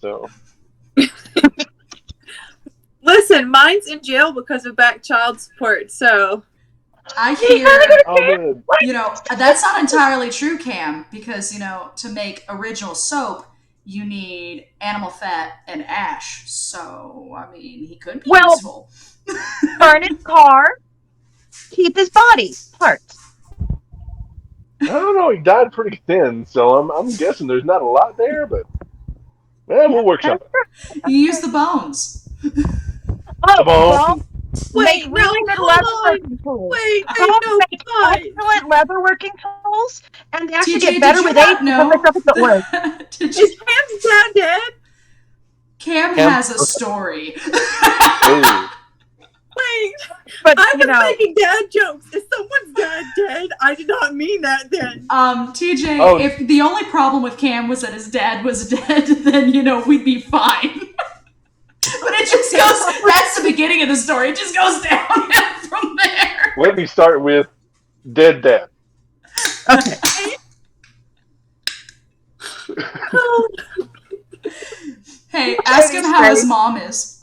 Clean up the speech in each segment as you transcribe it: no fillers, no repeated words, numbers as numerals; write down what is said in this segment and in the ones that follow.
So. Listen, mine's in jail because of back child support, so... I hear, that's not entirely true, Cam, because, to make original soap, you need animal fat and ash. So, I mean, he could be useful. Burn his car, keep his body parts. I don't know, he died pretty thin, so I'm guessing there's not a lot there, but we'll work something. You use the bones. The bones. Wait, really good leatherworking tools. Wait, excellent leatherworking tools, and they actually TJ, get better with age because the stuff isn't wood. Is Cam's dad dead? Cam has a story. Wait, but I was making dad jokes. Is someone's dad dead? I did not mean that then. TJ, if the only problem with Cam was that his dad was dead, then, we'd be fine. But it just goes, that's the beginning of the story. It just goes down from there. Let me start with dead dad. Okay. Hey, ask him how his mom is.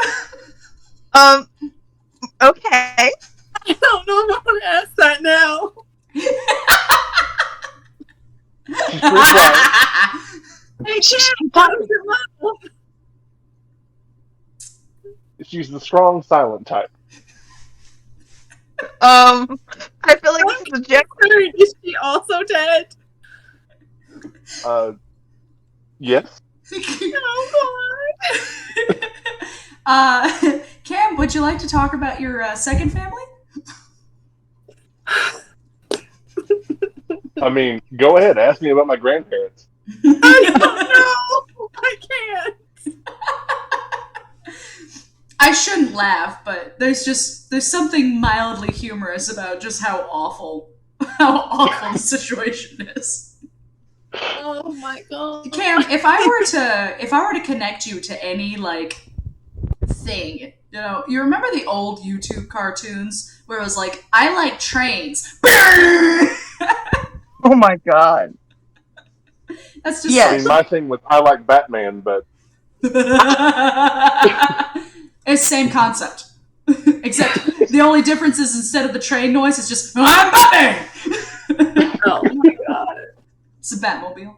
Okay. I don't know if I want to ask that now. She's pretty quiet. Hey, She's the strong, silent type. I feel like this is a joke. Is she also dead? Yes. Oh, Cam, would you like to talk about your second family? I mean, go ahead. Ask me about my grandparents. I don't know. I can't. I shouldn't laugh, but there's something mildly humorous about just how awful the situation is. Oh my god. Cam, if I were to connect you to any thing, you remember the old YouTube cartoons where it was like, I like trains. Oh my god. That's just I mean, my thing was I like Batman, but it's same concept. Except the only difference is instead of the train noise, it's just I'm Batman. Oh my god. It's a Batmobile.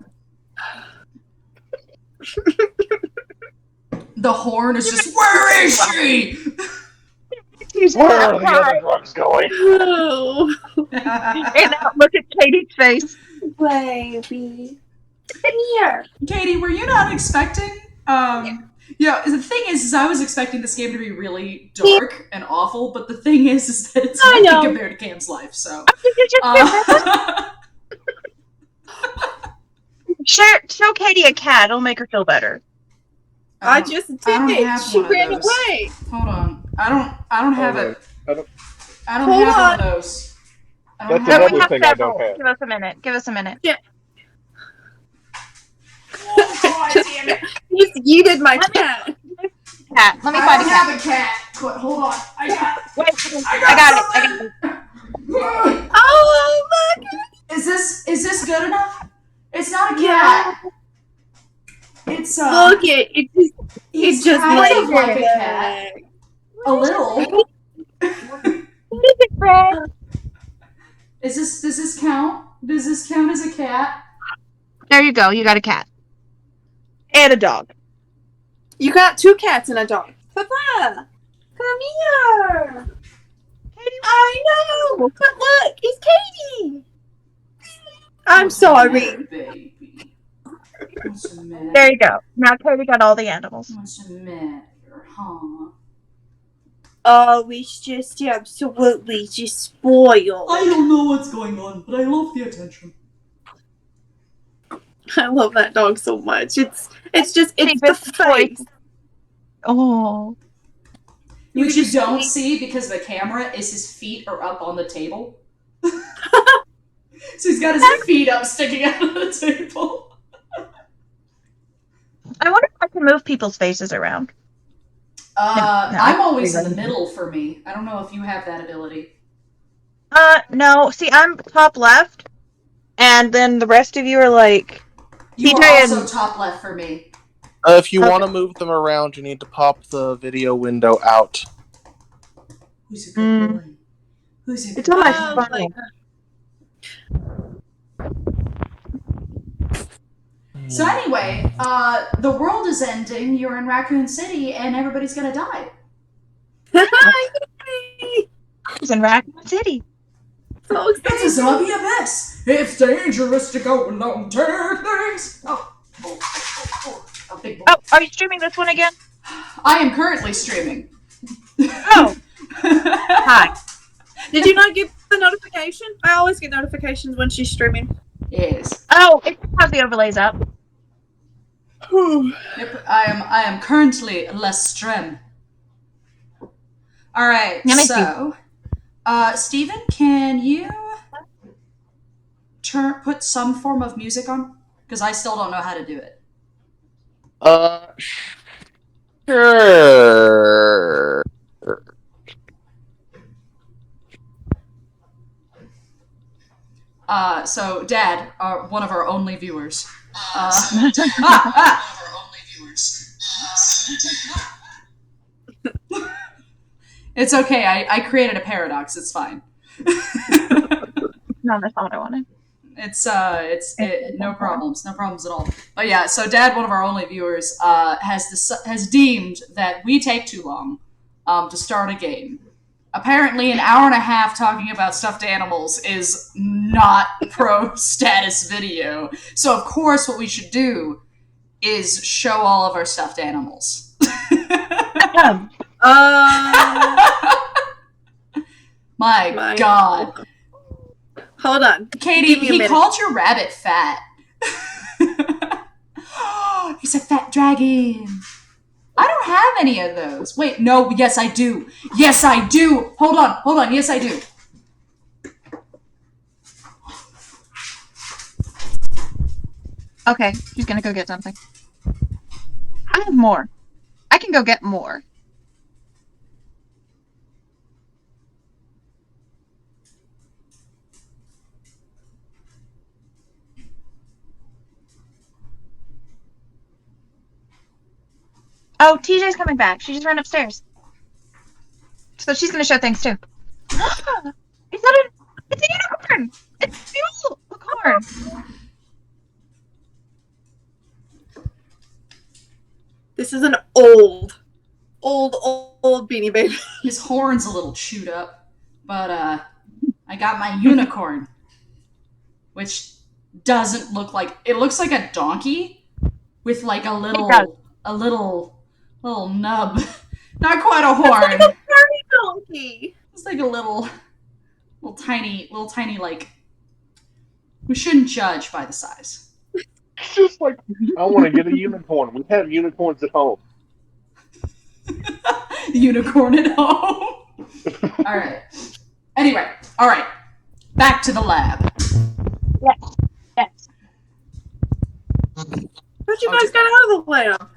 The horn is just, where is she? where are the other drugs going? Oh. And look at Katie's face. Baby. Come here. Katie, were you not expecting? The thing is I was expecting this game to be really dark and awful, but the thing is that it's nothing compared to Cam's life. So, show Katie a cat. It'll make her feel better. I just did. She ran away. Hold on. I don't have it. I don't Hold have on. one of those. That's another thing I don't have. Give us a minute. Yeah. Oh, God, damn it. You did my cat. Cat. Let me I find a don't cat. have a cat. Hold on. I got it. Wait, I got it. Oh my god. Is this good enough? It's not a cat. It's Look it. It's just kind of like like a cat. A little. What is it, Fred? Does this count? Does this count as a cat? There you go. You got a cat. And a dog. You got 2 cats and a dog. Papa, come here. Katie, I know. But look, it's Katie. I'm sorry. Baby. there you go. Now Katie got all the animals. What's the matter, huh? Oh, it's just absolutely just spoiled. I don't know what's going on, but I love the attention. I love that dog so much. It's the face. Oh. Which you don't see because the camera is his feet are up on the table. So he's got his feet up sticking out of the table. I wonder if I can move people's faces around. I'm always in the middle for me. I don't know if you have that ability. No. See, I'm top left, and then the rest of you are like... You TJ are also and... top left for me. If you want to move them around, you need to pop the video window out. Who's a good boy? Who's a good It's on my Oh, phone. like, So anyway, the world is ending, you're in Raccoon City, and everybody's gonna die. It's in Raccoon City. so It's a excited. zombie abyss. It's dangerous to go alone. Take things. Big boy. Oh, are you streaming this one again? I am currently streaming. Oh, hi. Did you not get the notification? I always get notifications when she's streaming. Yes. Oh, it has the overlays up. Yep, I am currently less strem. All right. Let me So, Steven, can you put some form of music on? Because I still don't know how to do it. Sure. So Dad, one of our only viewers. It's okay. I created a paradox. It's fine. No, that's not what I wanted. It's no problems at all. But yeah, so Dad, one of our only viewers, has deemed that we take too long to start a game. Apparently, an hour and a half talking about stuffed animals is not pro status video. So of course, what we should do is show all of our stuffed animals. My God. Hold on. Katie, Give me a he minute. called your rabbit fat. He's a fat dragon. I don't have any of those. Wait, no, yes I do. Yes I do. Hold on. Yes I do. Okay, she's gonna go get something. I have more. I can go get more. Oh, TJ's coming back. She just ran upstairs. So she's gonna show things too. It's a unicorn! It's a unicorn! This is an old Beanie Baby. His horn's a little chewed up, but I got my unicorn, which doesn't look like, it looks like a donkey with like a little nub, not quite a horn. It's like a furry donkey. It's like a little tiny like. We shouldn't judge by the size. It's just like, I want to get a unicorn. We have unicorns at home. Unicorn at home. All right. Anyway, all right. Back to the lab. Yes. But you guys got out of the lab.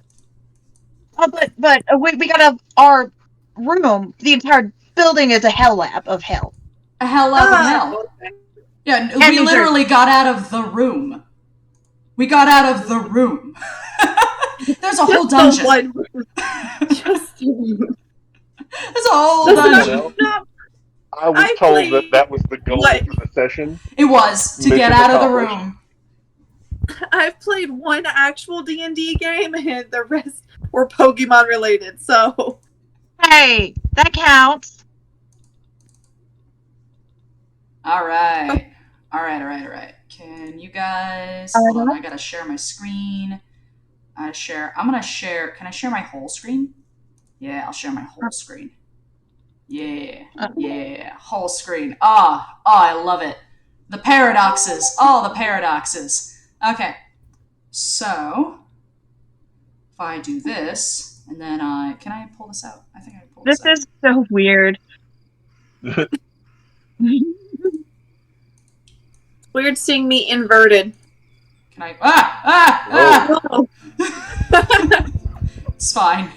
But we got our room. The entire building is a hell lab of hell. A hell lab of hell. Okay. Yeah, And we literally got out of the room. We got out of the room. There's a whole dungeon. Just There's a whole Listen, dungeon. I was I told played- that was the goal What? of the session. It was to Mission get out of the accomplished. room. I've played one actual D&D game, and the rest were Pokemon related. So Hey, that counts. All right. Can you guys hold on? I gotta share my screen. I'm gonna share. Can I share my whole screen? Yeah, I'll share my whole screen. Yeah, whole screen. I love it. The paradoxes. All the paradoxes. Okay, so if I do this, and then can I pull this out? I think I can pull this out. This is so weird. weird seeing me inverted. Can I? Oh, It's fine.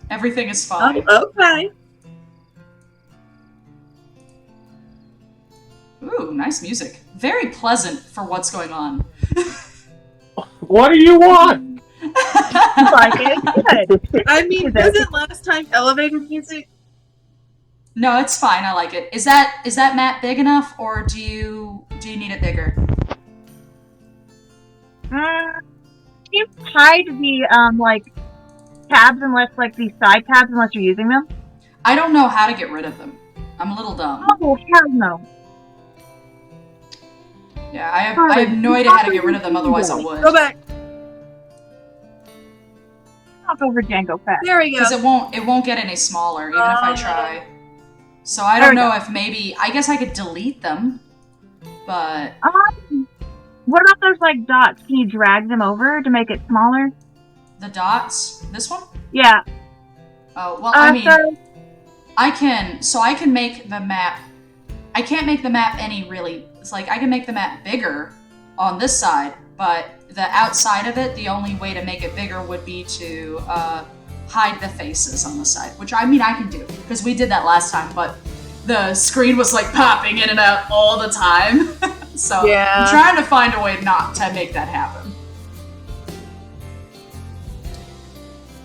Everything is fine. okay. Ooh, nice music. Very pleasant for what's going on. What do you want? like it. Good. I mean, wasn't last time elevator music? No, it's fine. I like it. Is that map big enough, or do you need it bigger? Can you hide the like tabs unless like these side tabs unless you're using them? I don't know how to get rid of them. I'm a little dumb. Oh hell no! Yeah, I have no idea how to get rid of them. Otherwise, I would. Go back. Talk over Django fast. There we go. Because it won't get any smaller, even if I try. So I don't know if maybe I guess I could delete them, but what about those like dots? Can you drag them over to make it smaller? the dots. This one? Yeah. Oh well, I mean, I can make the map. I can't make the map any really. It's like I can make the map bigger on this side, but the outside of it, the only way to make it bigger would be to hide the faces on the side, which I mean I can do because we did that last time, but the screen was like popping in and out all the time. So Yeah. I'm trying to find a way not to make that happen.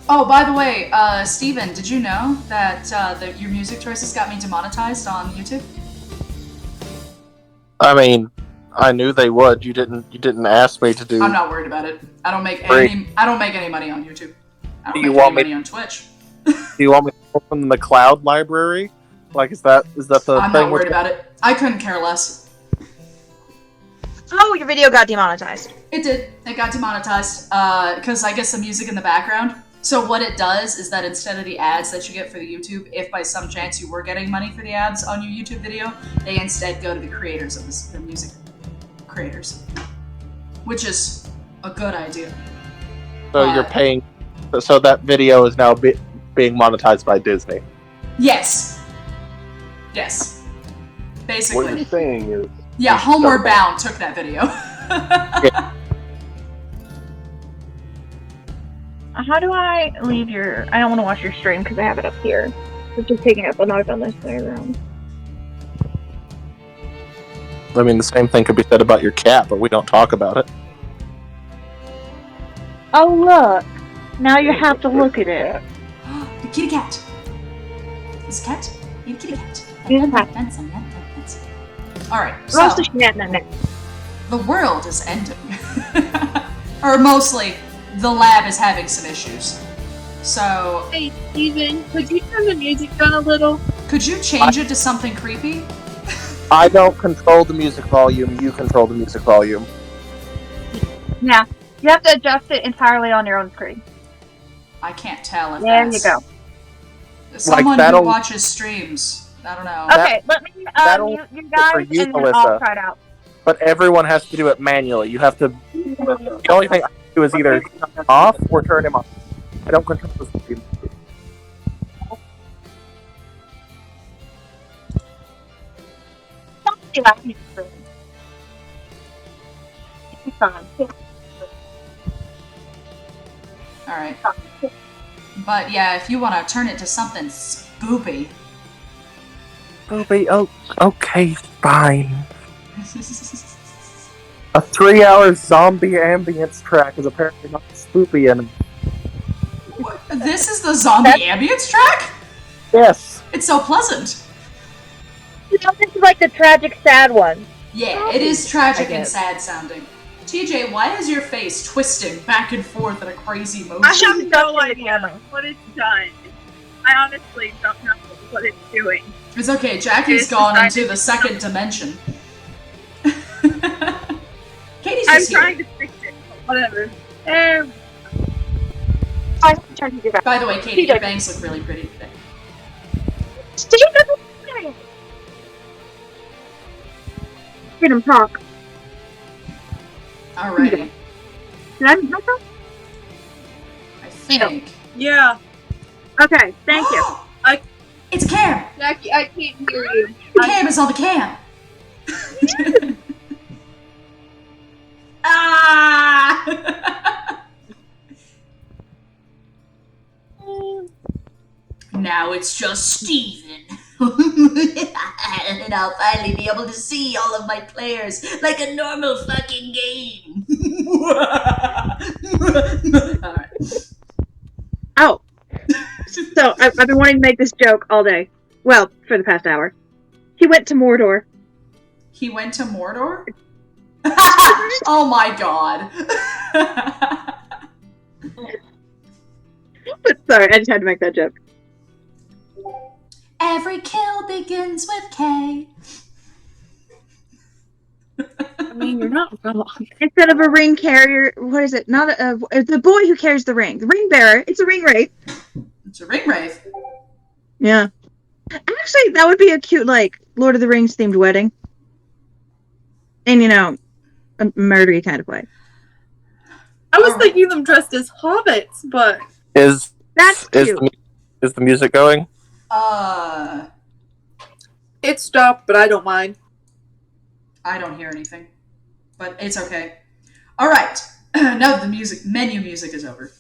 Oh, by the way, Steven, did you know that your music choices got me demonetized on YouTube? I mean, I knew they would. You didn't ask me to do. I'm not worried about it. I don't make Great. any money on YouTube. I don't Do you make want any me- money on Twitch. Do you want me to open the cloud library? Like, is that the I'm thing? not worried about it. I couldn't care less. Oh, your video got demonetized. It did. It got demonetized because I guess the music in the background. So what it does is that instead of the ads that you get for the YouTube, if by some chance you were getting money for the ads on your YouTube video, they instead go to the creators of the music creators, which is a good idea. So you're paying. So that video is now being monetized by Disney. Yes. Yes. Basically. What you're saying is, Yeah, Homeward Bound took that video. How do I leave your... I don't want to watch your stream because I have it up here. It's just taking up a lot on this room. I mean, the same thing could be said about your cat, but we don't talk about it. Oh, look. Now you have to look at it. The kitty cat. It's a cat. You kitty cat. He's a cat. Alright, so Roast the shenanigans. the world is ending. Or mostly, the lab is having some issues. So, Hey, Steven, could you turn the music down a little? could you change it to something creepy? I don't control the music volume. You control the music volume. Yeah. You have to adjust it entirely on your own screen. I can't tell if There you that's... go. Someone who that'll- watches streams. I don't know. Okay, let me that'll mute you guys for you, and then Melissa. I'll try it out. But everyone has to do it manually. You have to. The only thing I can do is either turn him off or turn him on. I don't control the stream. It's fine. Alright. But yeah, if you want to turn it to something spoopy. Oh, okay, fine. A 3-hour zombie ambience track is apparently not spoopy and This is the zombie ambience track? yes. It's so pleasant. You know, this is like the tragic, sad one. Yeah, it is tragic I and guess. sad sounding. TJ, why is your face twisting back and forth in a crazy motion? I have no idea what it's done. I honestly don't know what it's doing. It's okay, Jackie's It's gone decided into the second dimension. Katie's I'm just here. trying to fix it. Whatever. I have to turn you back. By the way, Katie, your bangs look really pretty today. Steve, Freedom talk. Alrighty. Did I mute myself? I think. Yeah. Okay, thank you. It's Cam! Jackie, I can't hear you. Cam is on the cam! Ah! Now it's just Steven. And I'll finally be able to see all of my players like a normal fucking game. Alright. Oh. So, I've been wanting to make this joke all day. Well, for the past hour. He went to Mordor. He went to Mordor? Oh my god. Sorry, I just had to make that joke. Every kill begins with K. I mean, you're not wrong. Instead of a ring carrier, what is it? Not the boy who carries the ring. The ring bearer. It's a ring wraith. It's a ring wraith. Yeah. Actually, that would be a cute, like, Lord of the Rings themed wedding. In, a murdery kind of way. I was thinking them dressed as hobbits, but Is That's cute. is the music going? it stopped, but I don't mind. I don't hear anything. But it's okay. Alright. Now the menu music is over.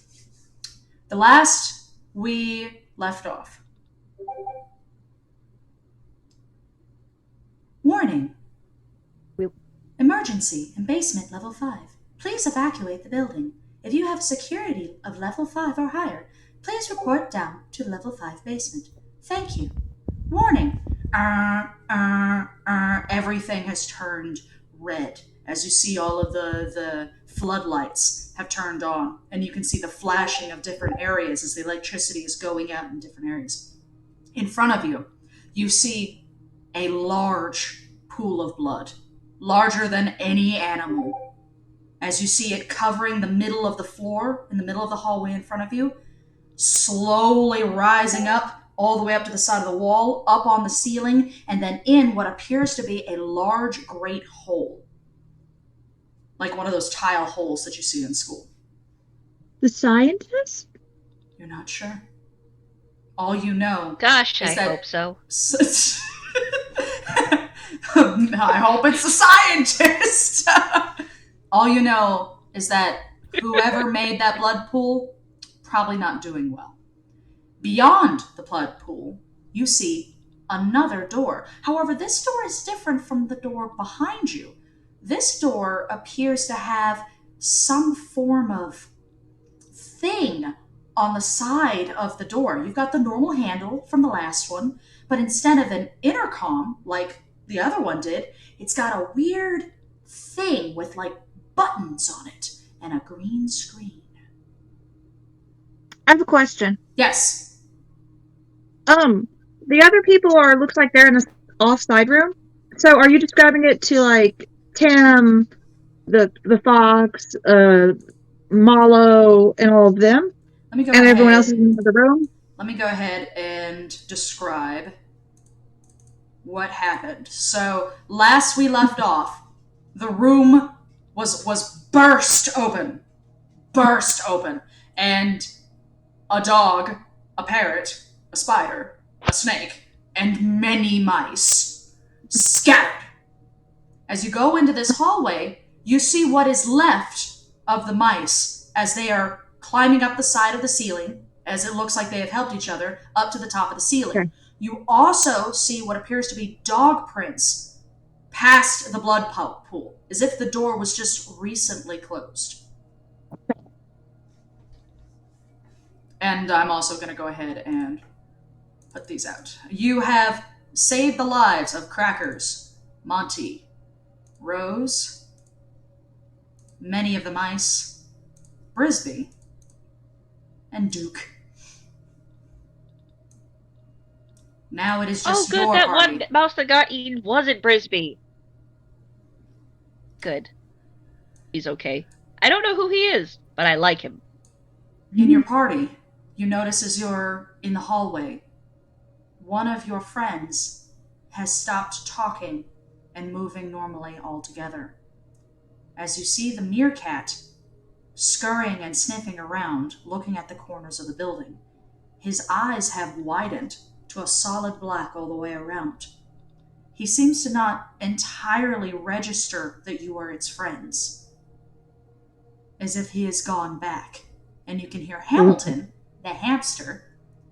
The last we left off. Warning. Emergency in basement level 5. Please evacuate the building. If you have security of level 5 or higher, please report down to level 5 basement. Thank you. Warning. Everything has turned red. As you see, all of the floodlights have turned on, and you can see the flashing of different areas as the electricity is going out in different areas. In front of you, you see a large pool of blood, larger than any animal. As you see it covering the middle of the floor, in the middle of the hallway in front of you, slowly rising up all the way up to the side of the wall, up on the ceiling, and then in what appears to be a large great hole. Like one of those tile holes that you see in school. The scientist? You're not sure. All you know Gosh, is I that hope so. I hope it's a scientist. All you know is that whoever made that blood pool, probably not doing well. Beyond the blood pool, you see another door. However, this door is different from the door behind you. This door appears to have some form of thing on the side of the door. You've got the normal handle from the last one, but instead of an intercom like the other one did, it's got a weird thing with like buttons on it and a green screen. I have a question. Yes. The other people looks like they're in the off-side room. So are you describing it to, like, Tim, the Fox, Malo, and all of them? Let me go and ahead. Everyone else is in the room? Let me go ahead and describe what happened. So, last we left off, the room was burst open. And a dog, a parrot, a spider, a snake, and many mice scattered. As you go into this hallway, you see what is left of the mice as they are climbing up the side of the ceiling, as it looks like they have helped each other, up to the top of the ceiling. Okay. You also see what appears to be dog prints past the blood pool, as if the door was just recently closed. And I'm also going to go ahead and put these out. You have saved the lives of Crackers, Monty, Rose, many of the mice, Brisby, and Duke. Now it is just your that party. one mouse that got eaten wasn't Brisby. Good. He's okay. I don't know who he is, but I like him. In your party, you notice as you're in the hallway, one of your friends has stopped talking and moving normally altogether. As you see the meerkat scurrying and sniffing around, looking at the corners of the building, his eyes have widened to a solid black all the way around. He seems to not entirely register that you are its friends, as if he has gone back. And you can hear Hamilton, the hamster,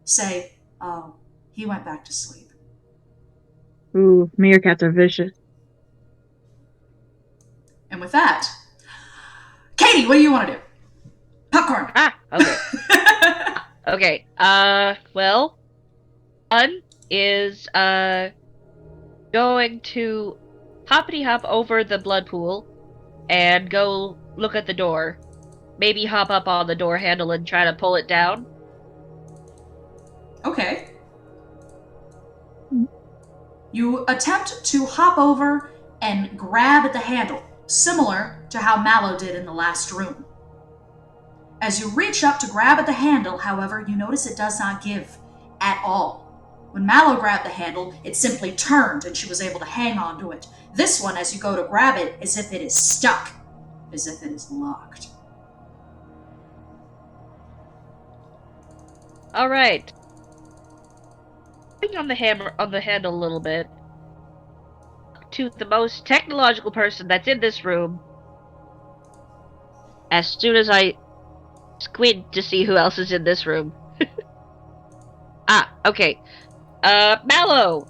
say, "Oh, he went back to sleep." Ooh, meerkats are vicious. And with that, Katie, what do you want to do? Popcorn. Ah, okay. Okay. Well, one is going to hoppity hop over the blood pool and go look at the door. Maybe hop up on the door handle and try to pull it down. Okay. You attempt to hop over and grab at the handle, similar to how Mallow did in the last room. As you reach up to grab at the handle, however, you notice it does not give at all. When Mallow grabbed the handle, it simply turned and she was able to hang on to it. This one, as you go to grab it, as if it is stuck, as if it is locked. All right. On the handle a little bit. To the most technological person that's in this room. As soon as I squint to see who else is in this room. Okay. Mallow!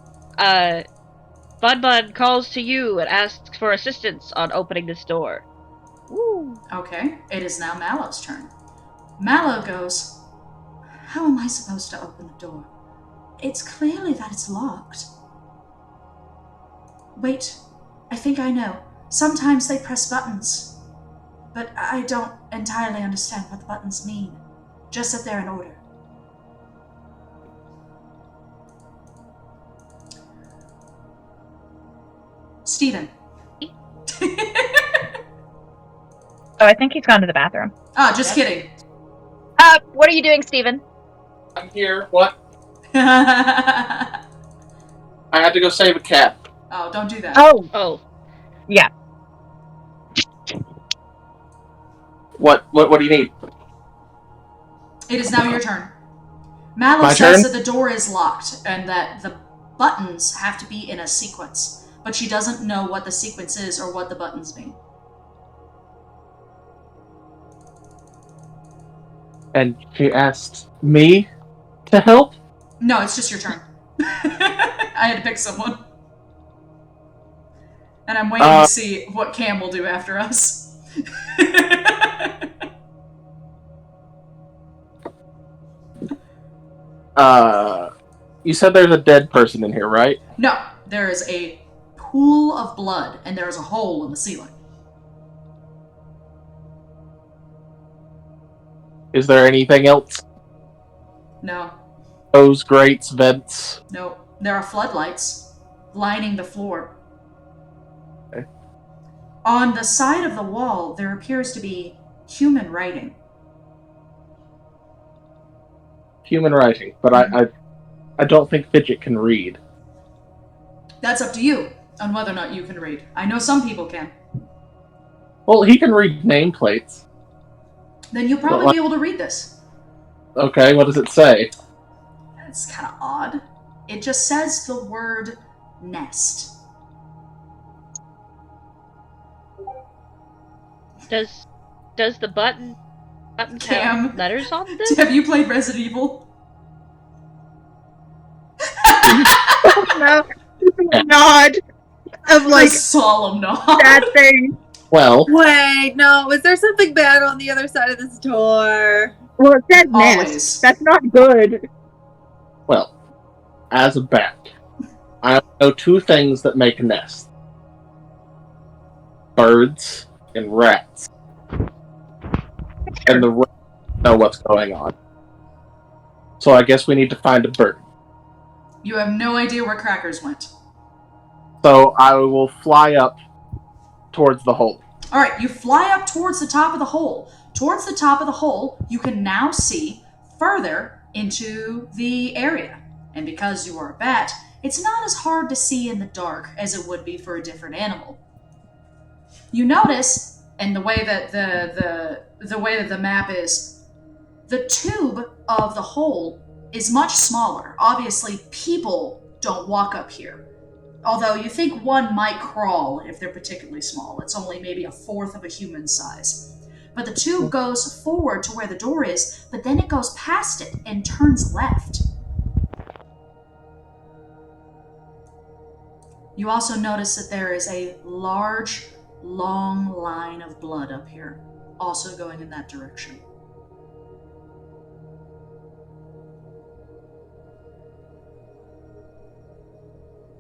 Bun Bun calls to you and asks for assistance on opening this door. Woo! Okay, it is now Mallow's turn. Mallow goes, "How am I supposed to open the door? It's clearly that it's locked." "Wait, I think I know. Sometimes they press buttons. But I don't entirely understand what the buttons mean. Just that they're in order." Steven. Oh, I think he's gone to the bathroom. Ah, just kidding. What are you doing, Steven? I'm here. What? Oh, I had to go save a cat. don't do that. Oh. Yeah. What do you need? It is now your turn. Mallow My says turn? that the door is locked and that the buttons have to be in a sequence, but she doesn't know what the sequence is or what the buttons mean. And she asked me to help? No, it's just your turn. I had to pick someone. And I'm waiting to see what Cam will do after us. You said there's a dead person in here, right? No, there is a pool of blood and there is a hole in the ceiling. Is there anything else? No, Hose, grates, vents? no. There are floodlights lining the floor. Okay. On the side of the wall, there appears to be human writing. Human writing, but I don't think Fidget can read. That's up to you on whether or not you can read. I know some people can. Well, he can read nameplates. Then you'll probably be able to read this. Okay, what does it say? It's kind of odd. It just says the word nest. Does the buttons Cam, have letters on them? have you played Resident Evil? No. Nod of A solemn nod. that thing. Well, Wait, no. Is there something bad on the other side of this door? Well, it says Always. nest. That's not good. well, as a bat, I know two things that make a nest. Birds and rats. And the rats know what's going on. So I guess we need to find a bird. You have no idea where Crackers went. So I will fly up towards the hole. Alright, you fly up towards the top of the hole. Towards the top of the hole, you can now see further into the area. And because you are a bat, it's not as hard to see in the dark as it would be for a different animal. You notice, and the way that the way that the map is, the tube of the hole is much smaller. Obviously, people don't walk up here. Although you think one might crawl if they're particularly small. It's only maybe a fourth of a human size. But the tube goes forward to where the door is, but then it goes past it and turns left. You also notice that there is a large, long line of blood up here, also going in that direction.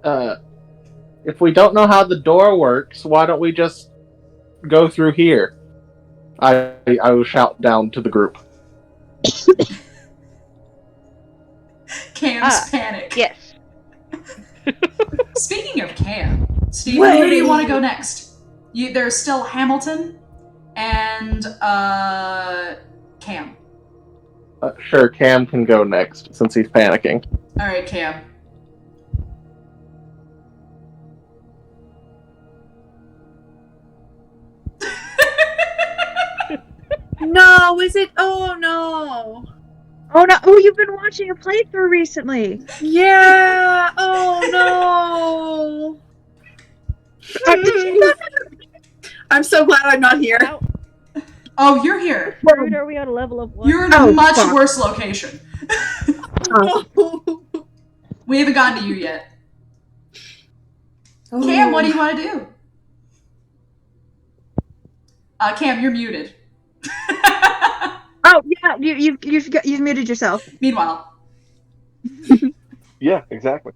if we don't know how the door works, why don't we just go through here? I will shout down to the group. Cam's panic. Yes. Speaking of Cam, Steve, where do you want to go next? There's still Hamilton and Cam. Sure, Cam can go next since he's panicking. All right, Cam. No, is it? Oh no. Oh no! Oh, you've been watching a playthrough recently. Yeah. Oh no. I'm so glad I'm not here. Oh, you're here. Rude, are we on a level of 1? You're in a much worse location. We haven't gotten to you yet. Cam, what do you want to do? Cam, you're muted. Oh yeah, you've muted yourself. Meanwhile. Yeah, exactly.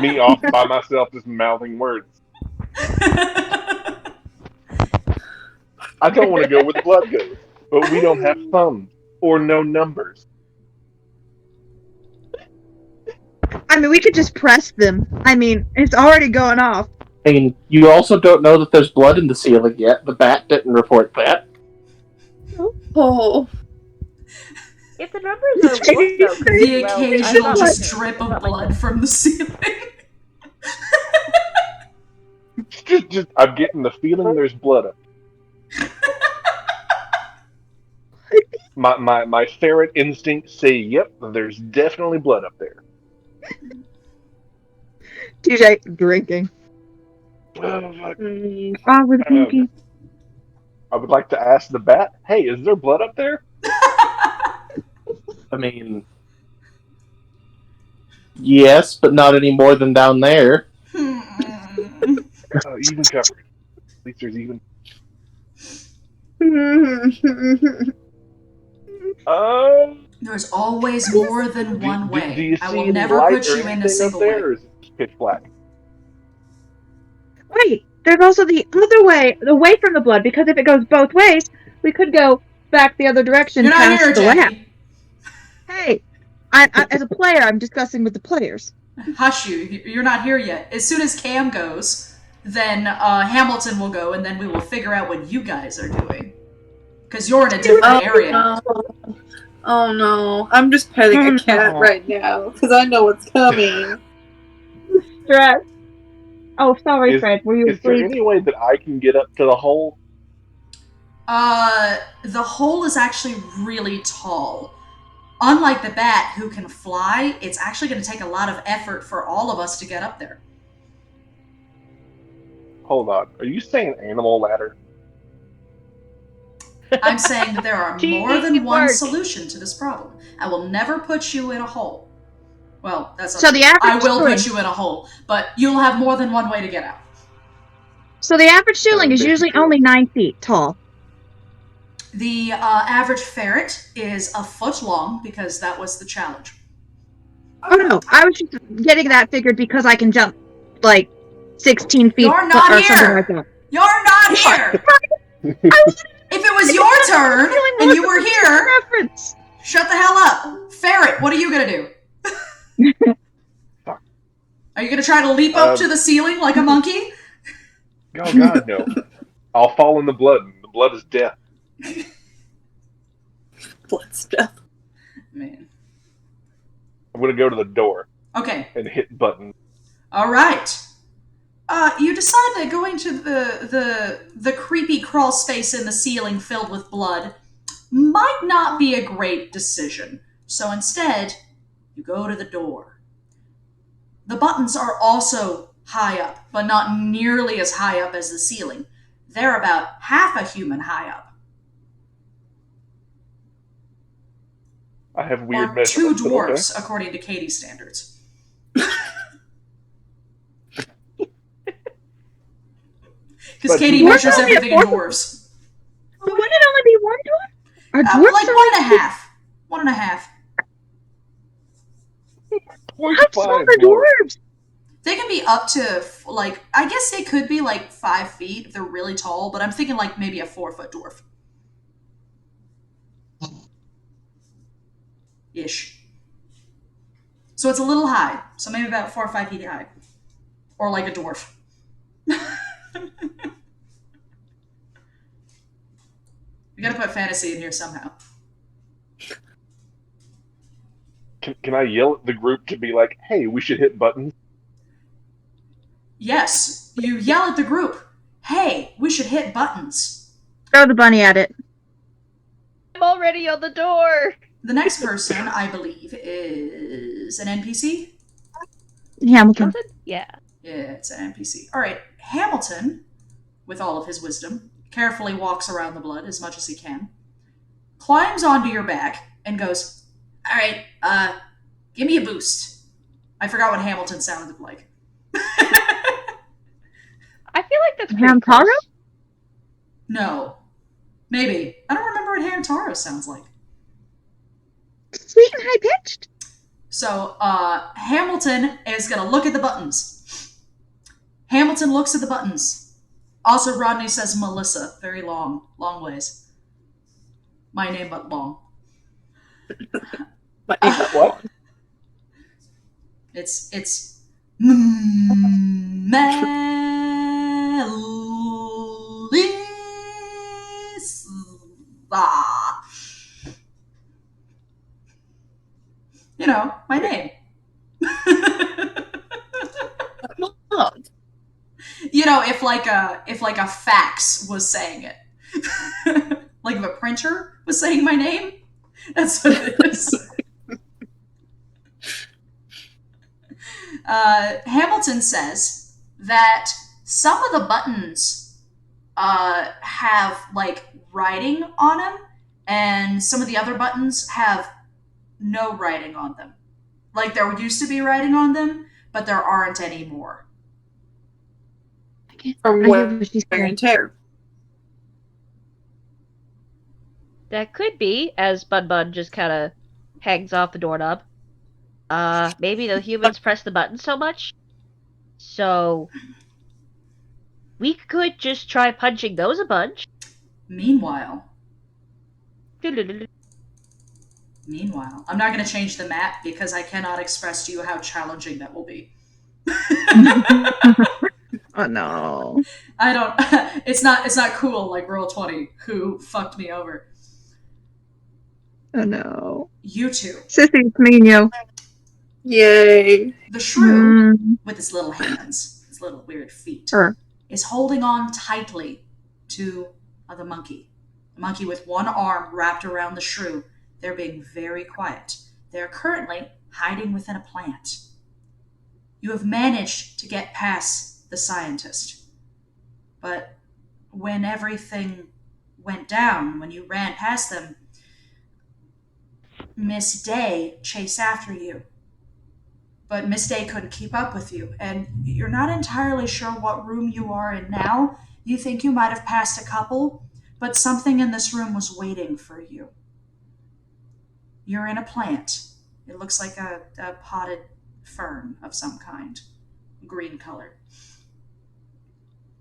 Me off by myself just mouthing words. I don't want to go where the blood goes, but we don't have thumbs or no numbers. I mean, we could just press them. I mean, it's already going off. I mean, you also don't know that there's blood in the ceiling yet. The bat didn't report that. Oh. If the numbers are worked out, The well, occasional I'm just not- drip of not like blood from the ceiling. I'm getting the feeling there's blood up. My ferret instincts say, yep, there's definitely blood up there. TJ drinking. Oh, with Pinky. I would like to ask the bat, hey, is there blood up there? I mean, yes, but not any more than down there. Even covered. At least there's even. There's always more than one way. Do you I see will any never light put or you in a anything single up there, way. or is it just pitch black? Wait, there's also the other way, away from the blood, because if it goes both ways, we could go back the other direction You're not past here, the lab. Jackie. Hey, I, as a player, I'm discussing with the players. Hush you. You're not here yet. As soon as Cam goes, then Hamilton will go, and then we will figure out what you guys are doing. Because you're in a different area. No. Oh no. I'm just petting a cat right now because I know what's coming. Stress. Oh, sorry, Fred. Were you Is there asleep? any way that I can get up to the hole? The hole is actually really tall. Unlike the bat, who can fly, it's actually going to take a lot of effort for all of us to get up there. Hold on. Are you saying animal ladder? I'm saying that there are more than one solution to this problem. I will never put you in a hole. Well, that's So the average I will ceiling- put you in a hole, but you'll have more than one way to get out. So the average ceiling is usually only 9 feet tall. The average ferret is a foot long because that was the challenge. Oh no, I was just getting that figured because I can jump like 16 feet You're not or here. something like that. You're not here! If it was your turn and you were here, Reference. shut the hell up. Ferret, what are you gonna do? Are you gonna try to leap up to the ceiling like a monkey? Oh God, no. I'll fall in the blood. The blood is death. Blood stuff. Man. I'm gonna go to the door Okay. and hit button. All right. You decide that going to the creepy crawl space in the ceiling filled with blood might not be a great decision. So instead, you go to the door. The buttons are also high up, but not nearly as high up as the ceiling. They're about half a human high up. I have weird Or two measurements. but okay. dwarfs, according to Katie's standards. Because But Katie dwarfs measures only everything in have dwarfs. But wouldn't it only be one dwarf? Are dwarfs Like only 1.5. 1.5. Where's How fine, small are Lord? dwarves? They can be up to, like, I guess they could be like 5 feet if they're really tall, but I'm thinking like maybe a 4-foot dwarf. Ish. So it's a little high. So maybe about 4 or 5 feet high. Or like a dwarf. We gotta put fantasy in here somehow. Can I yell at the group to be like, hey, we should hit buttons? Yes, you yell at the group, hey, we should hit buttons. Throw the bunny at it. I'm already on the door. The next person, I believe, is an NPC? Hamilton. Yeah. Yeah, it's an NPC. Alright, Hamilton, with all of his wisdom, carefully walks around the blood as much as he can, climbs onto your back, and goes, alright, give me a boost. I forgot what Hamilton sounded like. I feel like that's pretty Hamtaro? close. No. Maybe. I don't remember what Hamtaro sounds like. Sweet and high pitched. So, Hamilton is gonna look at the buttons. Hamilton looks at the buttons. Also, Rodney says Melissa. Very long. Long ways. My name, but long. What? It's Melissa. You know, my name. You know, if like a fax was saying it. Like if a printer was saying my name, that's what it is. Hamilton says that some of the buttons have like writing on them, and some of the other buttons have no writing on them. Like there used to be writing on them, but there aren't anymore. From wear and tear. That could be, as Bun Bun just kind of hangs off the doorknob. Maybe the humans press the button so much. So we could just try punching those a bunch. Meanwhile, I'm not going to change the map because I cannot express to you how challenging that will be. Oh no. I don't. It's not cool like Roll20, who fucked me over. Oh no. You two. Sissy, it's me and you. Yay. The shrew, Mm. with his little hands, his little weird feet, Sure. is holding on tightly to the monkey. The monkey with one arm wrapped around the shrew. They're being very quiet. They're currently hiding within a plant. You have managed to get past the scientist. But when everything went down, when you ran past them, Miss Day chased after you. But Miss Day couldn't keep up with you, and you're not entirely sure what room you are in now. You think you might have passed a couple, but something in this room was waiting for you. You're in a plant. It looks like a potted fern of some kind, green colored.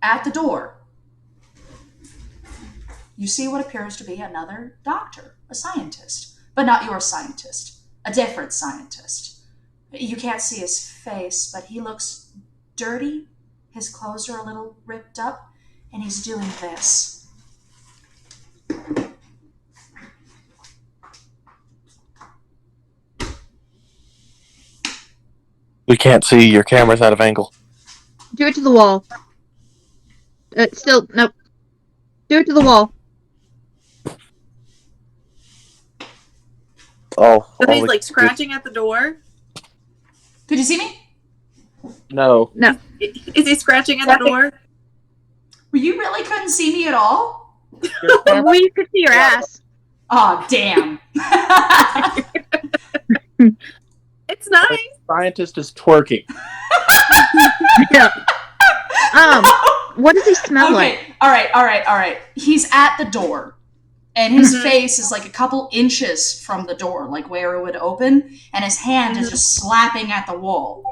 At the door, you see what appears to be another doctor, a scientist, but not your scientist, a different scientist. You can't see his face, but he looks dirty. His clothes are a little ripped up, and he's doing this. We can't see. Your camera's out of angle. Do it to the wall. Still, nope. Do it to the wall. Oh, So all he's the- like scratching at the door. Could you see me? No. No. Is he scratching at the door? Well, you really couldn't see me at all? Your camera- We could see your ass. Oh, damn. It's nice. Scientist is twerking. Yeah. What does he smell like? Okay, all right. He's at the door, and his face is like a couple inches from the door, like where it would open, and his hand is just slapping at the wall.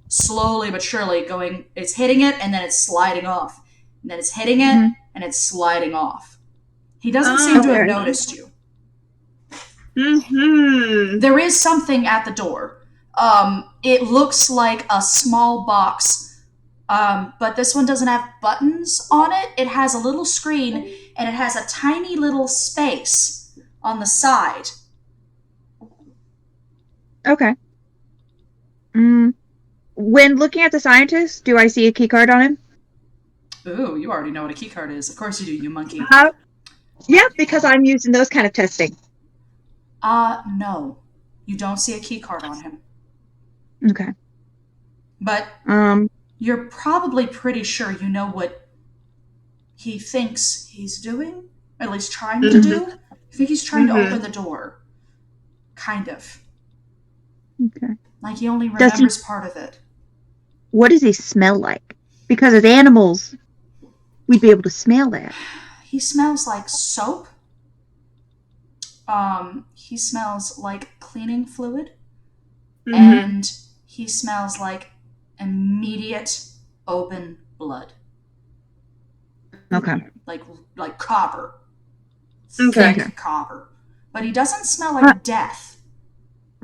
slowly but surely going, it's hitting it and then it's sliding off. And then it's hitting it and it's sliding off. He doesn't seem to have noticed you. Mm-hmm. There is something at the door. It looks like a small box, but this one doesn't have buttons on it. It has a little screen and it has a tiny little space on the side. Okay. When looking at the scientist, do I see a key card on him? Ooh, you already know what a key card is. Of course you do, you monkey. Yeah, because I'm using those kind of testing. No. You don't see a key card on him. Okay. But you're probably pretty sure you know what he thinks he's doing, or at least trying to do. I think he's trying to open the door. Kind of. Okay. Like he only remembers part of it. What does he smell like? Because as animals, we'd be able to smell that. He smells like soap. He smells like cleaning fluid. And he smells like immediate open blood. Okay. Like copper. Okay. Thick copper. But he doesn't smell like death.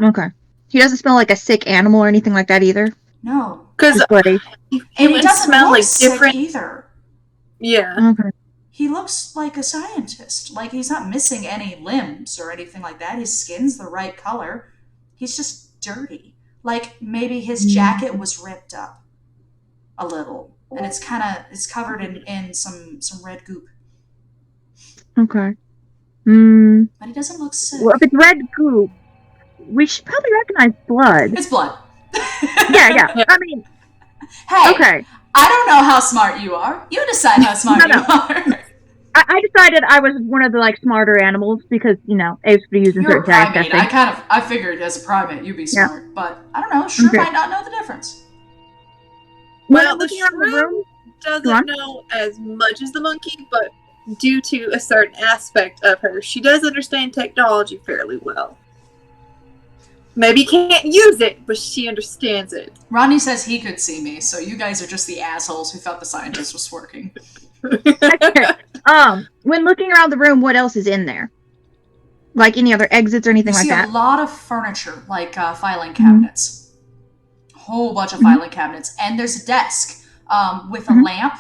Okay. He doesn't smell like a sick animal or anything like that either? No. Because And he doesn't smell look like sick different. either. Yeah. Okay. He looks like a scientist. Like he's not missing any limbs or anything like that. His skin's the right color. He's just dirty. Like maybe his jacket was ripped up a little. And it's covered in some red goop. Okay. But he doesn't look sick. Well, if it's red goop, we should probably recognize blood. It's blood. Yeah. I mean, Hey, okay. I don't know how smart you are. You decide how smart No. you are. I decided I was one of the smarter animals because apes be using You're a certain science primate. testing. I figured as a primate you'd be smart, but I don't know. Shrew might not know the difference. Well, the looking around the shrew room, doesn't know as much as the monkey, but due to a certain aspect of her, she does understand technology fairly well. Maybe can't use it, but she understands it. Ronnie says he could see me, so you guys are just the assholes who thought the scientist was working. When looking around the room, what else is in there? Like any other exits or anything You like see that? a lot of furniture, like filing cabinets. A whole bunch of filing cabinets. And there's a desk with a lamp,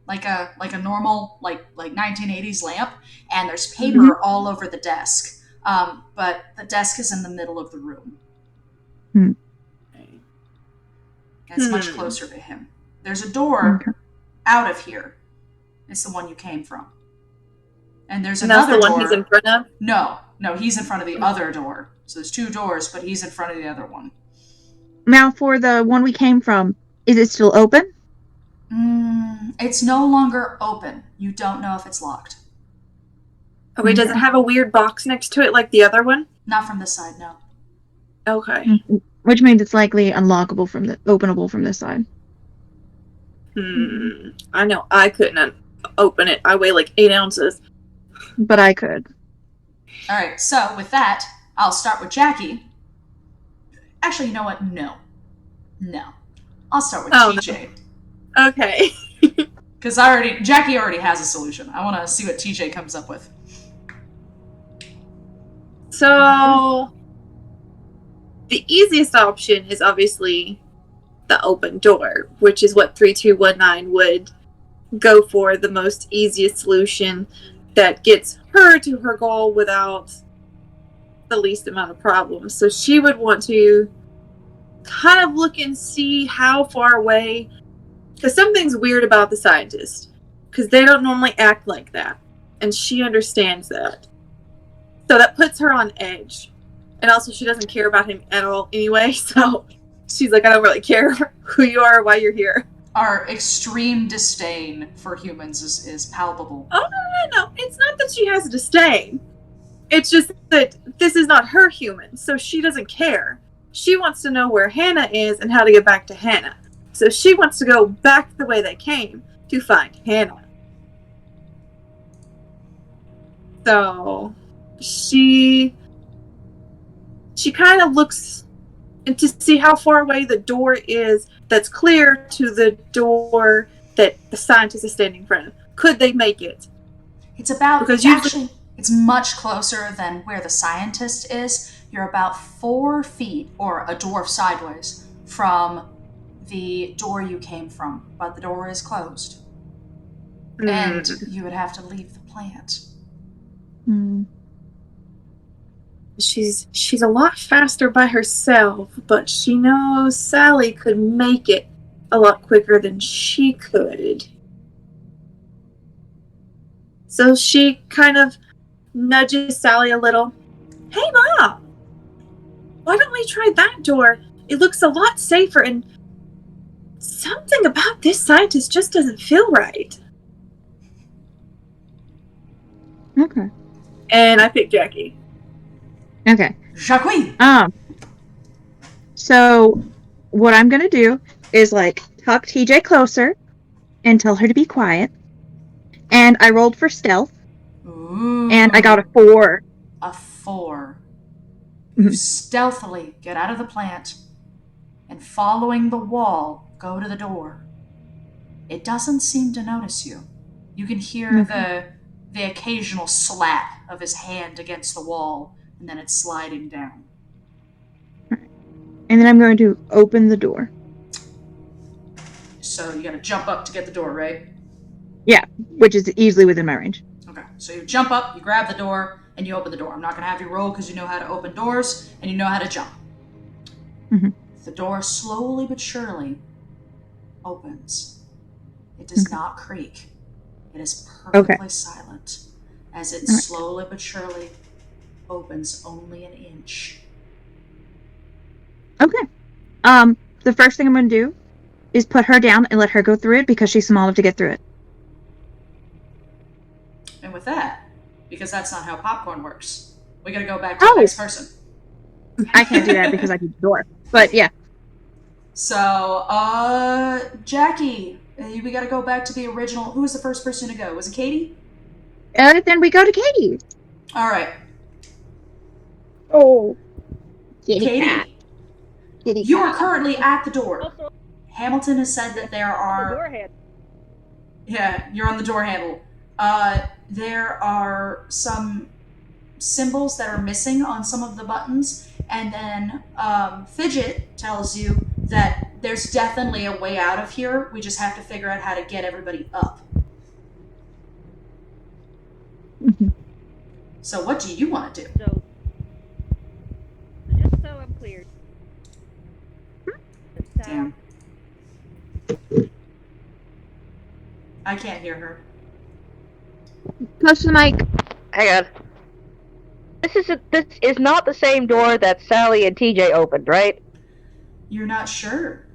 like a normal, like 1980s lamp. And there's paper all over the desk. But the desk is in the middle of the room. It's much closer to him. There's a door out of here. It's the one you came from. And there's another that's the door. one he's in front of? No, he's in front of the other door. So there's two doors, but he's in front of the other one. Now, for the one we came from, is it still open? It's no longer open. You don't know if it's locked. Okay, does it have a weird box next to it like the other one? Not from this side, no. Okay. Which means it's likely unlockable openable from this side. I know I couldn't open it. I weigh like 8 ounces. But I could. Alright, so with that, I'll start with Jackie. Actually, you know what? No. I'll start with TJ. No. Okay. Because Jackie already has a solution. I want to see what TJ comes up with. So, the easiest option is obviously the open door, which is what 3219 would go for, the most easiest solution that gets her to her goal without the least amount of problems. So she would want to kind of look and see how far away, because something's weird about the scientist, because they don't normally act like that, and she understands that. So that puts her on edge. And also she doesn't care about him at all anyway, so she's like, I don't really care who you are or why you're here. Our extreme disdain for humans is palpable. Oh, no. It's not that she has disdain. It's just that this is not her human, so she doesn't care. She wants to know where Hannah is and how to get back to Hannah. So she wants to go back the way they came to find Hannah. So she kind of looks and to see how far away the door is that's clear to the door that the scientist is standing in front of. Could they make it? It's about, Because it's much closer than where the scientist is. You're about 4 feet, or a dwarf sideways, from the door you came from, but the door is closed. And you would have to leave the plant. She's a lot faster by herself, but she knows Sally could make it a lot quicker than she could. So she kind of nudges Sally a little. Hey, Mom! Why don't we try that door? It looks a lot safer, and something about this scientist just doesn't feel right. Okay. And I picked Jackie. Okay. Jacques! So what I'm gonna do is like tuck TJ closer and tell her to be quiet. And I rolled for stealth. Ooh. And I got a 4. A 4. You stealthily get out of the plant and, following the wall, go to the door. It doesn't seem to notice you. You can hear the occasional slap of his hand against the wall, and then it's sliding down. And then I'm going to open the door. So you gotta jump up to get the door, right? Yeah, which is easily within my range. Okay, so you jump up, you grab the door, and you open the door. I'm not gonna have you roll because you know how to open doors, and you know how to jump. The door slowly but surely opens. It does not creak. It is perfectly silent as it slowly but surely opens only an inch. Okay. The first thing I'm going to do is put her down and let her go through it because she's small enough to get through it. And with that, because that's not how popcorn works, we gotta go back to the next person. I can't do that because I did the door. But yeah. So, Jackie, we gotta go back to the original. Who was the first person to go? Was it Katie? Then we go to Katie. All right. Oh. Katie, you are currently at the door. Hamilton has said that there are... Yeah, you're on the door handle. There are some symbols that are missing on some of the buttons, and then Fidget tells you that there's definitely a way out of here. We just have to figure out how to get everybody up. So what do you want to do? So, just so I'm clear. Damn. I can't hear her. Close to the mic. Hang on. This is not the same door that Sally and TJ opened, right? You're not sure?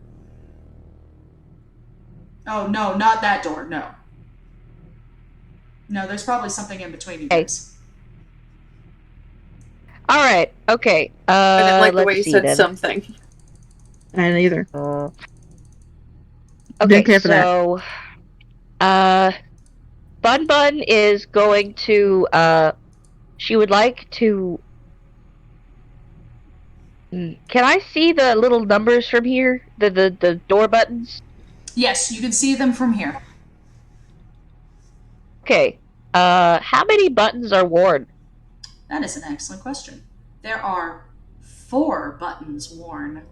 Oh, no, not that door, no. No, there's probably something in between you guys. Alright, okay. I didn't like the let's way you see said then. something. I didn't either. Okay, Didn't care for so... Bun Bun is going to, she would like to... Can I see the little numbers from here? The door buttons? Yes, you can see them from here. Okay. How many buttons are worn? That is an excellent question. There are 4 buttons worn.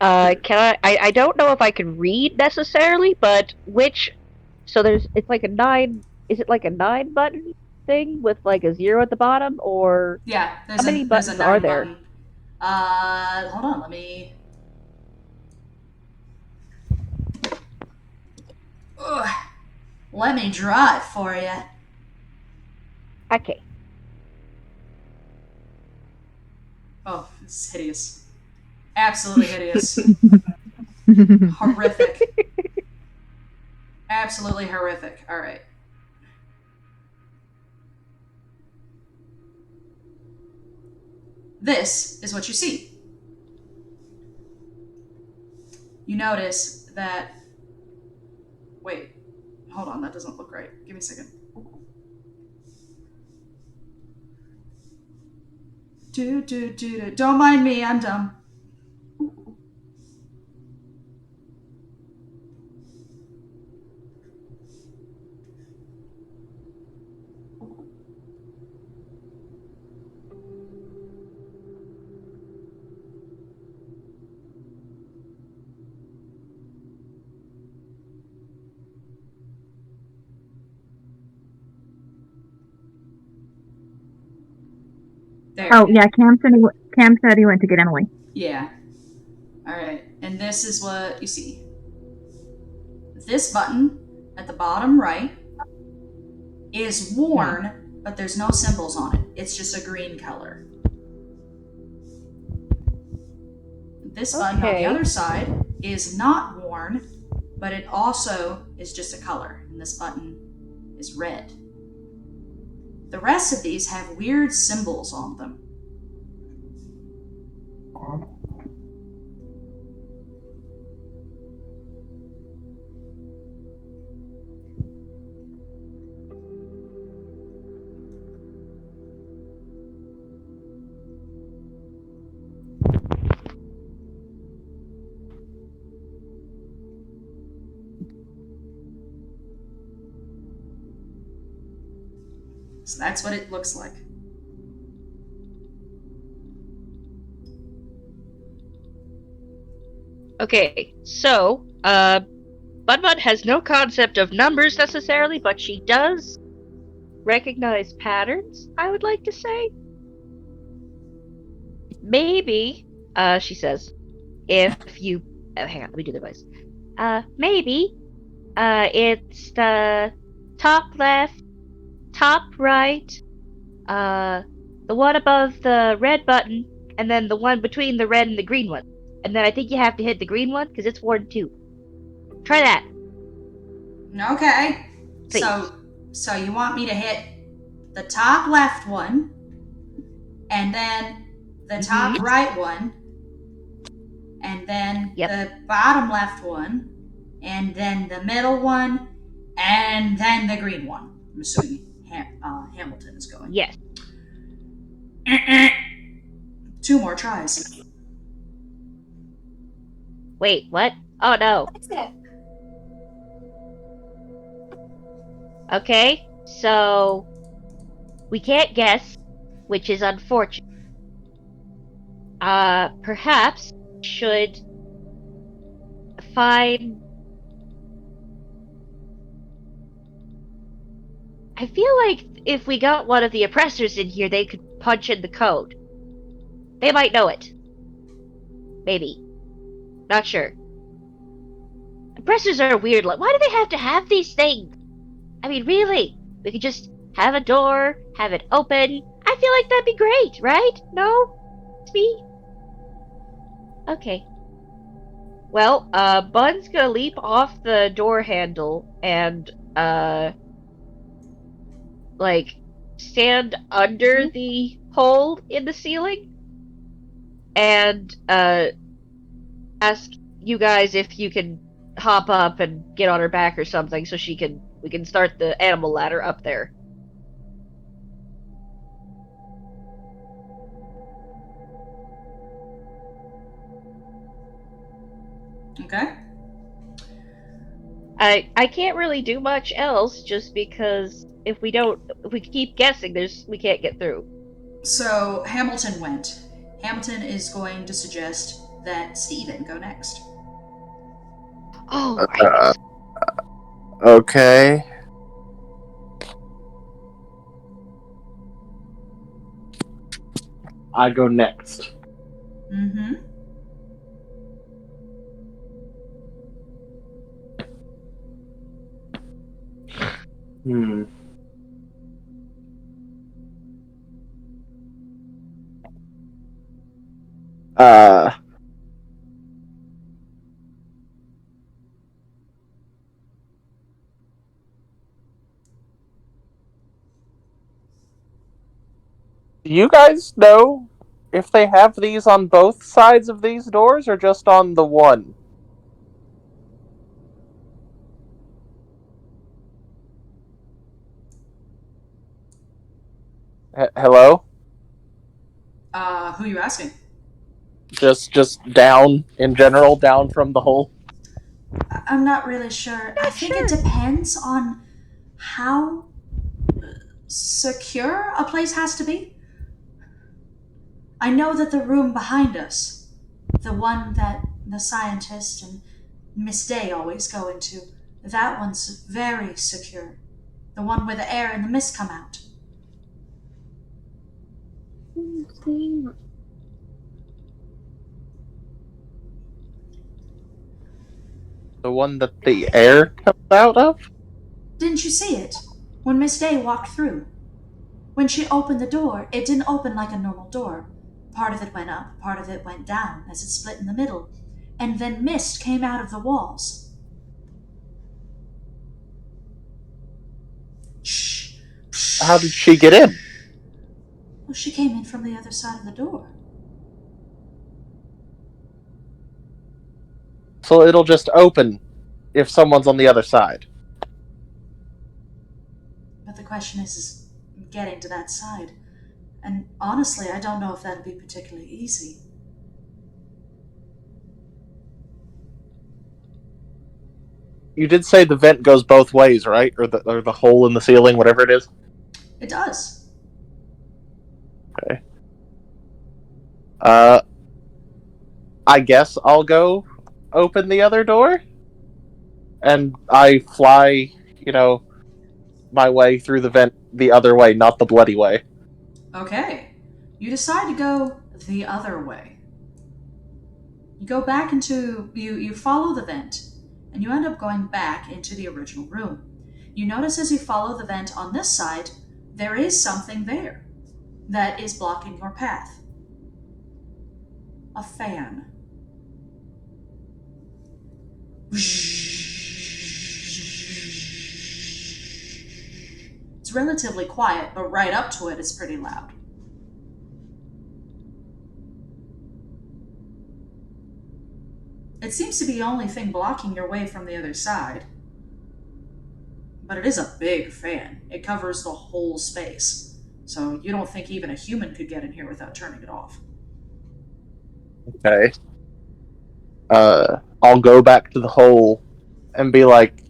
I don't know if I can read necessarily, but which, so it's like a 9, is it like a 9 button thing with like a 0 at the bottom, or Yeah, how many buttons are there? Hold on, let me... Ugh. Let me draw it for you. Okay. Oh, it's hideous. Absolutely hideous. Horrific. Absolutely horrific. All right. This is what you see. You notice that... Wait. Hold on, that doesn't look right. Give me a second. Don't mind me, I'm dumb. There. Oh yeah, Cam said he went to get Emily. Yeah. All right. And this is what you see. This button at the bottom right is worn, but there's no symbols on it. It's just a green color. This button on the other side is not worn, but it also is just a color. And this button is red. The rest of these have weird symbols on them. So that's what it looks like. Okay, so, Budbud has no concept of numbers necessarily, but she does recognize patterns, I would like to say. Maybe, she says, if you... Oh, hang on, let me do the voice. Maybe, it's the top left, top right, the one above the red button, and then the one between the red and the green one. And then I think you have to hit the green one, because it's worn too. Try that. Okay. Please. So you want me to hit the top left one, and then the top right one, and then the bottom left one, and then the middle one, and then the green one. I'm assuming Hamilton is going. Yes. 2 more tries. Wait, what? Oh no. Okay, so we can't guess, which is unfortunate. Perhaps should find... I feel like if we got one of the oppressors in here, they could punch in the code. They might know it. Maybe. Not sure. Oppressors are weird. Like, why do they have to have these things? I mean, really? We could just have a door, have it open. I feel like that'd be great, right? No? It's me? Okay. Well, Bun's gonna leap off the door handle and, like, stand under the hole in the ceiling and, ask you guys if you can hop up and get on her back or something so we can start the animal ladder up there. Okay. I can't really do much else just because if we keep guessing, we can't get through. So Hamilton went. Hamilton is going to suggest that Steven go next. Oh, right. Okay. I go next. Mm-hmm. Hmm. Do you guys know if they have these on both sides of these doors or just on the one? Hello? Who are you asking? Just down in general, down from the hole. I'm not really sure. I think it depends on how secure a place has to be. I know that the room behind us, the one that the scientist and Miss Day always go into, that one's very secure. The one where the air and the mist come out. The one that the air comes out of? Didn't you see it? When Miss Day walked through. When she opened the door, it didn't open like a normal door. Part of it went up, part of it went down as it split in the middle. And then mist came out of the walls. Shh. How did she get in? Well, she came in from the other side of the door. So it'll just open if someone's on the other side. But the question is getting to that side. And honestly, I don't know if that'd be particularly easy. You did say the vent goes both ways, right? Or the hole in the ceiling, whatever it is? It does. Okay. I guess I'll go open the other door. And I fly, my way through the vent the other way, not the bloody way. Okay. You decide to go the other way. You go back into... You follow the vent, and you end up going back into the original room. You notice as you follow the vent on this side, there is something there that is blocking your path. A fan. It's relatively quiet, but right up to it, it's pretty loud. It seems to be the only thing blocking your way from the other side. But it is a big fan. It covers the whole space. So you don't think even a human could get in here without turning it off. Okay. I'll go back to the hole and be like,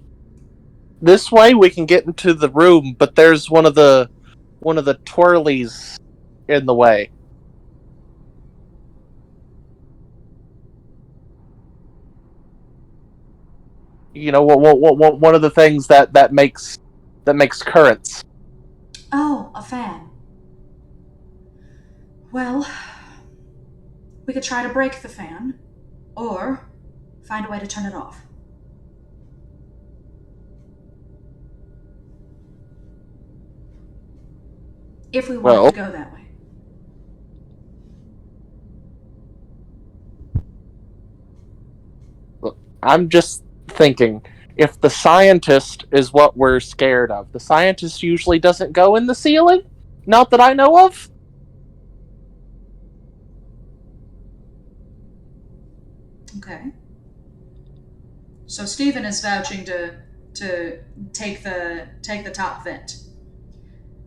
this way we can get into the room, but there's one of the twirlies in the way. One of the things that makes currents. Oh, a fan. Well, we could try to break the fan, or find a way to turn it off. If we wanted to go that way. I'm just thinking, if the scientist is what we're scared of, the scientist usually doesn't go in the ceiling? Not that I know of. Okay. So Stephen is vouching to take the top vent.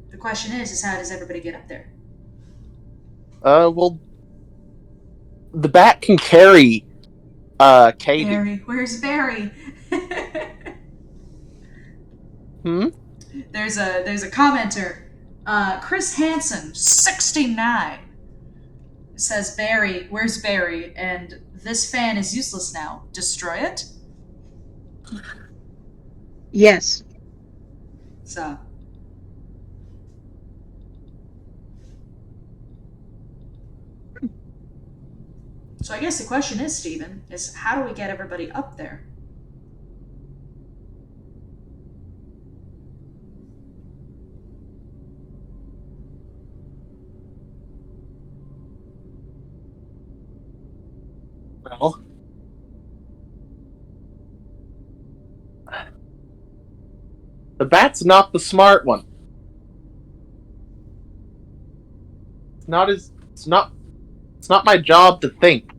The question is how does everybody get up there? Well, the bat can carry Katie. Barry, where's Barry? There's a commenter, Chris Hansen, 69, says Barry, where's Barry? And this fan is useless now. Destroy it. Yes. So I guess the question is, Stephen, is how do we get everybody up there? Well, the bat's not the smart one. It's not my job to think.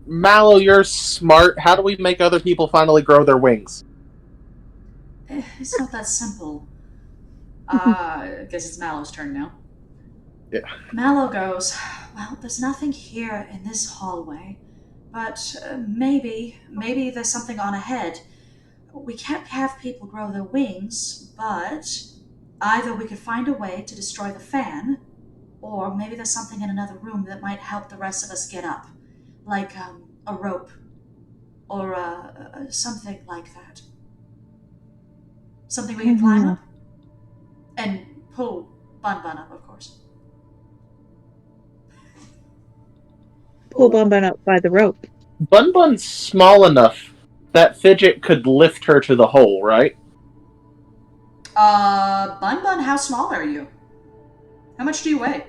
Mallow, you're smart. How do we make other people finally grow their wings? It's not that simple. I guess it's Mallow's turn now. Yeah. Mallow goes, well, there's nothing here in this hallway, but maybe there's something on ahead. We can't have people grow their wings, but either we could find a way to destroy the fan, or maybe there's something in another room that might help the rest of us get up, like a rope, or something like that. Something we can climb up and pull Bun Bun up, of course. Pull Bun Bun up by the rope. Bun Bun's small enough that Fidget could lift her to the hole, right? Bun Bun, how small are you? How much do you weigh?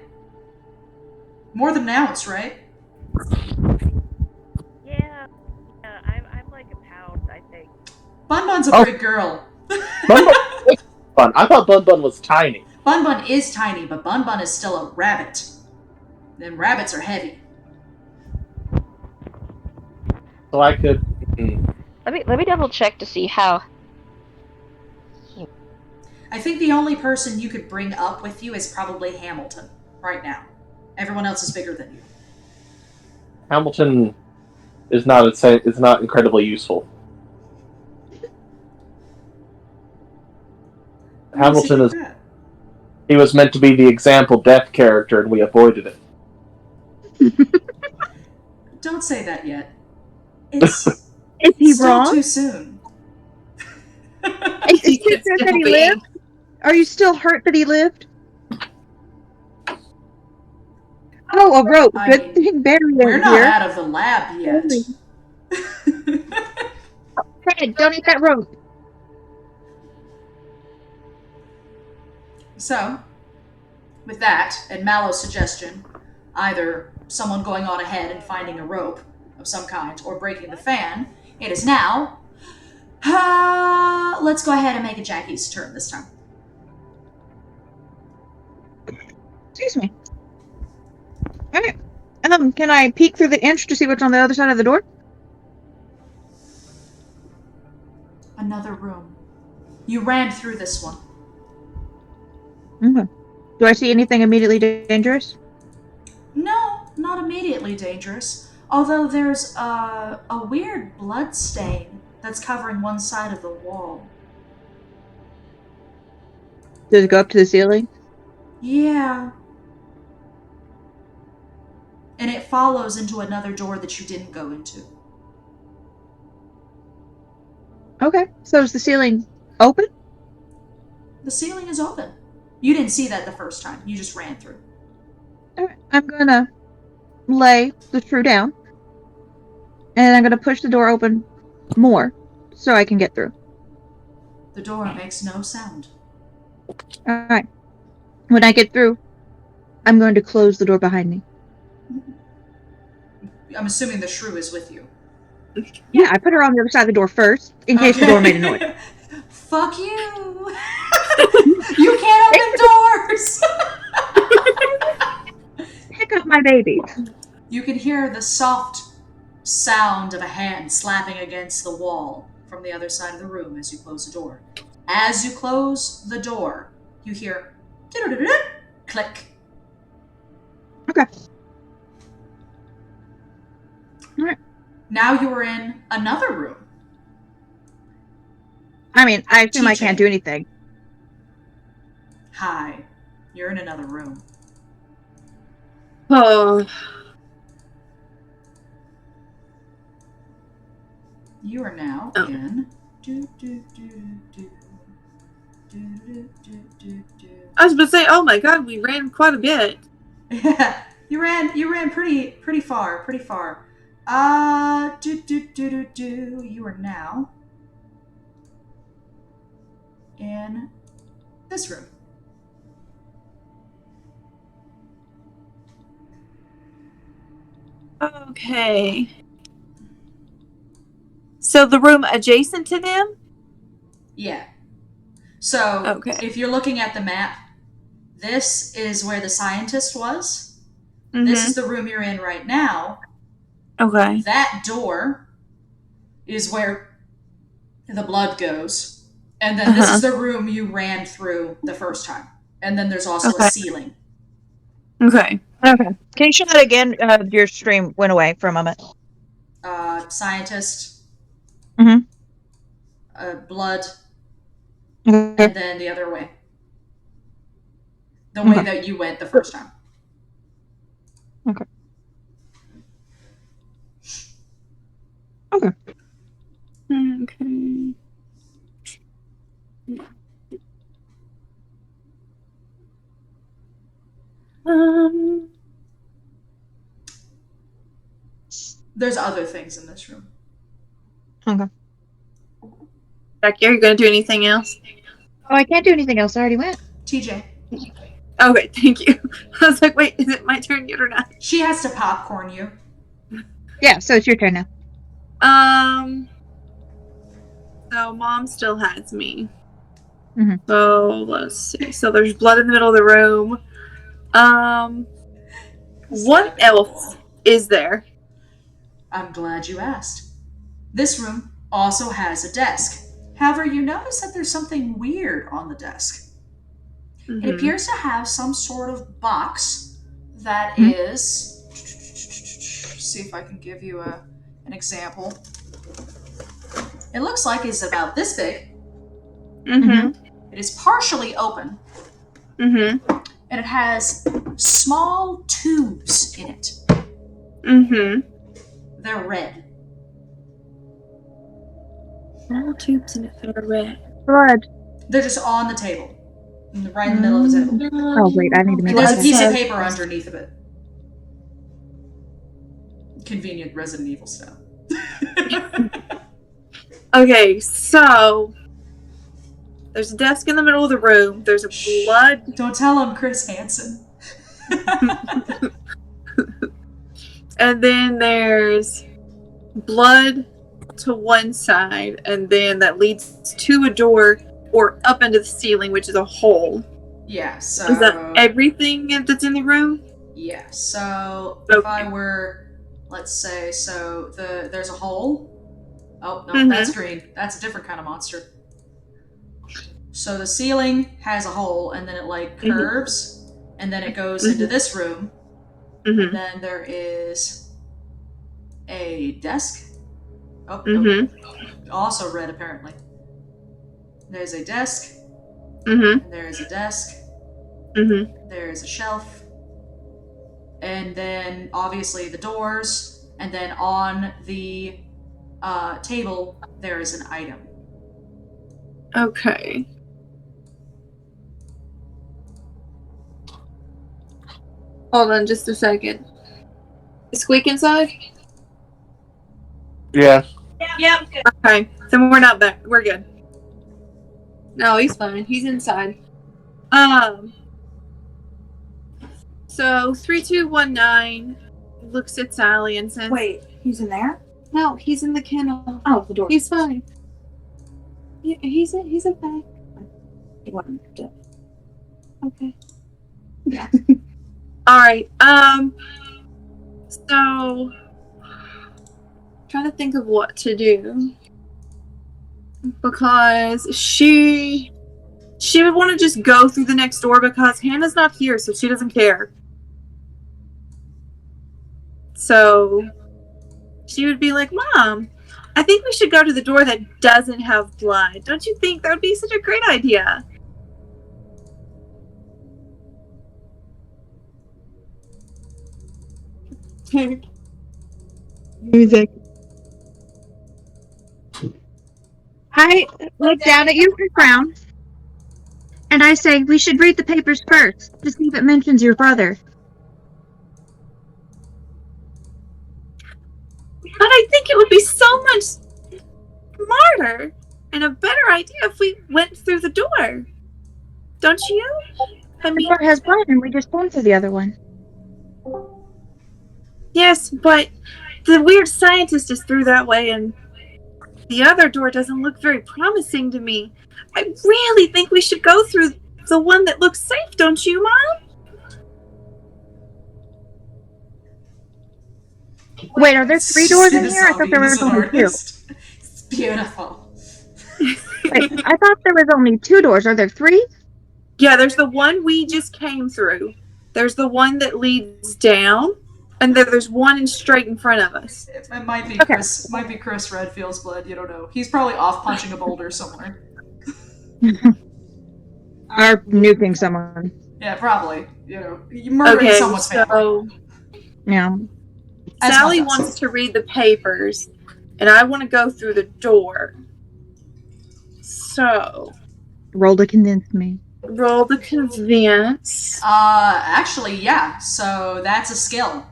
More than an ounce, right? Yeah, I'm like a pound, I think. Bun Bun's a big girl. Bun Bun. I thought Bun Bun was tiny. Bun Bun is tiny, but Bun Bun is still a rabbit. Them rabbits are heavy. So I could. Let me double check to see how. I think the only person you could bring up with you is probably Hamilton right now. Everyone else is bigger than you. Hamilton is not incredibly useful. Hamilton is. He was meant to be the example death character, and we avoided it. Don't say that yet. It's Is he still wrong? too soon. Is he He could that still he be. lived? Are you still hurt that he lived? Oh, a rope. I Good mean, thing Barry We're is not here. out of the lab yet. Fred, don't eat that rope. So, with that, and Mallow's suggestion, either someone going on ahead and finding a rope of some kind, or breaking the fan, it is now... let's go ahead and make it Jackie's turn this time. Excuse me. Okay. Can I peek through the inch to see what's on the other side of the door? Another room. You ran through this one. Okay. Do I see anything immediately dangerous? No, not immediately dangerous. Although there's a weird blood stain that's covering one side of the wall. Does it go up to the ceiling? Yeah. And it follows into another door that you didn't go into. Okay. So is the ceiling open? The ceiling is open. You didn't see that the first time. You just ran through. Alright. I'm gonna lay the screw down. And I'm gonna push the door open more so I can get through. The door makes no sound. Alright. When I get through, I'm going to close the door behind me. I'm assuming the shrew is with you. Yeah, I put her on the other side of the door first, in case the door made a noise. Fuck you! You can't open doors! Pick up my baby. You can hear the soft sound of a hand slapping against the wall from the other side of the room as you close the door. As you close the door, you hear click. Okay. Alright. Now you are in another room. I mean, I assume I TJ. can't do anything. Hi. You're in another room. Oh, You are now Oh. in... I was about to say, oh my god, we ran quite a bit. Yeah, you ran pretty far. You are now in this room. Okay. So the room adjacent to them? Yeah. So, Okay. if you're looking at the map, this is where the scientist was. Mm-hmm. This is the room you're in right now. Okay. That door is where the blood goes. And then this is the room you ran through the first time. And then there's also a ceiling. Okay. Okay. Can you show that again? Your stream went away for a moment. Scientist. Mhm. Blood. Okay. And then the other way. The way that you went the first time. Okay. Okay. Okay. There's other things in this room. Okay. Jackie, are you going to do anything else? Oh, I can't do anything else. I already went. TJ. Okay, thank you. I was like, wait, is it my turn yet or not? She has to popcorn you. Yeah, so it's your turn now. So Mom still has me. Mhm. So let's see. So there's blood in the middle of the room. What else is there? I'm glad you asked. This room also has a desk. However, you notice that there's something weird on the desk. Mm-hmm. It appears to have some sort of box that is... See if I can give you an example. It looks like it's about this big. Mm-hmm. It is partially open. Mm-hmm. And it has small tubes in it. Mm-hmm. They're red. Small tubes in it that are red. Blood. They're just on the table. Right in the middle of the table. Oh, wait, I need to make And there's a that. piece of paper underneath of it. Convenient Resident Evil style. Okay, so there's a desk in the middle of the room. There's a blood. Don't tell him, Chris Hansen. And then there's blood to one side, and then that leads to a door or up into the ceiling, which is a hole. Yeah, so... Is that everything that's in the room? Yeah, so Okay. if I were, let's say, so there's a hole. Oh, no, that's green. That's a different kind of monster. So the ceiling has a hole, and then it, like, curves, and then it goes into this room. And then there is a desk. Oh, no. Also red, apparently. There's a desk. And there is a desk. There is a shelf. And then, obviously, the doors. And then on the table, there is an item. Okay. Hold on just a second. Is Squeak inside? Yeah. Yep. Okay, then we're not back. We're good. No, he's fine. He's inside. So 3219 looks at Sally and says, Wait, he's in there? "No, he's in the kennel. Oh, the door. He's fine. Yeah, he's okay. He wasn't dead. Okay. Yeah. All right. So trying to think of what to do because she would want to just go through the next door because Hannah's not here, so she doesn't care. So she would be like, "Mom, I think we should go to the door that doesn't have blood. Don't you think that would be such a great idea?" Music. I look down at you for crown, and I say we should read the papers first to see if it mentions your brother. But I think it would be so much smarter and a better idea if we went through the door. Don't you? I The mean, door has blood, and we just went through the other one. yes, but the weird scientist is through that way, and the other door doesn't look very promising to me. I really think we should go through the one that looks safe, don't you, Mom? Wait, are there 3 doors in here? I thought there He's was an only 2. artist. It's beautiful. Wait, I thought there was only 2 doors. Are there 3? Yeah, there's the one we just came through. There's the one that leads down, and then there's one straight in front of us. It might be Okay. Chris. Might be Chris Redfield's blood. You don't know. He's probably off punching a boulder somewhere. Or nuking someone. Yeah, probably. You know, you murdering Okay, someone's family. so Yeah. As Sally one does. wants to read the papers, and I want to go through the door. So, Roll to convince me. roll the convince. Actually, yeah. So that's a skill.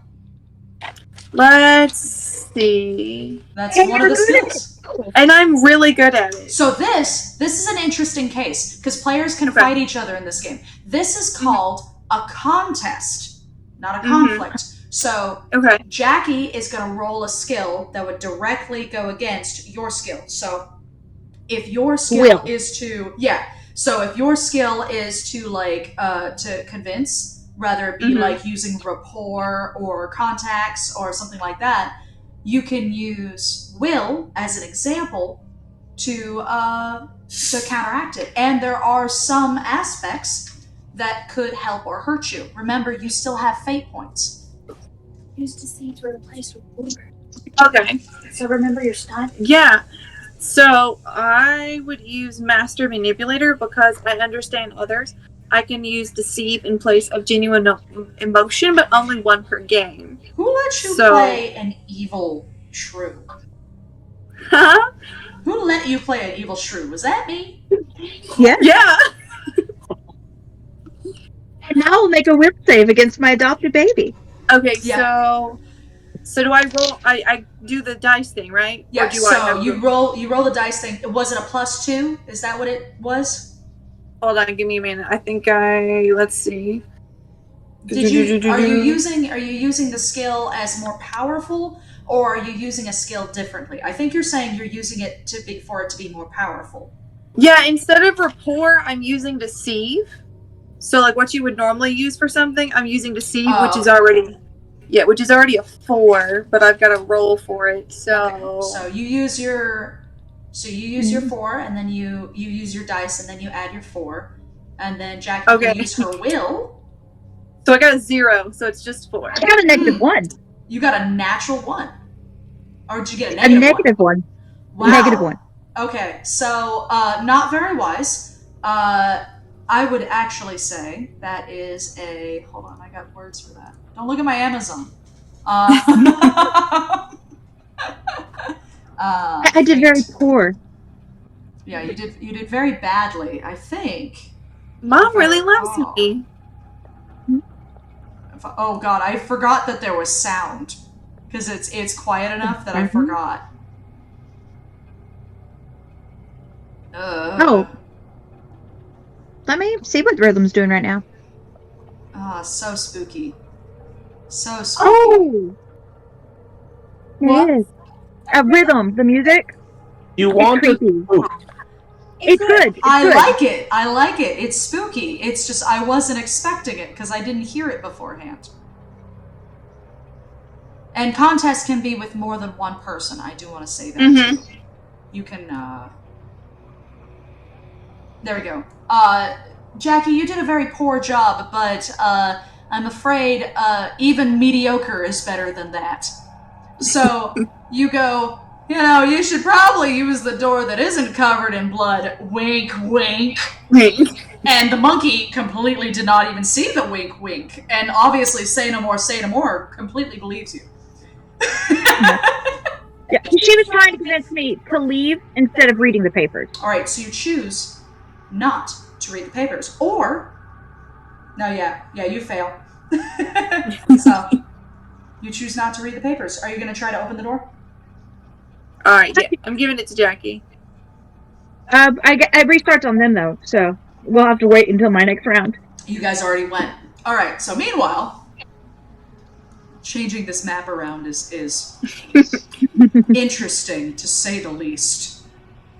Let's see. That's Hey, one of the you're good. skills. And I'm really good at it. So this is an interesting case because players can Okay. fight each other in this game. This is called a contest, not a conflict. So Okay. Jackie is going to roll a skill that would directly go against your skill. So if your skill Will. is to so if your skill is to to convince, rather it be like using rapport or contacts or something like that, you can use will as an example to counteract it. And there are some aspects that could help or hurt you. Remember, you still have fate points. Use deceit to replace reward. Okay. So remember your stunt. Yeah. So I would use Master Manipulator because I understand others. I can use Deceive in place of genuine emotion, but only 1 per game. Who let you So- play an evil shrew? Huh? Who let you play an evil shrew? Was that me? Yeah. Yeah. And now I'll make a will save against my adopted baby. Okay, Yeah. so do I roll? I do the dice thing, right? Yeah, Or do I so have you roll the dice thing. Was it a +2? Is that what it was? Hold on, give me a minute. I think let's see. Are you using the skill as more powerful, or are you using a skill differently? I think you're saying you're using it for it to be more powerful. Yeah, instead of rapport, I'm using Deceive. So like what you would normally use for something, I'm using Deceive, which is already a 4, but I've got to roll for it. So Okay. So you use your 4, and then you use your dice, and then you add your 4, and then Jackie Okay. can use her will. So I got a 0, so it's just 4. I got a -1. You got a natural 1, or did you get a A negative -1. one? Negative 1. Okay, so not very wise. I would actually say that is a. Hold on, I got words for that. Don't look at my Amazon. I did very poor. Yeah, you did very badly. I think. Mom really loves Oh. me. Oh God, I forgot that there was sound because it's quiet enough that I forgot. Oh. Let me see what Rhythm's doing right now. So spooky. So spooky. Oh! What? It is. Rhythm, the music. You It's want to creepy. It's good. It's I good. like it. I like it. It's spooky. It's just I wasn't expecting it because I didn't hear it beforehand. And contests can be with more than one person. I do want to say that too. You can. There we go. Jackie, you did a very poor job, but I'm afraid even mediocre is better than that. So you go. You should probably use the door that isn't covered in blood. Wink, wink. And the monkey completely did not even see the wink, wink. And obviously, say no more, completely believes you. Yeah, she was trying to convince me to leave instead of reading the papers. All right, so you choose not to read the papers. Or, you fail. So, you choose not to read the papers. Are you going to try to open the door? All right, yeah, I'm giving it to Jackie. I restarts on them though, so we'll have to wait until my next round. You guys already went. All right, so meanwhile, changing this map around is interesting, to say the least.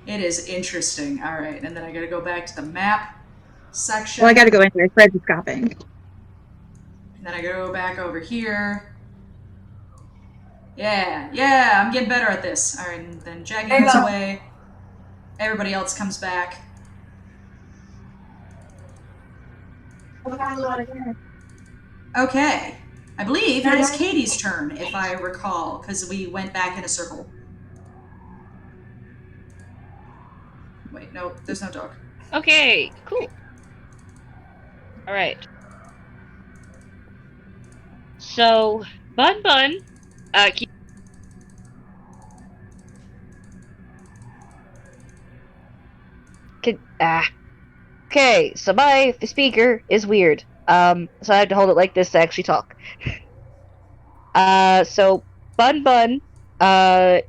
It is interesting. All right, and then I got to go back to the map section. Well, I gotta go in there. Fred's escaping. And then I go back over here. Yeah, I'm getting better at this. Alright, and then Jackie There you goes go. away. Everybody else comes back. Okay. I believe it is Katie's turn, if I recall, because we went back in a circle. Wait, no, there's no dog. Okay, cool. Alright. So, Bun Bun, keep okay, so my speaker is weird. So I have to hold it like this to actually talk. So Bun Bun,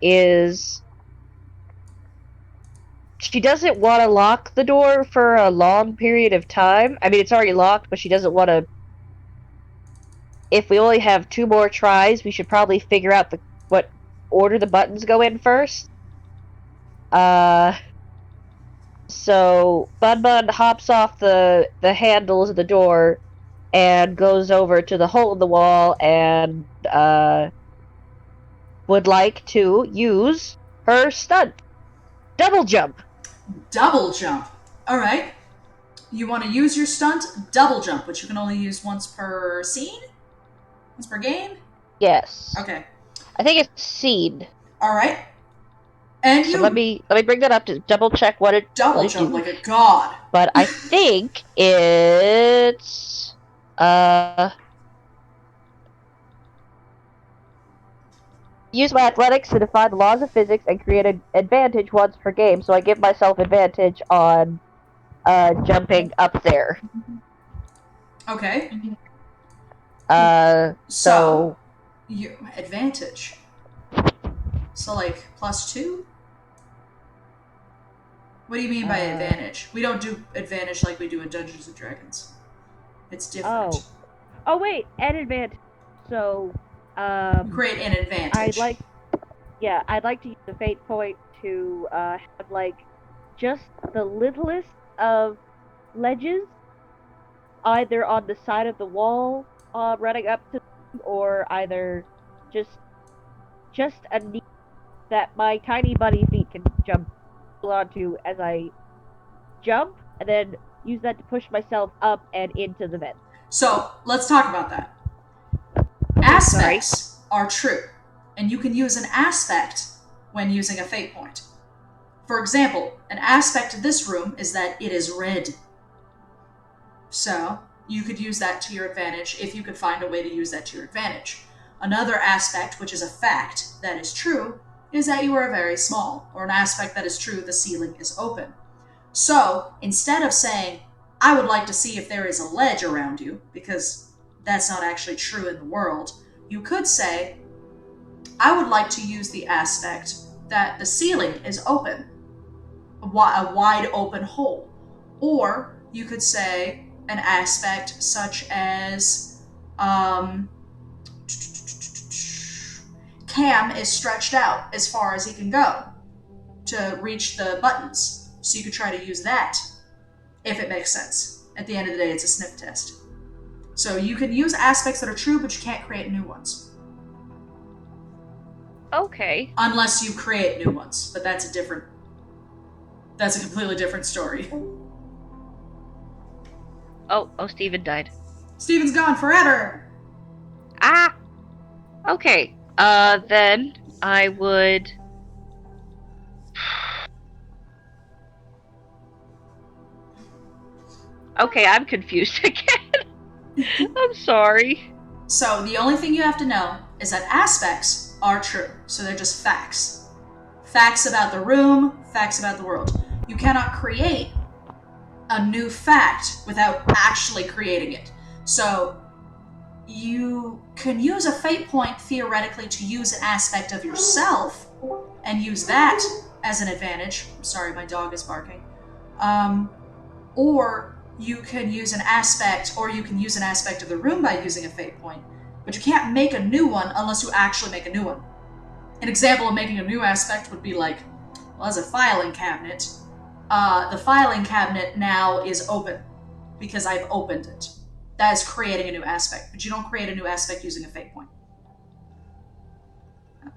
is she doesn't want to lock the door for a long period of time. I mean, it's already locked, but she doesn't want to. If we only have 2 more tries, we should probably figure out what order the buttons go in first. So Bun Bun hops off the handles of the door and goes over to the hole in the wall and would like to use her stunt. Double jump. Double jump. Alright. You want to use your stunt, double jump, which you can only use once per scene? Once per game? Yes. Okay. I think it's seed. Alright. And So you let me bring that up to double check what it double what it jump do. like a god. But I think it's use my athletics to defy the laws of physics and create an advantage once per game. So I give myself advantage on jumping up there. Okay. So you advantage. So like +2? What do you mean by advantage? We don't do advantage like we do in Dungeons and Dragons. It's different. Oh wait, an advantage. So Create an advantage. I'd like to use the fate point to have like just the littlest of ledges, either on the side of the wall, running up to them, or either just a knee that my tiny bunny feet can jump onto as I jump, and then use that to push myself up and into the vent. So let's talk about that. Aspects are true, and you can use an aspect when using a fate point. For example, an aspect of this room is that it is red. So you could use that to your advantage if you could find a way to use that to your advantage. Another aspect, which is a fact that is true, is that you are very small, or an aspect that is true, the ceiling is open. So instead of saying, I would like to see if there is a ledge around you, because that's not actually true in the world, you could say, I would like to use the aspect that the ceiling is open, a wide open hole. Or you could say an aspect such as Cam is stretched out as far as he can go to reach the buttons. So you could try to use that, if it makes sense. At the end of the day, it's a sniff test. So you can use aspects that are true, but you can't create new ones. Okay. Unless you create new ones, but that's a completely different story. Oh, Steven died. Steven's gone forever! Ah! Okay. Then I would... Okay, I'm confused again. I'm sorry. So the only thing you have to know is that aspects are true. So they're just facts. Facts about the room, facts about the world. You cannot create a new fact without actually creating it. So you can use a fate point theoretically to use an aspect of yourself and use that as an advantage. I'm sorry, my dog is barking. Or you can use an aspect, of the room by using a fate point, but you can't make a new one unless you actually make a new one. An example of making a new aspect would be like, well, as a filing cabinet, the filing cabinet now is open because I've opened it. That is creating a new aspect, but you don't create a new aspect using a fate point.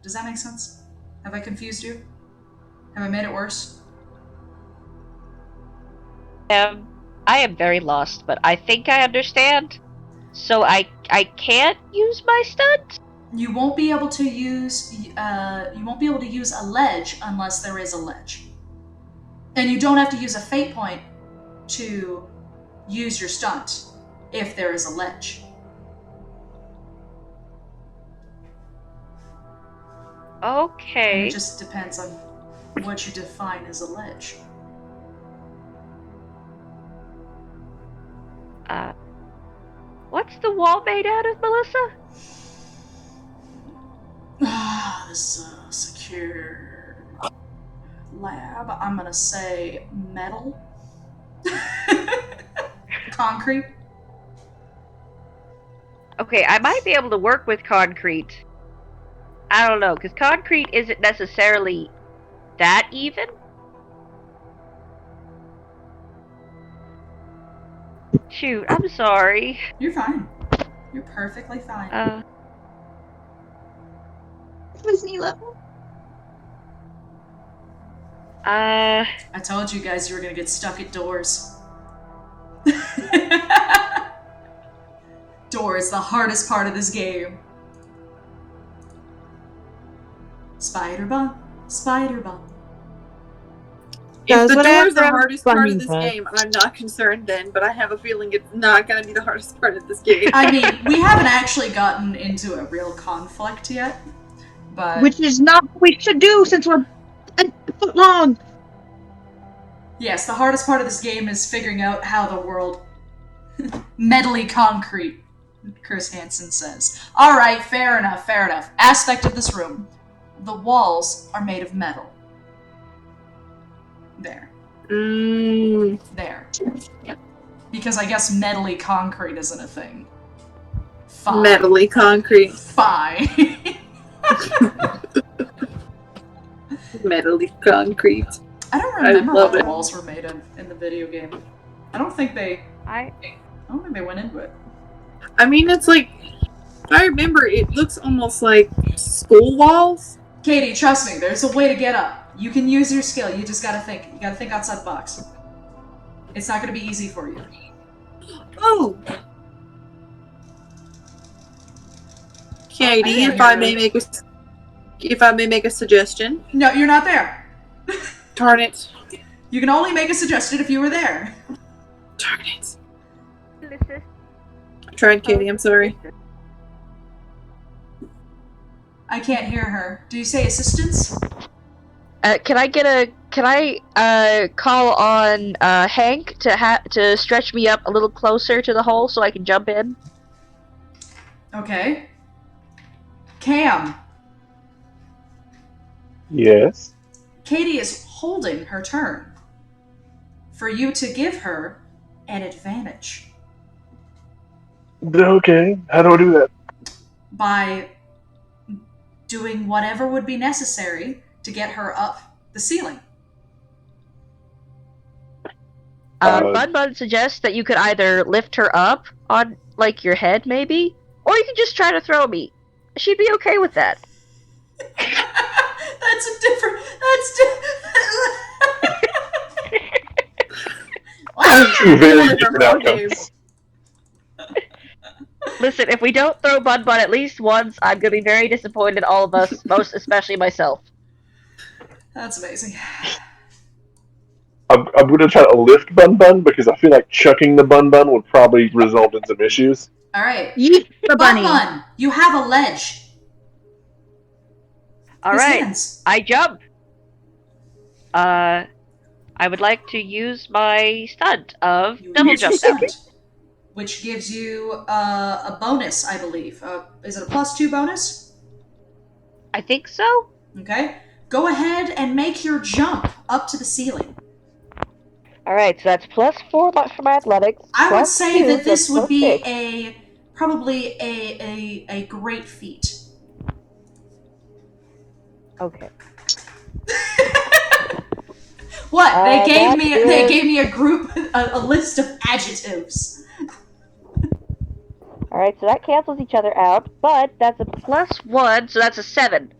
Does that make sense? Have I confused you? Have I made it worse? I am very lost, but I think I understand. So I can't use my stunt? You won't be able to use a ledge unless there is a ledge. And you don't have to use a fate point to use your stunt if there is a ledge. Okay. And it just depends on what you define as a ledge. What's the wall made out of, Melissa? This is a secure lab. I'm gonna say metal. Concrete. Okay, I might be able to work with concrete. I don't know, because concrete isn't necessarily that even. Shoot, I'm sorry. You're fine. You're perfectly fine. Was knee level? I told you guys you were gonna get stuck at doors. Doors, the hardest part of this game. Spider bump, spider bump. If the That's what door is the happened. hardest part of Funny this fact. game, I'm not concerned then, but I have a feeling it's not going to be the hardest part of this game. I mean, we haven't actually gotten into a real conflict yet, but Which is not what we should do since we're a foot long. yes, the hardest part of this game is figuring out how the world metally concrete, Chris Hansen says. Alright, fair enough, fair enough. Aspect of this room. The walls are made of metal. There. There. Because I guess metally concrete isn't a thing. Fine. Metally concrete. Fine. Metally concrete. I don't remember love what the it. walls were made of in the video game. I don't think they went into it. I mean, it's like, I remember it looks almost like school walls. Katie, trust me, there's a way to get up. You can use your skill, you just gotta think. You gotta think outside the box. It's not gonna be easy for you. Oh! Katie, I if I may make a suggestion. No, you're not there. Darn it. You can only make a suggestion if you were there. Darn it. I tried, Katie, I'm sorry. I can't hear her. Do you say assistance? Can I call on Hank to stretch me up a little closer to the hole so I can jump in? Okay. Cam. Yes. Katie is holding her turn for you to give her an advantage Okay. How do I do that? by doing whatever would be necessary to get her up the ceiling. Bud suggests that you could either lift her up on, like, your head, maybe, or you could just try to throw me. She'd be okay with that. That's a different. Two very different outcomes. Listen, if we don't throw Bud at least once, I'm gonna be very disappointed, all of us, most especially myself. That's amazing. I'm going to try to lift Bun Bun because I feel like chucking the Bun Bun would probably result in some issues. All right. Yeet the bunny. Bun, you have a ledge. All His right, hands. I jump. I would like to use my stunt of You double use your jump down. stunt, which gives you a bonus, I believe. Is it a +2 bonus? I think so. Okay. Go ahead and make your jump up to the ceiling. All right, so that's +4 for my athletics. I would plus say 2, that this that's would be +6. probably a great feat. Okay. What? They gave me that is- a list of adjectives. All right, so that cancels each other out, but that's a +1, so that's a 7.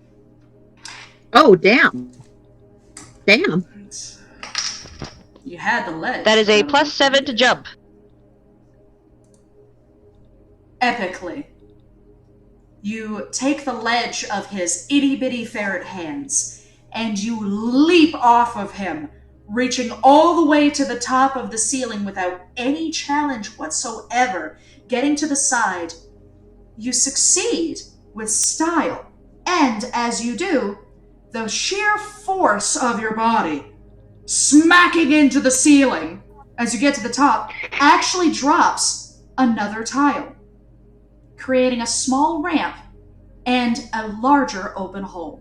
Oh, damn. Damn. You had the ledge. That is a I don't know if you +7 to needed it. jump. Epically. You take the ledge of his itty-bitty ferret hands, and you leap off of him, reaching all the way to the top of the ceiling without any challenge whatsoever. Getting to the side, you succeed with style, and as you do, the sheer force of your body smacking into the ceiling as you get to the top actually drops another tile, creating a small ramp and a larger open hole.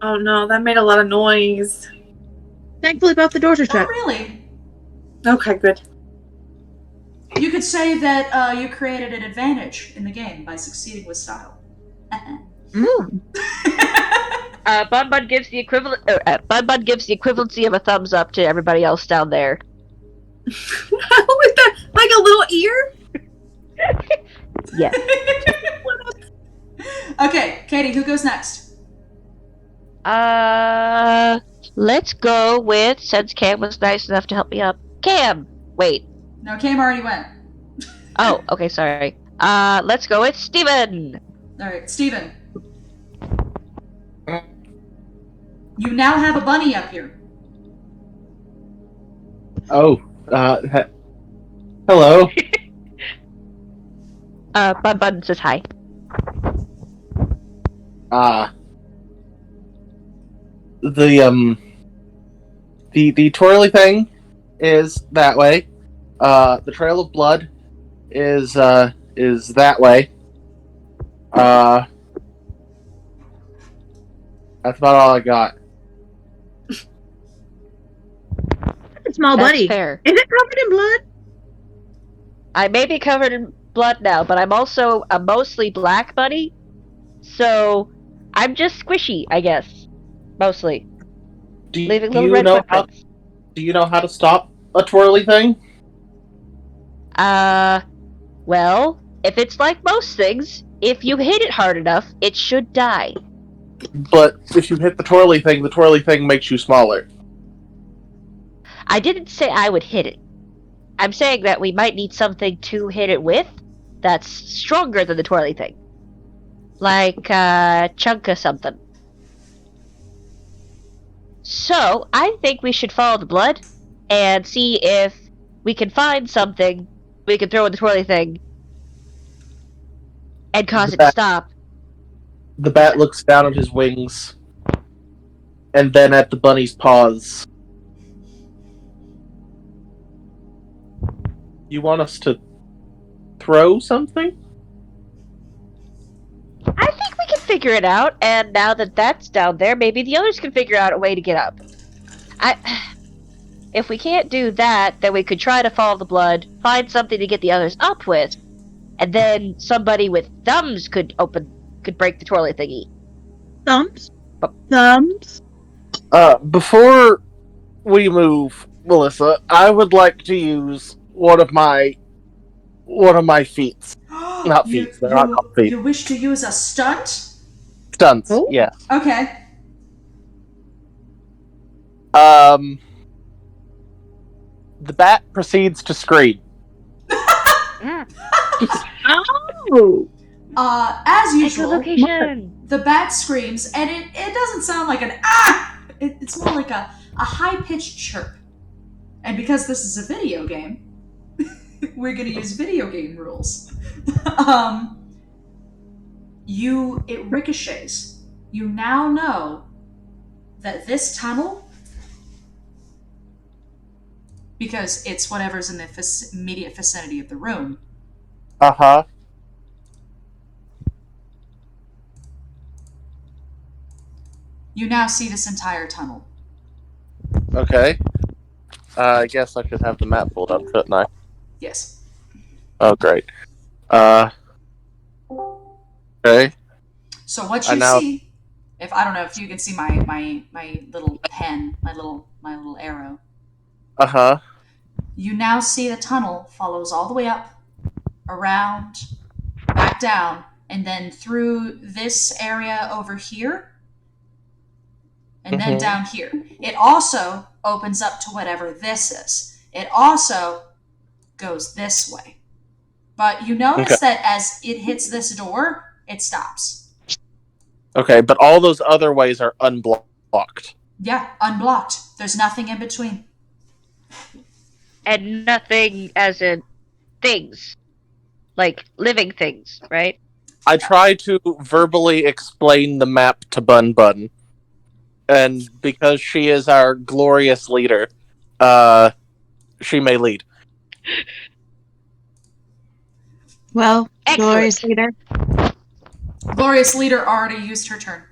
Oh no, that made a lot of noise. Thankfully, both the doors are Not shut. really. Okay, good. You could say that you created an advantage in the game by succeeding with style. Mm. Bun Bun gives the equivalency of a thumbs up to everybody else down there. With the, like a little ear? Yes. Okay, Katie, who goes next? Let's go with, since Cam was nice enough to help me up. Cam! Wait. No, Cam already went. Oh, okay, sorry. Let's go with Steven! Alright, Steven. You now have a bunny up here. Oh, hello. Bun Bun says hi. The twirly thing is that way. The trail of blood is that way. That's about all I got. That's a small That's buddy. fair. Is it covered in blood? I may be covered in blood now, but I'm also a mostly black bunny, so I'm just squishy, I guess. Mostly. Leaving little red footprints. Do you know how to stop a twirly thing? Well, if it's like most things, if you hit it hard enough, it should die. But if you hit the twirly thing makes you smaller. I didn't say I would hit it. I'm saying that we might need something to hit it with that's stronger than the twirly thing. Like a chunk of something. So, I think we should follow the blood and see if we can find something we can throw in the twirly thing and cause it to stop. The bat looks down at his wings, and then at the bunny's paws. You want us to throw something? I think we can figure it out, and now that that's down there, maybe the others can figure out a way to get up. If we can't do that, then we could try to follow the blood, find something to get the others up with, and then somebody with thumbs could break the twirly thingy. Thumbs? Thumbs? Before we move, Melissa, I would like to use one of my feats. Not feats, they're not called feats. You wish to use a stunt? Stunts, Oh. yeah. Okay. The bat proceeds to scream. Oh! As usual, Echolocation! the bat screams, and it doesn't sound like an ah! It's more like a high-pitched chirp. And because this is a video game, we're gonna use video game rules. It ricochets. You now know that this tunnel, because it's whatever's in the immediate vicinity of the room, Uh-huh. you now see this entire tunnel. Okay. I guess I should have the map pulled up, shouldn't I? Yes. Oh, great. Okay. So what you see, if I don't know if you can see my little pen, my little arrow. Uh-huh. You now see the tunnel follows all the way up, around, back down, and then through this area over here and then down here. It also opens up to whatever this is. It also goes this way. But you notice that as it hits this door, it stops. Okay, but all those other ways are unblocked. Yeah, unblocked. There's nothing in between. And nothing as in things. Like living things, right? I try to verbally explain the map to Bun Bun. And because she is our glorious leader, she may lead. Well, Excellent. glorious leader. Glorious leader already used her turn.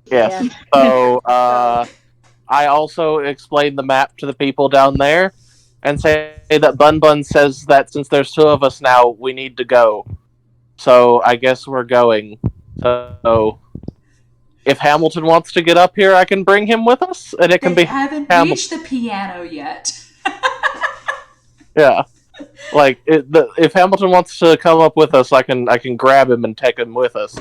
Yes. So, I also explain the map to the people down there and say that Bun Bun says that since there's two of us now, we need to go. So, I guess we're going. So, if Hamilton wants to get up here, I can bring him with us, and it can They be haven't Hamilton. reached the piano yet. Yeah. Like, if Hamilton wants to come up with us, I can grab him and take him with us.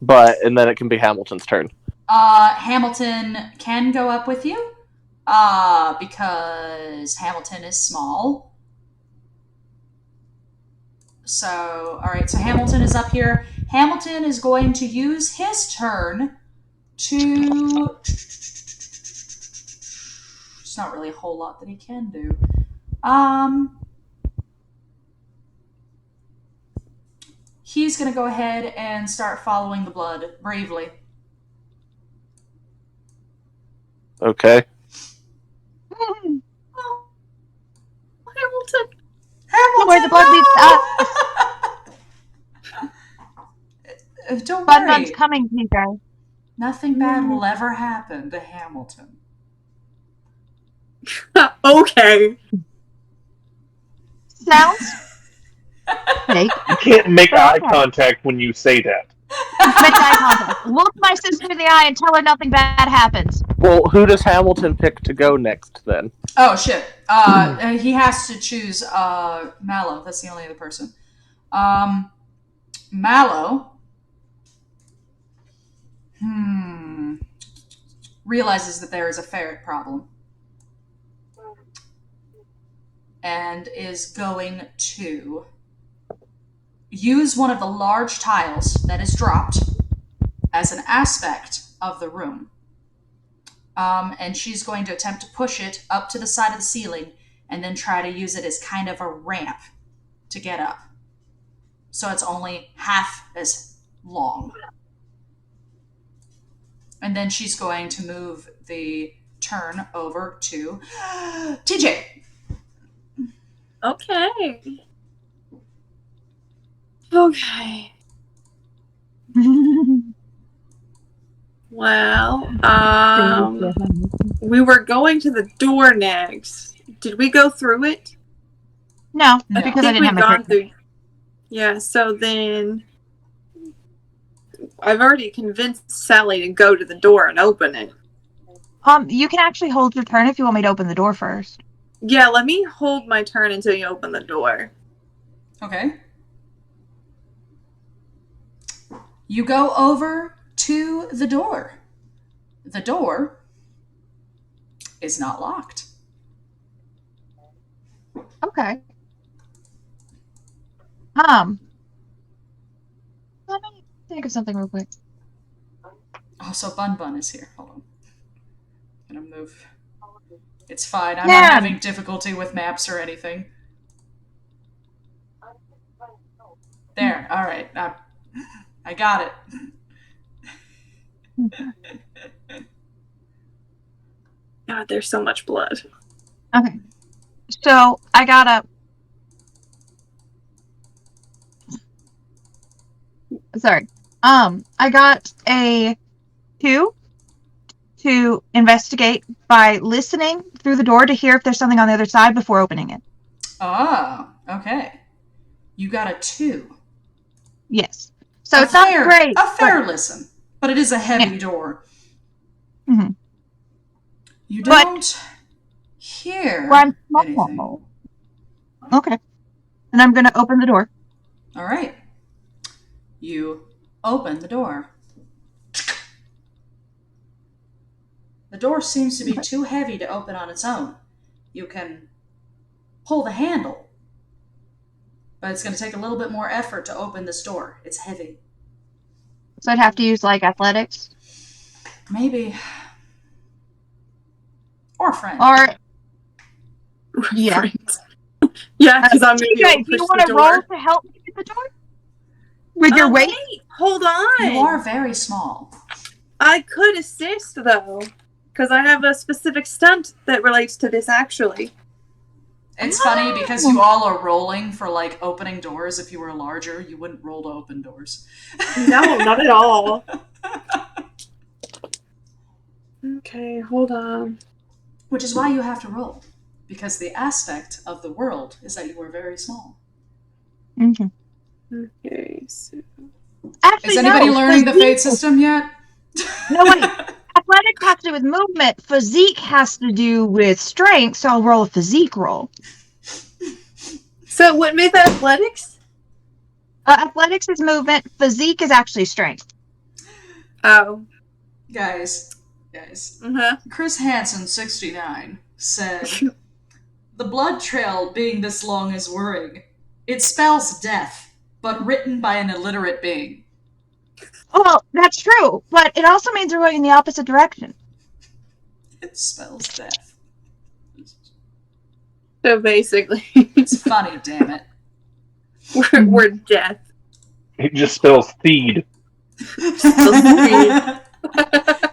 And then it can be Hamilton's turn. Hamilton can go up with you, because Hamilton is small. So, alright, so Hamilton is up here. Hamilton is going to use his turn to... There's not really a whole lot that he can do. He's going to go ahead and start following the blood bravely. Okay. Hamilton. Hamilton, Where the blood leads Don't Bun worry. Bun's coming, TJ. Nothing bad will ever happen to Hamilton. Okay. Sounds fake. You can't make eye Okay. contact when you say that. Make eye contact. Look my sister in the eye and tell her nothing bad happens. Well, who does Hamilton pick to go next, then? Oh, shit. He has to choose Mallow. That's the only other person. Mallow realizes that there is a ferret problem and is going to use one of the large tiles that is dropped as an aspect of the room. And she's going to attempt to push it up to the side of the ceiling and then try to use it as kind of a ramp to get up. So it's only half as long. And then she's going to move the turn over to TJ. Okay. Okay. Well, we were going to the door next. Did we go through it? No, No. because I think didn't have we've my gone turn. through. Yeah, so then I've already convinced Sally to go to the door and open it. You can actually hold your turn if you want me to open the door first. Yeah, let me hold my turn until you open the door. Okay. You go over to the door. The door is not locked. Okay. Let me think of something real quick. Oh, so Bun Bun is here. Hold on. I'm gonna move. It's fine. I'm Yeah. not having difficulty with maps or anything. There. All right. I got it. God, there's so much blood. Okay. So I got I got a 2 to investigate by listening through the door to hear if there's something on the other side before opening it. Oh, okay. You got a 2. Yes. So it's not great. A fair listen, but it is a heavy door. Mhm. You But- don't hear Well, I'm anything. small. Okay. And I'm going to open the door. All right. You open the door. The door seems to be too heavy to open on its own. You can pull the handle, but it's going to take a little bit more effort to open this door. It's heavy. So I'd have to use like athletics Maybe. Or a friend. or yeah. Friends. Yeah, because I'm going to be TJ, able to do you push want the to roll door. to help me get the door with your weight? Wait, hold on. You are very small. I could assist though, because I have a specific stunt that relates to this actually. It's funny because you all are rolling for like opening doors. If you were larger, you wouldn't roll to open doors. No, not at all. Okay, hold on. Which is why you have to roll. Because the aspect of the world is that you are very small. Mm-hmm. Okay, so Actually, Is anybody no, learning the physique- fate system yet? No, wait. Athletics has to do with movement. Physique has to do with strength, so I'll roll a physique roll. So what made that athletics? Athletics is movement. Physique is actually strength. Oh. Guys. Uh-huh. Chris Hansen, 69, said, "The blood trail being this long is worrying. It spells death, but written by an illiterate being." Well, that's true, but it also means we're going in the opposite direction. It spells death. So basically, It's funny, damn it. we're death. It just spells seed.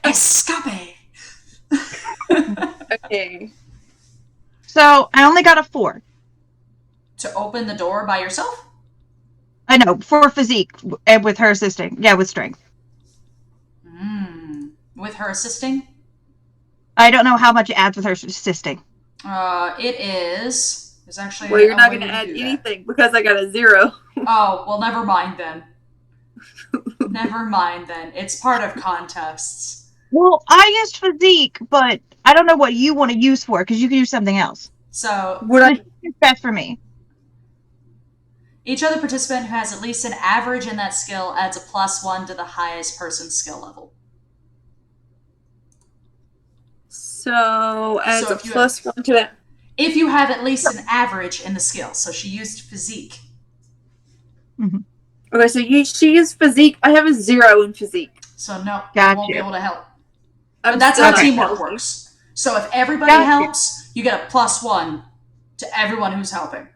Escape! Okay. So I only got a 4. To open the door by yourself? I know, for physique, and with her assisting. Yeah, with strength. With her assisting? I don't know how much it adds with her assisting. It is... There's actually Well, you're a not way going to to add do that. anything because I got a 0. Oh, well, never mind then. Never mind then. It's part of contests. Well, I used physique, but I don't know what you want to use for, because you can use something else. So, It's best for me. each other participant who has at least an average in that skill adds a +1 to the highest person's skill level. So as So a if you +1 to that. If you have at least an average in the skill. So she used physique. Okay, so she used physique. I have a 0 in physique. So no, Gotcha. you won't be able to help. I'm But that's still how not teamwork healthy. works. So if everybody Gotcha. helps, you get a +1 to everyone who's helping.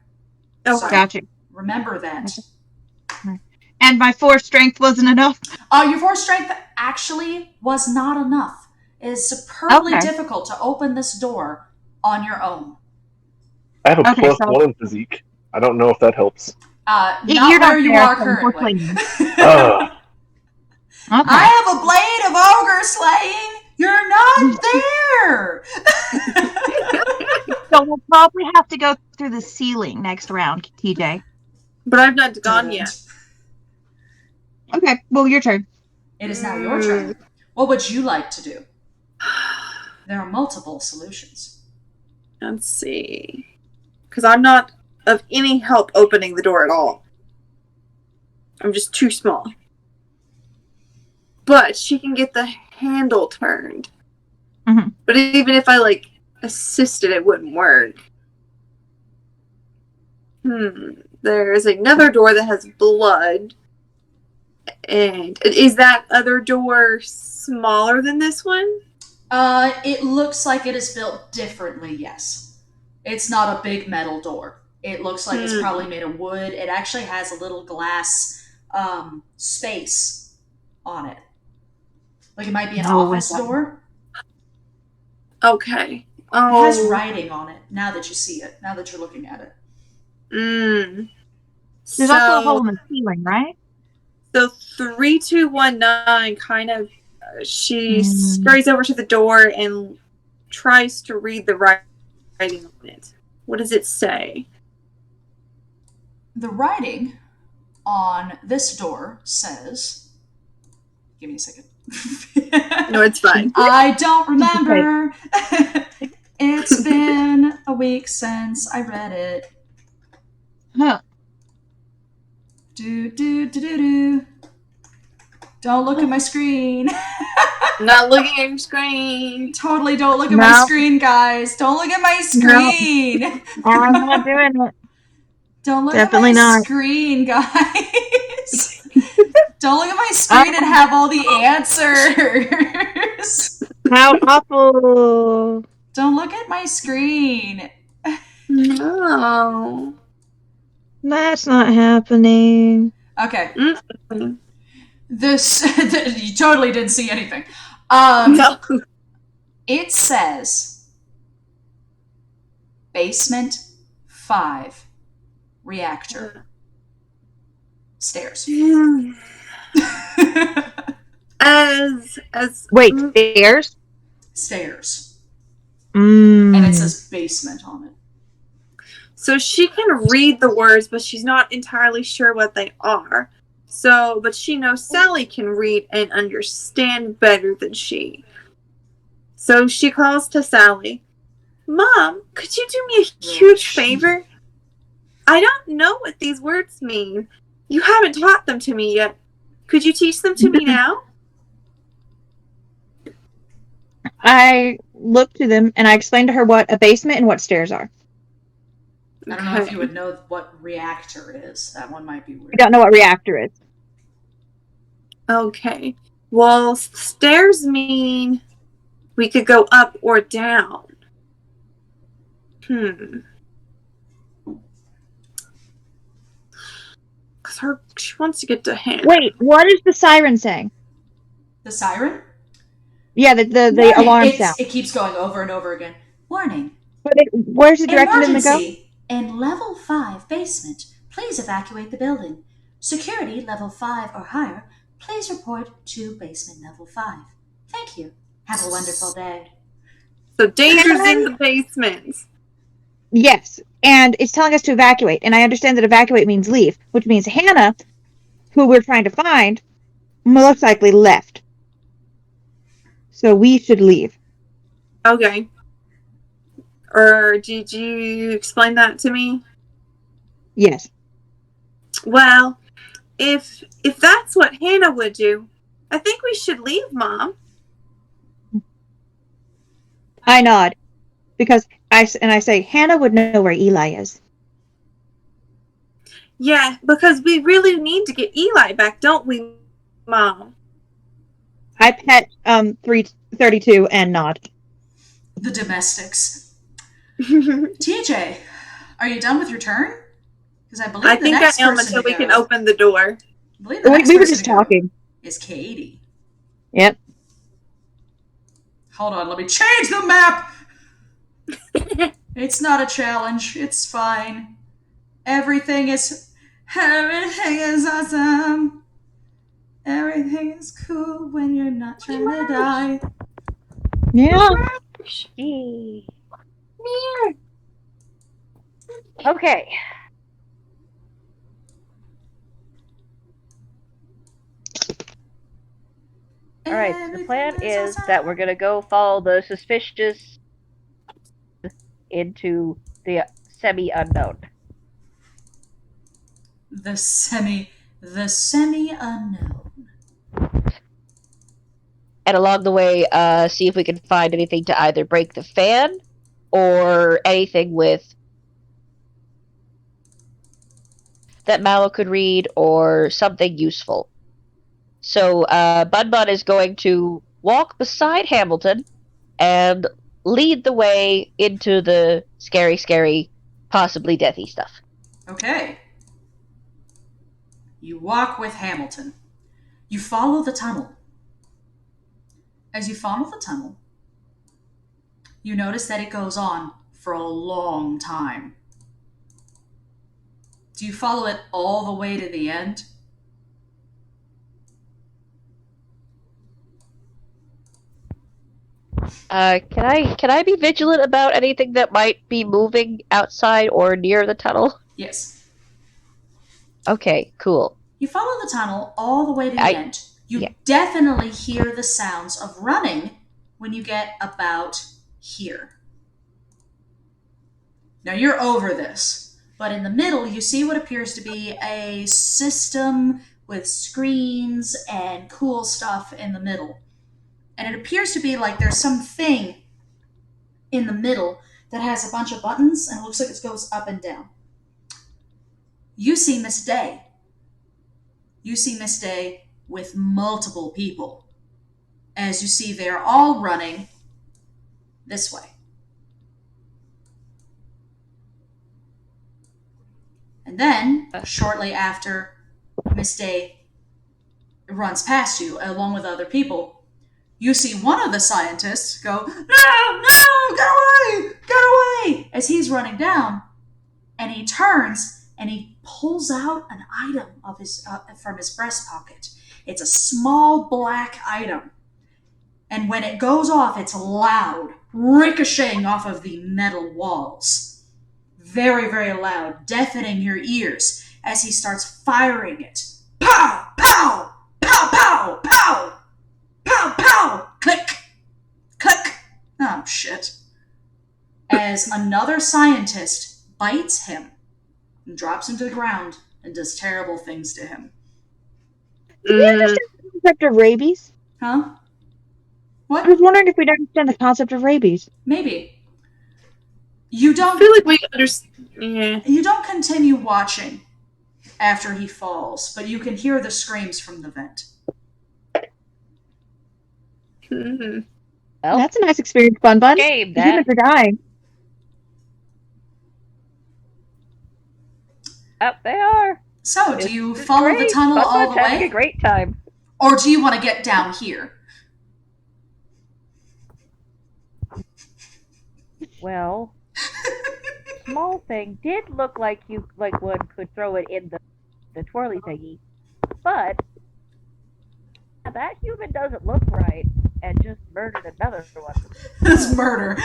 Okay. So Gotcha. remember that. And my 4 strength wasn't enough. Your 4 strength actually was not enough. It is superbly Okay. difficult to open this door on your own. I have a Okay, so- +1 in physique. I don't know if that helps. Not You're not where you there, are so currently. unfortunately. Ugh. Okay. I have a blade of ogre slaying. You're not there. So we'll probably have to go through the ceiling next round, TJ. But I've not gone yet. Okay, well, your turn. It is now your turn. What would you like to do? There are multiple solutions. Let's see. Because I'm not of any help opening the door at all. I'm just too small. But she can get the handle turned. Mm-hmm. But even if I, assisted, it wouldn't work. There's another door that has blood. And is that other door smaller than this one? It looks like it is built differently, yes. It's not a big metal door. It looks like it's probably made of wood. It actually has a little glass space on it. Like it might be an office door. Okay. It has writing on it, now that you see it, now that you're looking at it. There's also a hole in the ceiling, right? So 3219 kind of, she scurries over to the door and tries to read the writing on it. What does it say? The writing on this door says... Give me a second. No, it's fine. I don't remember. It's been a week since I read it. Huh. Do. Don't look at my screen. Not looking at your screen. Totally don't look at No. my screen, guys. Don't look at my screen. I'm not doing it. Don't look Definitely at my not. screen, guys. Don't look at my screen and have all the answers. How awful. Don't look at my screen. No. That's not happening. Okay. Mm-mm. You totally didn't see anything. No. It says basement 5 reactor stairs. As Wait, stairs? Stairs. Mm. And it says basement on it. so she can read the words, but she's not entirely sure what they are. So, but she knows Sally can read and understand better than she. So she calls to Sally. Mom, could you do me a huge favor? I don't know what these words mean. You haven't taught them to me yet. Could you teach them to me now? I looked to them and I explained to her what a basement and what stairs are. I don't know if you would know what reactor is. That one might be weird. I don't know what reactor is. Okay. Well, stairs mean we could go up or down. Because she wants to get to Hannah. Wait, what is the siren saying? The siren? Yeah, the alarm sound. It keeps going over and over again. Warning. But where's it directing them to go? Emergency. In level 5 basement, please evacuate the building. Security level 5 or higher, please report to basement level 5. Thank you. Have a wonderful day. So danger's in the basement. Yes, and it's telling us to evacuate. And I understand that evacuate means leave, which means Hannah, who we're trying to find, most likely left. So we should leave. Okay. Or did you explain that to me? Yes. Well, if that's what Hannah would do, I think we should leave, Mom. I nod. Because I say, Hannah would know where Eli is. Yeah, because we really need to get Eli back, don't we, Mom? I pet 332 and nod. The domestics. TJ, are you done with your turn? Because I believe I the think next I am person until to we go- can open the door. I believe the next We were person just to go talking. is Katie. Yep. Hold on, let me change the map! It's not a challenge. It's fine. Everything is awesome. Everything is cool when you're not trying to die. Yeah. Yay. Okay. Alright, so the plan is that we're gonna go follow the suspicious into the semi-unknown. The semi-unknown. And along the way, see if we can find anything to either break the fan or anything with that Mallow could read or something useful. So Bun is going to walk beside Hamilton and lead the way into the scary, possibly deathy stuff. Okay. You walk with Hamilton. You follow the tunnel. As you follow the tunnel, you notice that it goes on for a long time. Do you follow it all the way to the end? Can I be vigilant about anything that might be moving outside or near the tunnel? Yes. Okay, cool. You follow the tunnel all the way to the end. You definitely hear the sounds of running when you get about here. Now you're over this, but in the middle you see what appears to be a system with screens and cool stuff in the middle. and it appears to be like there's something in the middle that has a bunch of buttons, and it looks like it goes up and down. You see Miss Day. You see Miss Day with multiple people. As you see, they're all running this way. And then, shortly after Miss Day runs past you, along with other people, you see one of the scientists go, no, get away, as he's running down, and he turns and he pulls out an item of his from his breast pocket. It's a small black item, and when it goes off, it's loud, ricocheting off of the metal walls. Very, very loud, deafening your ears as he starts firing it. Pow! Pow! Pow! Pow! Pow! Pow! Pow! Click! Click! Oh, shit. As another scientist bites him and drops him to the ground and does terrible things to him. Do we understand the concept of rabies? Huh? What? I was wondering if we'd understand the concept of rabies. Maybe. You don't. I feel like we understand. Yeah. You don't continue watching after he falls, but you can hear the screams from the vent. Mm-hmm. Well, That's a nice experience, Bun Bun. game The that. humans are dying. Up they are. So, do you follow the Great. tunnel all Bun-Bun's the having a way? great time. Or do you want to get down here? Well, small thing did look like one could throw it in the twirly thingy, but that human doesn't look right and just murdered another one. It's murder.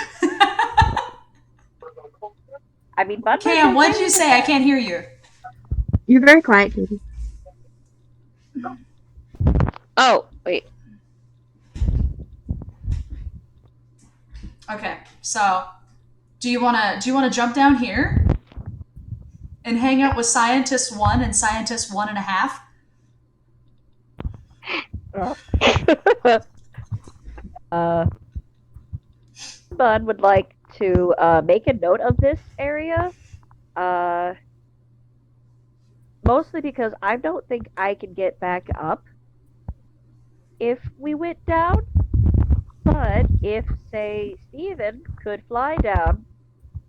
I mean, Bun Cam, what did you say? I can't hear you. You're very quiet, Katie. Oh, wait. Okay, so do you wanna jump down here and hang out with Scientist 1 and Scientist 1.5? Bun would like to make a note of this area. Mostly because I don't think I can get back up if we went down. But if, say, Steven could fly down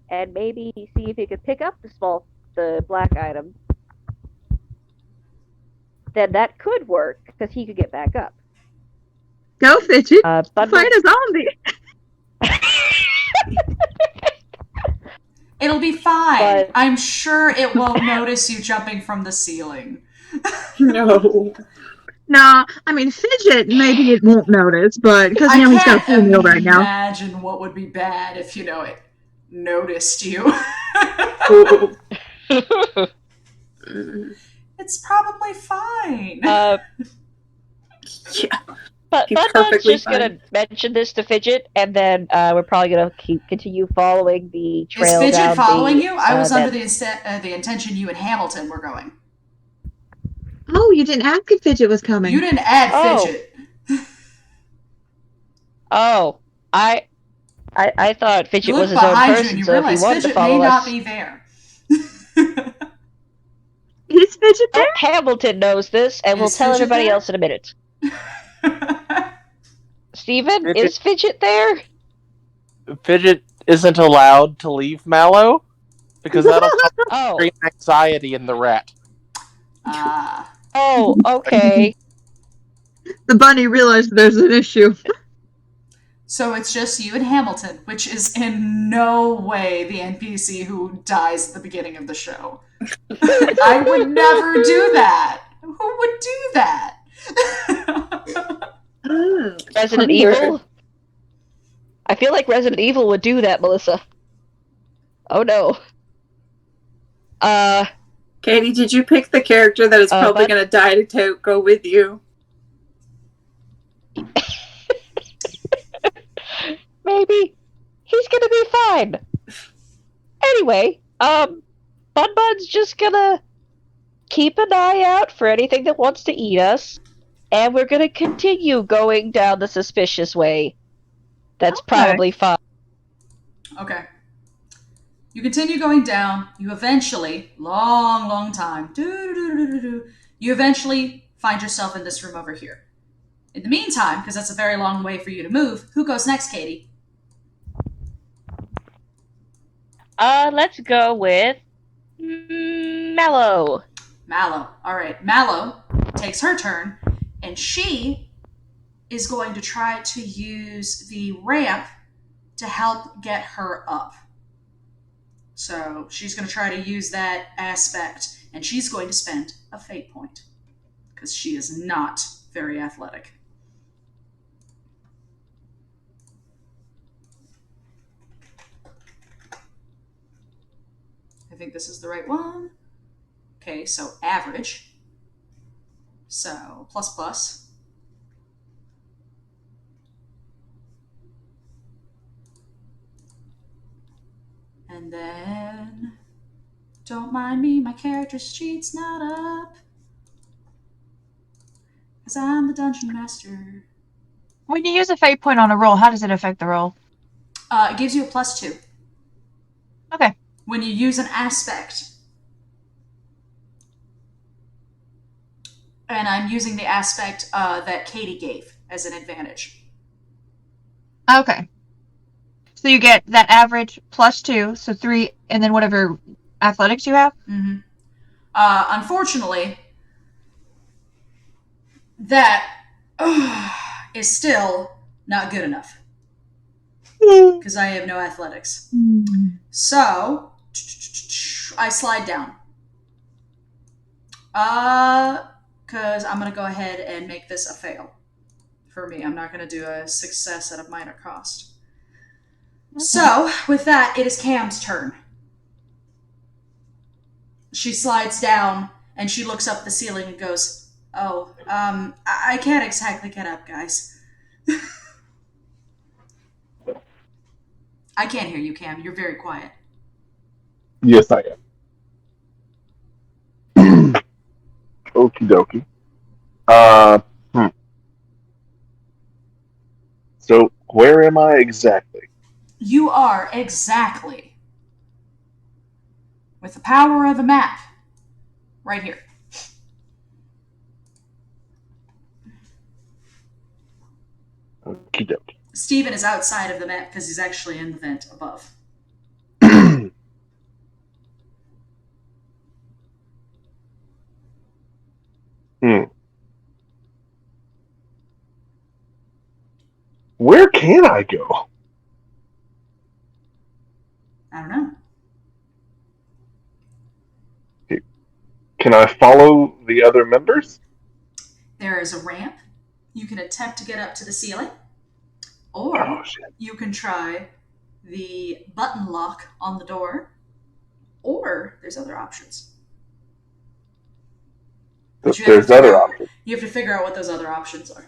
and maybe see if he could pick up the black item, then that could work because he could get back up. Go, Fidget. Bun Fight a zombie. It'll be fine. But- I'm sure it won't notice you jumping from the ceiling. No. Nah, I mean, Fidget, maybe it won't notice, but because, I he's got a can't full meal right now. imagine what would be bad if, it noticed you. It's probably fine. Yeah. But He's Bun's perfectly just gonna mention this to Fidget, and then we're probably gonna continue following the Is trail Fidget down following the, you? I was under vent. the intention you and Hamilton were going. Oh, you didn't ask if Fidget was coming. You didn't add Oh. Fidget. Oh, I thought Fidget You was look his own behind you person, and you so if he realize wanted to Fidget may follow not us, be there. Is Fidget there? Hamilton knows this, and we'll Is tell Fidget everybody there? else in a minute. Steven, Fidget- is Fidget there? Fidget isn't allowed to leave Mallow because that'll Oh, create anxiety in the rat. Ah. oh, okay. The bunny realized there's an issue. So it's just you and Hamilton, which is in no way the NPC who dies at the beginning of the show. I would never do that. Who would do that? Resident Evil? I feel like Resident Evil would do that, Melissa. Oh no. Katie, did you pick the character that is probably Bud? going to die to go with you? Maybe. He's gonna be fine. Anyway, Bun Bun's just gonna keep an eye out for anything that wants to eat us. And we're gonna continue going down the suspicious way. That's probably fine. Okay. You continue going down. You eventually, long time, you eventually find yourself in this room over here. In the meantime, because that's a very long way for you to move, who goes next, Katie? Let's go with Mallow. Mallow. All right. Mallow takes her turn, and she is going to try to use the ramp to help get her up. So she's going to try to use that aspect, and she's going to spend a fate point because she is not very athletic. I think this is the right one. Okay, so average. So plus. And then, don't mind me, my character sheet's not up. Because I'm the dungeon master. When you use a fate point on a roll, how does it affect the roll? It gives you a +2. Okay. When you use an aspect. And I'm using the aspect that Katie gave as an advantage. Okay. So you get that average +2, so 3, and then whatever athletics you have? Mm-hmm. Unfortunately, that is still not good enough. Because I have no athletics. So, I slide down. Because I'm going to go ahead and make this a fail. For me, I'm not going to do a success at a minor cost. Okay. So, with that, it is Cam's turn. She slides down, and she looks up the ceiling and goes, I can't exactly get up, guys. I can't hear you, Cam. You're very quiet. Yes, I am. Okie dokie. So, where am I exactly? You are exactly with the power of a map right here. Okie dokie. Steven is outside of the map because he's actually in the vent above. Where can I go? I don't know. Can I follow the other members? There is a ramp. You can attempt to get up to the ceiling. Or you can try the button lock on the door. Or there's other options. There's other options. You have to figure out what those other options are.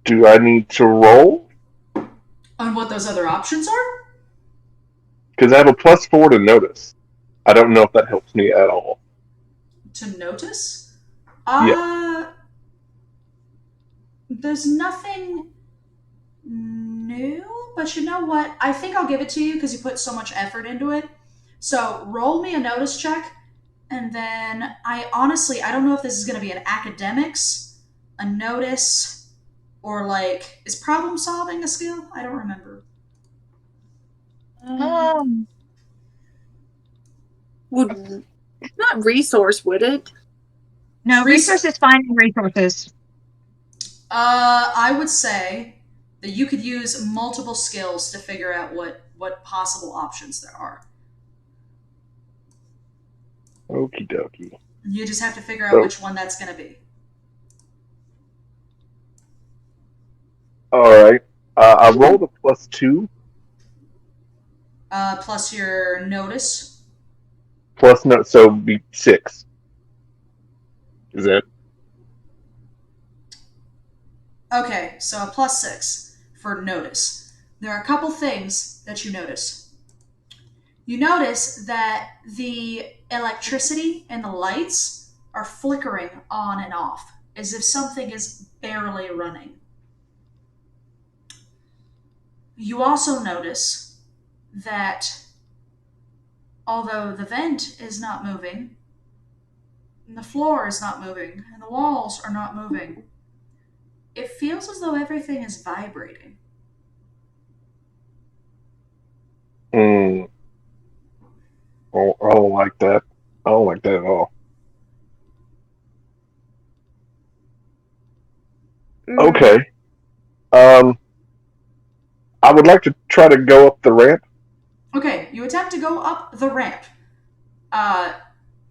Do I need to roll? On what those other options are? Because I have a +4 to notice. I don't know if that helps me at all. To notice? Yeah. There's nothing new, but you know what? I think I'll give it to you because you put so much effort into it. So roll me a notice check, and then I don't know if this is going to be an academics, a notice, or is problem solving a skill? I don't remember. Would not resource, would it? No, resource is finding resources. I would say that you could use multiple skills to figure out what possible options there are. Okie dokie. You just have to figure out which one that's going to be. Alright. I rolled a +2. Plus your notice. So be 6. Is that? Okay, so a +6 for notice. There are a couple things that you notice. You notice that the electricity and the lights are flickering on and off, as if something is barely running. You also notice that although the vent is not moving, and the floor is not moving, and the walls are not moving, it feels as though everything is vibrating. I don't like that. I don't like that at all. Okay. I would like to try to go up the ramp. Okay, you attempt to go up the ramp.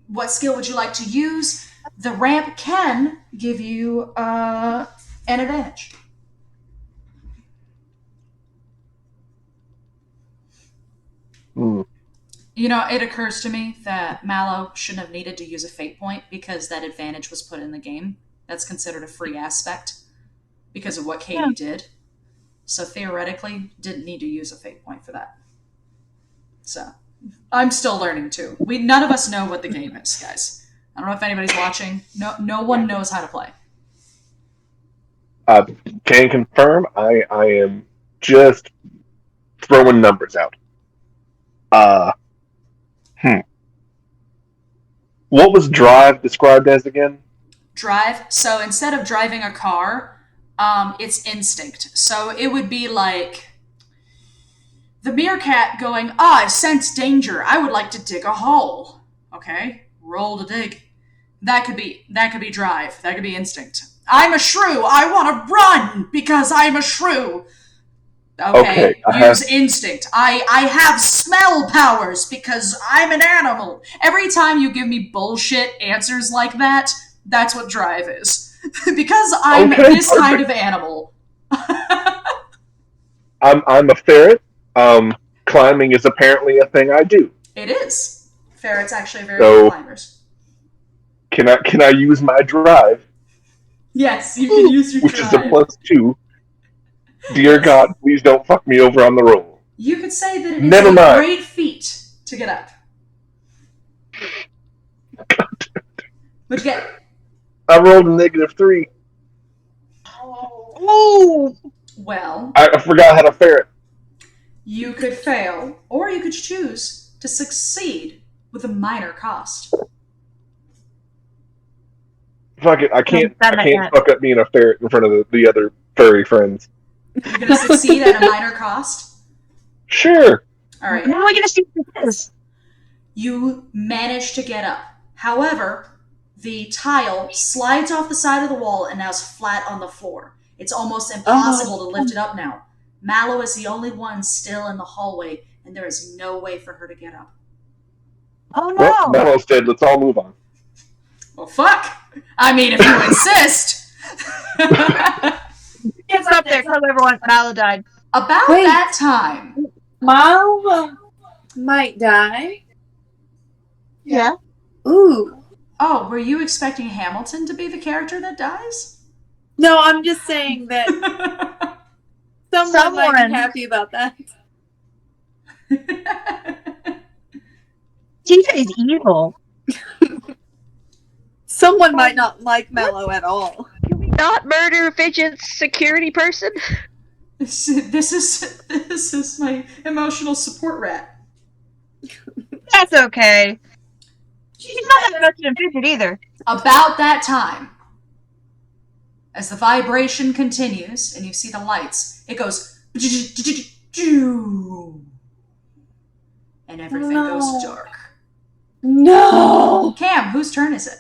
What skill would you like to use? The ramp can give you an advantage. You know, it occurs to me that Mallow shouldn't have needed to use a fate point because that advantage was put in the game. That's considered a free aspect because of what Katie did. So theoretically, didn't need to use a fate point for that. So, I'm still learning too. None of us know what the game is, guys. I don't know if anybody's watching. No one knows how to play. Can confirm. I am just throwing numbers out. What was drive described as again? Drive. So instead of driving a car, it's instinct. So it would be like the meerkat going, I sense danger. I would like to dig a hole. Okay, roll to dig. That could be drive. That could be instinct. I'm a shrew. I want to run because I'm a shrew. Okay, use instinct. I have smell powers because I'm an animal. Every time you give me bullshit answers like that, that's what drive is. Because I'm this kind of animal. I'm a ferret. Climbing is apparently a thing I do. It is. Ferrets actually are very good climbers. Can I use my drive? Yes, you can use your which drive. Which is a +2. Dear God, please don't fuck me over on the roll. You could say that it is a great feat to get up. What'd you get? I rolled a -3. Oh! Well... I forgot how to ferret. You could fail, or you could choose to succeed with a minor cost. Fuck it, I can't fuck up being a ferret in front of the other furry friends. You're gonna succeed at a minor cost? Sure. Alright. Now we're gonna see what this. You manage to get up. However, the tile slides off the side of the wall and now is flat on the floor. It's almost impossible to lift it up now. Mallow is the only one still in the hallway, and there is no way for her to get up. Oh no! Well, Mallow's dead. Let's all move on. Well, fuck! I mean, if you insist! Get up there, tell everyone Mallow died. About that time... Mallow might die? Yeah. Ooh. Oh, were you expecting Hamilton to be the character that dies? No, I'm just saying that someone might be happy about that. TJ is evil. Someone might not like Mallow at all. Can we not murder Fidget's security person? This is my emotional support rat. That's okay. She's not that invested in Fidget either. About that time, as the vibration continues and you see the lights, it goes and everything goes dark. No! Cam, whose turn is it?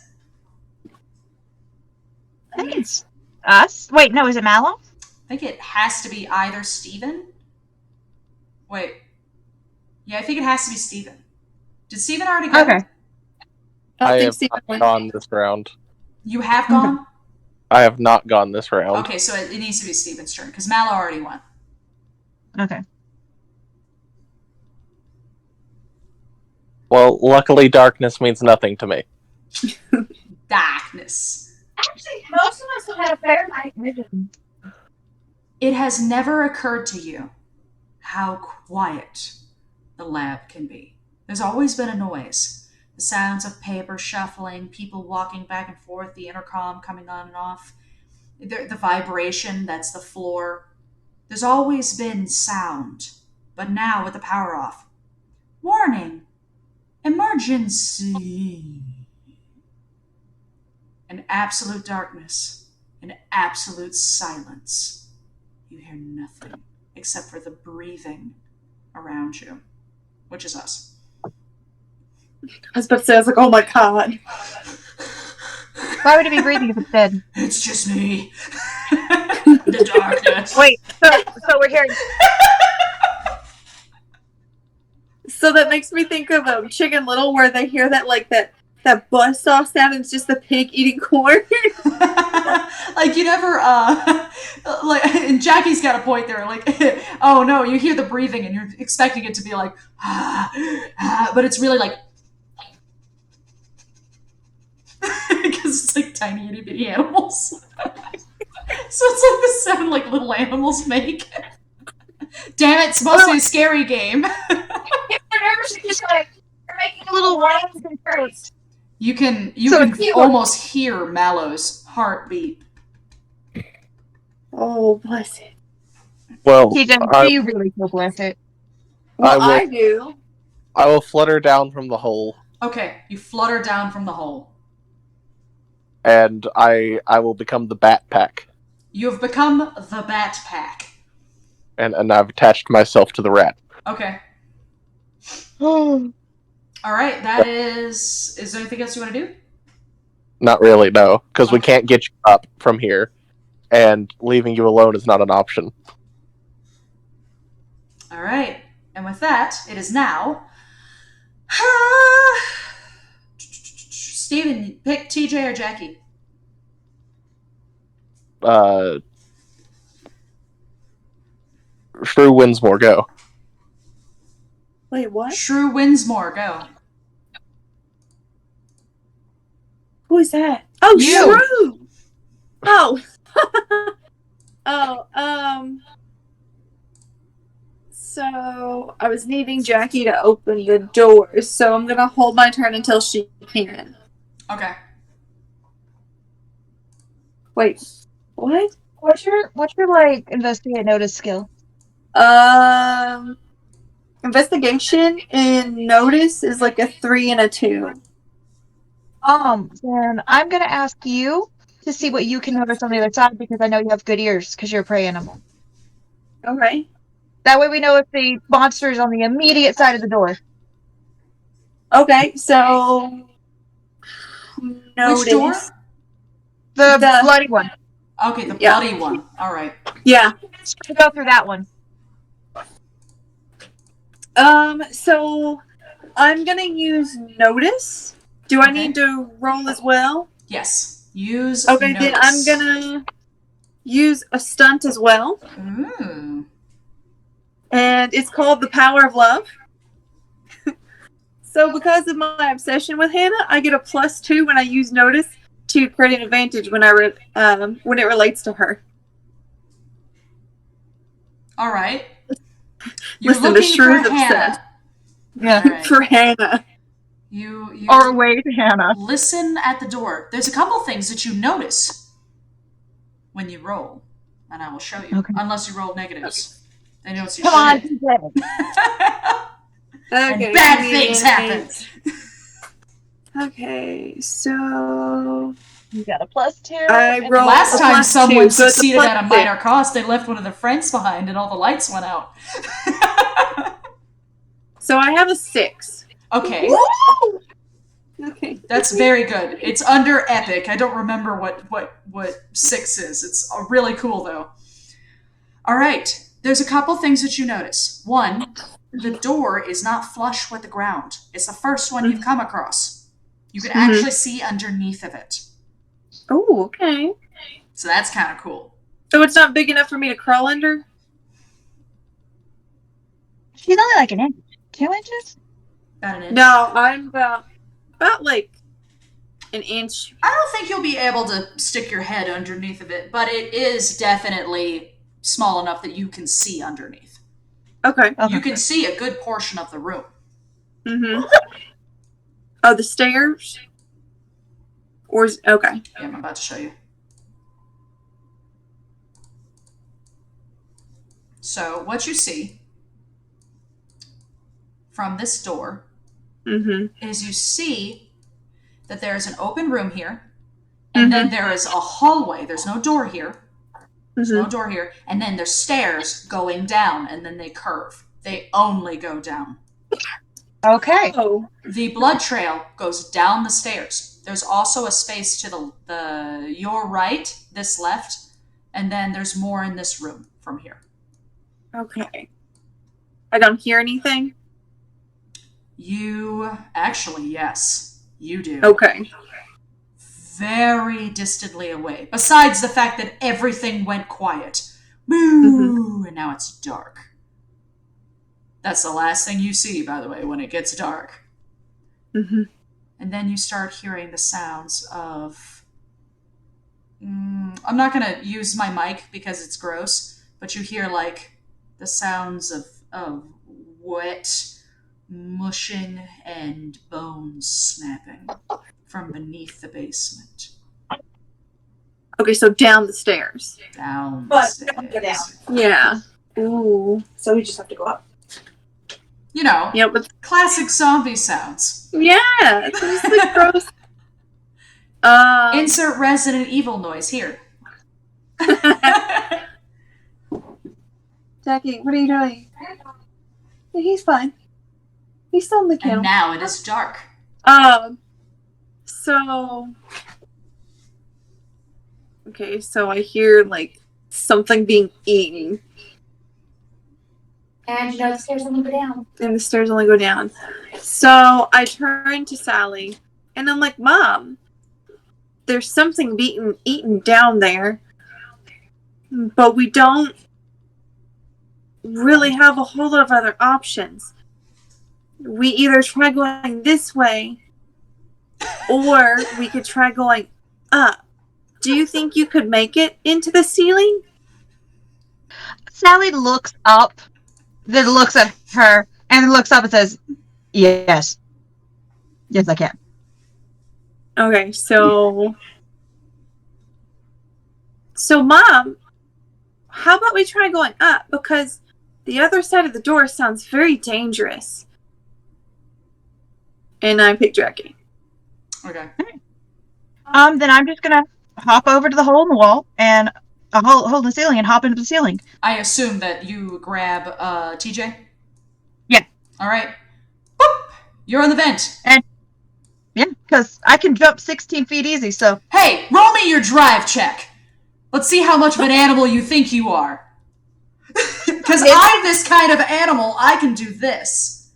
I think it's us. Wait, no, is it Mallow? I think it has to be either Steven. Wait. Yeah, I think it has to be Steven. Did Steven already go? Okay. I have not gone this round. You have gone? I have not gone this round. Okay, so it needs to be Steven's turn, because Mallow already went. Okay. Well, luckily darkness means nothing to me. Darkness. Actually, most of us have had a fair night vision. It has never occurred to you how quiet the lab can be. There's always been a noise. The sounds of paper shuffling, people walking back and forth, the intercom coming on and off, the vibration that's the floor. There's always been sound, but now with the power off. Warning! Emergency! And absolute darkness, and absolute silence. You hear nothing except for the breathing around you, which is us. I was about to say, I was like, oh my god. Why would it be breathing if it's dead? It's just me. The darkness. Wait, so we're hearing. So that makes me think of Chicken Little, where they hear that that buzzsaw sound, and it's just the pig eating corn. Like you never like, and Jackie's got a point there, like, oh no, you hear the breathing and you're expecting it to be like but it's really like because it's like tiny itty bitty animals. So it's like the sound like little animals make. Damn it, it's supposed to be a scary game. Just like you're making little whines and throats. You can So almost hear Mallow's heartbeat. Oh, bless it. Well, TJ, do you really feel bless it? Well, I I do. will flutter down from the hole, Okay, you flutter down from the hole. and I will become the Bat Pack, You have become the Bat Pack. and I've attached myself to the rat. Okay. Alright, that is there anything else you want to do? Not really, no, because we Okay. can't get you up from here, and leaving you alone is not an option. Alright, and with that, it is now... Steven, pick TJ or Jackie. Shrew Winsmore, go. Wait, what? Shrew Winsmore, go. Who is that? Oh, You. Shrew! Oh. So I was needing Jackie to open the door, so I'm gonna hold my turn until she can. Okay. Wait, what? What's your like investigate notice skill? Investigation and notice is like a 3 and a 2. Then I'm gonna ask you to see what you can notice on the other side because I know you have good ears because you're a prey animal. Okay. That way we know if the monster is on the immediate side of the door. Okay, so notice. Which door? The The- bloody one. Okay, the Yeah. bloody one. Alright. Yeah. To go through that one. So I'm gonna use notice. Do I Okay. need to roll as well? Yes. Use Okay, notice. then I'm gonna use a stunt as well. Ooh. And it's called the Power of Love. So because of my obsession with Hannah, I get a +2 when I use notice to create an advantage when when it relates to her. Alright. You're Listen, the looking for Shrew's Hannah. obsessed. Yeah. Alright. For Hannah. You Or wait, Hannah. listen at the door. There's a couple things that you notice when you roll, and I will show you. Okay. Unless you roll negatives. Then you don't see Come on, shit. TJ. And Okay. bad give me things a happen. minute. Okay, so You got a +2. I rolled Last a time +2, someone so it's a succeeded at a +6. minor cost, they left one of their friends behind and all the lights went out. So I have a 6. Okay, Okay. that's very good. It's under epic. I don't remember what 6 is. It's really cool though. All right, there's a couple things that you notice. One, the door is not flush with the ground. It's the first one you've come across. You can actually see underneath of it. Oh, okay. So that's kind of cool. So it's not big enough for me to crawl under? She's only like an inch. 2 inches? About an inch. No, I'm about like an inch. I don't think you'll be able to stick your head underneath of it, but it is definitely small enough that you can see underneath. Okay. You can see a good portion of the room. Mm-hmm. Oh, the stairs? Or is... Okay. Yeah, I'm about to show you. So, what you see from this door is you see that there's an open room here, and then there is a hallway. There's no door here. There's no door here. And then there's stairs going down, and then they curve. They only go down. Okay. Oh. The blood trail goes down the stairs. There's also a space to the your right, this left, and then there's more in this room from here. Okay. I don't hear anything? You actually, yes, you do. Okay. Very distantly away. Besides the fact that everything went quiet. Boo! And now it's dark. That's the last thing you see, by the way, when it gets dark. And then you start hearing the sounds of... I'm not going to use my mic because it's gross, but you hear, like, the sounds of wet mushing and bones snapping from beneath the basement. Okay, so down the stairs. Down the But stairs. don't go down. Yeah. Ooh. So we just have to go up. You know, Yeah, but... classic zombie sounds. Yeah, it's just like gross. Insert Resident Evil noise here. Jackie, what are you doing? He's fine. He's still in the kennel. And now it is dark. So... Okay, so I hear, like, something being eaten. And you know the stairs only go down. And the stairs only go down. So I turn to Sally, and I'm like, Mom, there's something being eaten down there, but we don't really have a whole lot of other options. We either try going this way, or we could try going up. Do you think you could make it into the ceiling? Sally looks up, then looks at her, and then looks up and says, yes. Yes, I can. Okay, so Mom, how about we try going up? Because the other side of the door sounds very dangerous. And I pick Jackie. Okay. Then I'm just gonna hop over to the hole in the wall and hold the ceiling and hop into the ceiling. I assume that you grab TJ? Yeah. Alright. Boop! You're on the vent. And yeah, because I can jump 16 feet easy, so. Hey, roll me your drive check. Let's see how much of an animal you think you are. Because I'm this kind of animal, I can do this.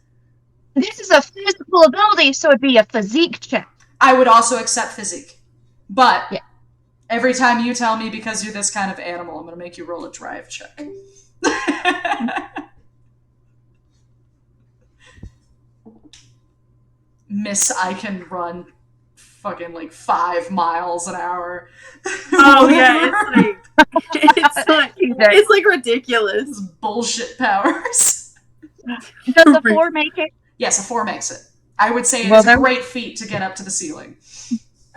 This is a physical ability, so it'd be a physique check. I would also accept physique. But yeah. Every time you tell me because you're this kind of animal, I'm going to make you roll a drive check. Miss, I can run fucking like 5 miles an hour. Oh yeah, it's like ridiculous. It's bullshit powers. Does a 4 make it? Yes, a 4 makes it. I would say it's a great feat to get up to the ceiling.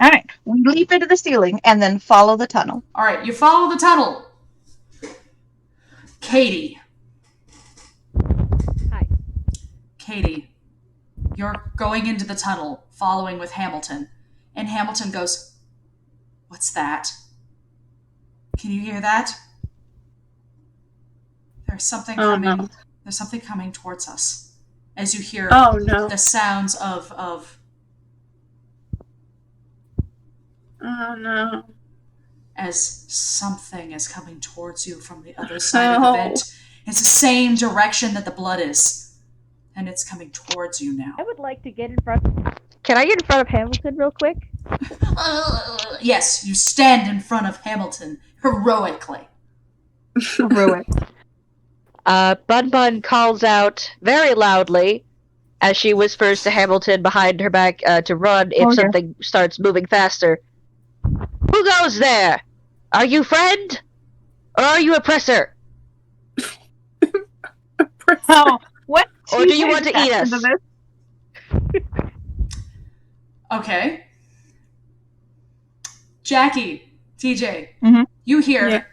All right, we leap into the ceiling and then follow the tunnel. All right, you follow the tunnel. Katie. Hi. Katie, you're going into the tunnel, following with Hamilton. And Hamilton goes, "What's that? Can you hear that? There's something coming. No. There's something coming towards us." As you hear the sounds of oh no. As something is coming towards you from the other side of the vent. It's the same direction that the blood is. And it's coming towards you now. I would like to get in front. Can I get in front of Hamilton real quick? Yes, you stand in front of Hamilton heroically. Heroic. Bun Bun calls out very loudly as she whispers to Hamilton behind her back to run if something starts moving faster. Who goes there? Are you friend? Or are you oppressor? Oh, what? Or do you want to eat us? Okay. Jackie, TJ, Mhm. you hear. Yeah.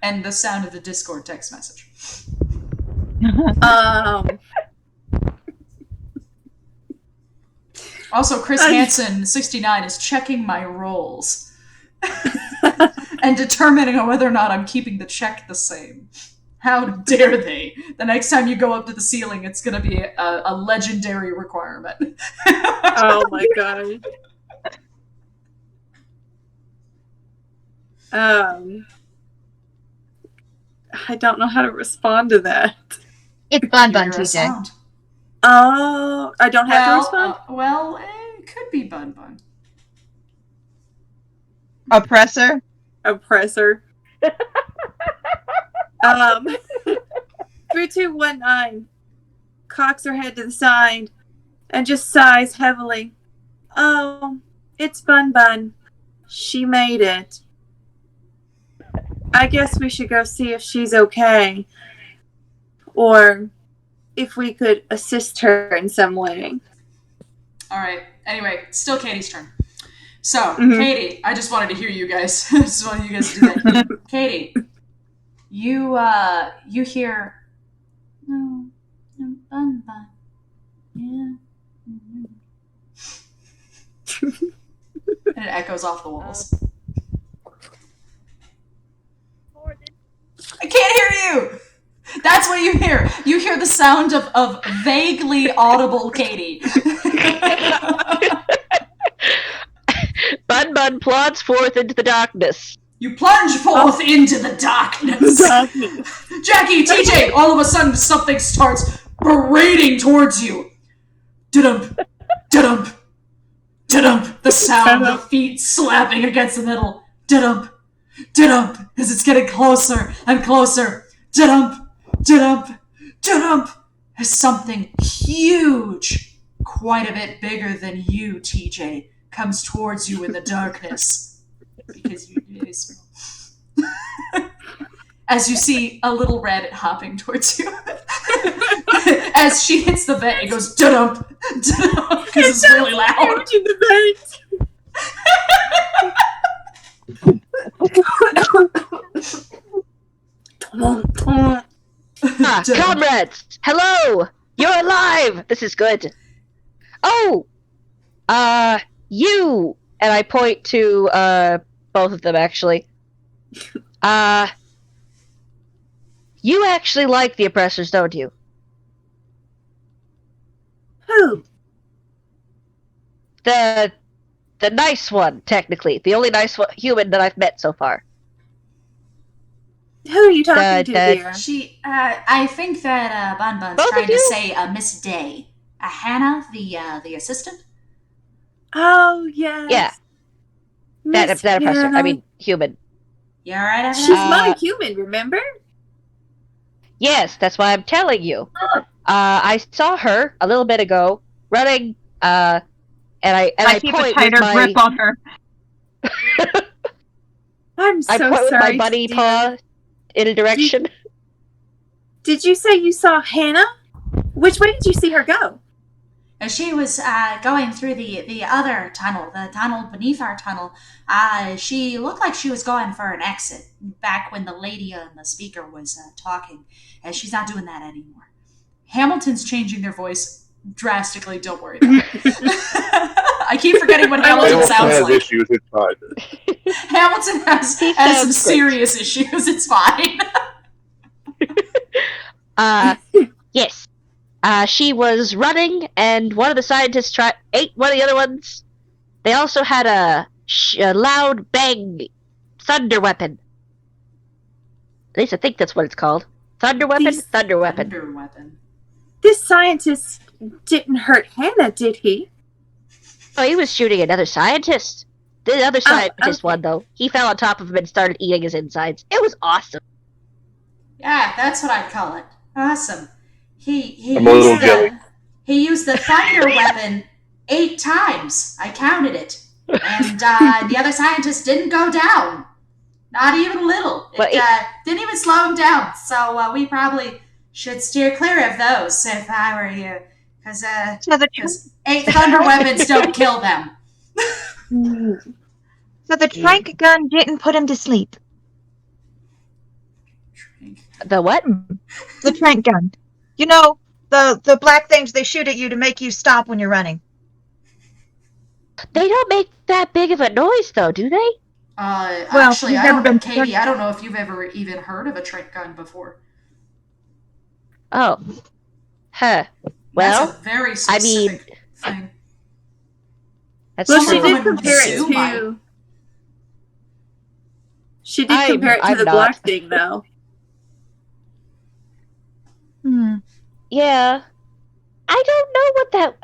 And the sound of the Discord text message. Also, Chris Hansen, 69, is checking my rolls and determining whether or not I'm keeping the check the same. How dare they? The next time you go up to the ceiling, it's going to be a legendary requirement. Oh my god. I don't know how to respond to that. It's Bun You Bun, hear a TJ. sound. Oh, I don't have to respond? It could be Bun Bun. Oppressor. Oppressor. 3219 cocks her head to the side and just sighs heavily. Oh, it's Bun Bun. She made it. I guess we should go see if she's okay. Or if we could assist her in some way. Alright, anyway, still Katie's turn. So, Katie, I just wanted to hear you guys. I just wanted you guys to do that. Katie, you hear... No, Bun Bun. Yeah. And it echoes off the walls. I can't hear you! That's what you hear. You hear the sound of vaguely audible Katie. Bun Bun plods forth into the darkness. You plunge forth into the darkness. Jackie, TJ, all of a sudden something starts parading towards you. Da-dump, da-dump, da-dump. The sound of feet slapping against the metal. Da-dump, da-dump, as it's getting closer and closer. Da-dump, da-dump, da-dump. As something huge, quite a bit bigger than you, TJ, comes towards you in the darkness. Because you as you see a little red hopping towards you. As she hits the vent, it goes da-dump, da-dump, because it's really loud. Comrades! Hello! You're alive! This is good. Oh! You! And I point to, both of them, actually. You actually like the oppressors, don't you? Who? The nice one, technically. The only nice human that I've met so far. Who are you talking to, dear? I think that Bun Bun's Both trying of to you? say Miss Day. Hannah, the assistant? Oh, yes. Yeah. That oppressor. Hannah. I mean, human. You alright over She's there? my human, remember? Yes, that's why I'm telling you. I saw her a little bit ago running, and I keep a point tighter with my grip on her. I'm so I point with sorry. my bunny dear. paw in a direction. Did you say you saw Hannah? Which way did you see her go? She was going through the other tunnel, the tunnel beneath our tunnel. She looked like she was going for an exit back when the lady on the speaker was talking, and she's not doing that anymore. Hamilton's changing their voice drastically. Don't worry about it. I keep forgetting what Hamilton Hamilton sounds has like. issues. It's fine. Hamilton has some sounds great. serious issues. It's fine. Yes. She was running, and one of the scientists ate one of the other ones. They also had a loud bang thunder weapon. At least I think that's what it's called. Thunder weapon? Thunder weapon. Thunder weapon. This scientist didn't hurt Hannah, did he? Oh, he was shooting another scientist. The other scientist okay. won, though. He fell on top of him and started eating his insides. It was awesome. Yeah, that's what I'd call it. Awesome. He I'm a little jelly. He used the thunder weapon 8 times. I counted it. And the other scientist didn't go down. Not even a little. It didn't even slow him down. So we probably should steer clear of those if I were you. Because 8 thunder weapons don't kill them. So the trank gun didn't put him to sleep. The what? The trank gun. You know, the black things they shoot at you to make you stop when you're running. They don't make that big of a noise, though, do they? Actually, I don't know, Katie, I don't know if you've ever even heard of a trank gun before. Oh. Huh. Well, that's a very specific thing. That's well, true. she did compare it to. She did compare it to the black thing, though. Yeah. I don't know what that.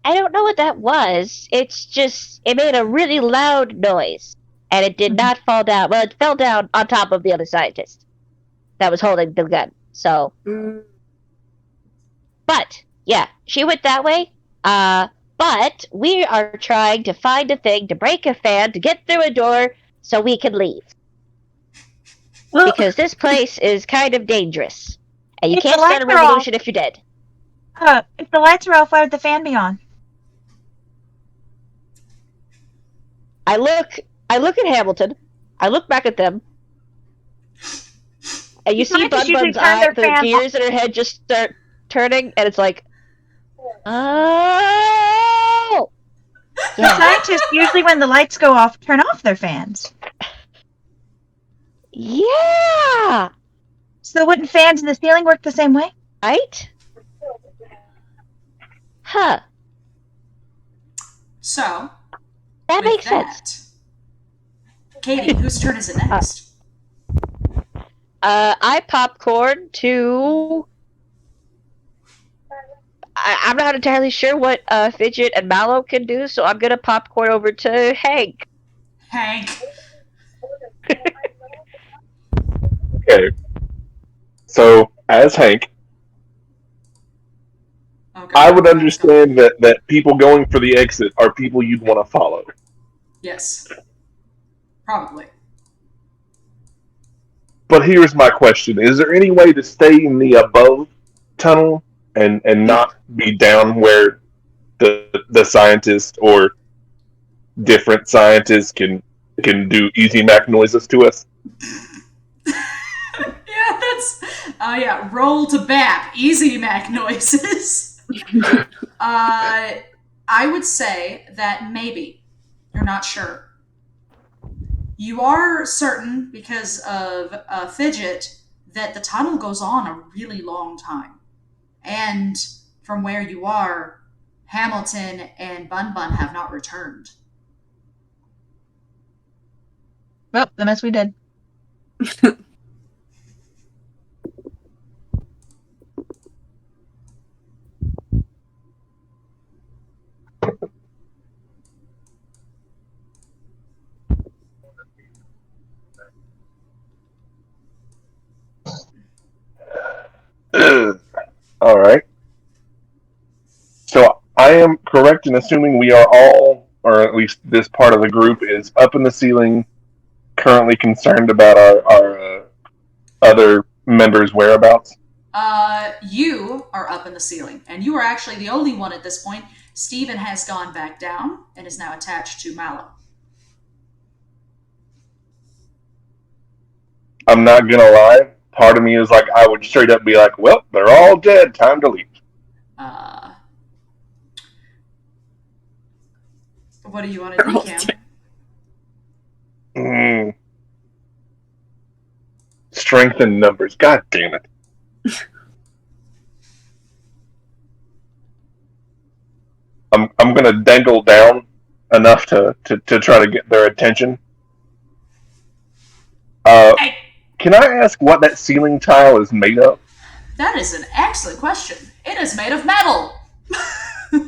I don't know what that was. It's just it made a really loud noise, and it did not fall down. Well, it fell down on top of the other scientist that was holding the gun. So. But yeah, she went that way. But we are trying to find a thing to break a fan to get through a door so we can leave. Well, because this place is kind of dangerous. And you can't start a revolution if you're dead. If the lights are off, why would the fan be on? I look at Hamilton. I look back at them. And you see Bun Bun's eye, the gears in her head just start turning, and it's like, oh! Yeah. Scientists usually, when the lights go off, turn off their fans. Yeah! So wouldn't fans in the ceiling work the same way? Right? Huh. So, that makes sense. Katie, whose turn is it next? I popcorn to... I'm not entirely sure what Fidget and Mallow can do, so I'm gonna popcorn over to Hank. Hank. Okay. So, as Hank, I would understand that people going for the exit are people you'd want to follow. Yes. Probably. But here's my question. Is there any way to stay in the above tunnel and not be down where the scientist or different scientists can do easy Mac noises to us? Yeah, that's... roll to bap. Easy Mac noises. I would say that maybe. You're not sure. You are certain, because of Fidget, that the tunnel goes on a really long time. And from where you are, Hamilton and Bun Bun have not returned. Well, the mess we did. All right. So I am correct in assuming we are all, or at least this part of the group, is up in the ceiling, currently concerned about our other members' whereabouts? You are up in the ceiling, and you are actually the only one at this point. Steven has gone back down and is now attached to Mallow. I'm not gonna lie. Part of me is like, I would straight up be like, well, they're all dead. Time to leave. What do you want to do, Cam? Strength in numbers. God damn it. I'm gonna dangle down enough to try to get their attention. Hey. Can I ask what that ceiling tile is made of? That is an excellent question. It is made of metal.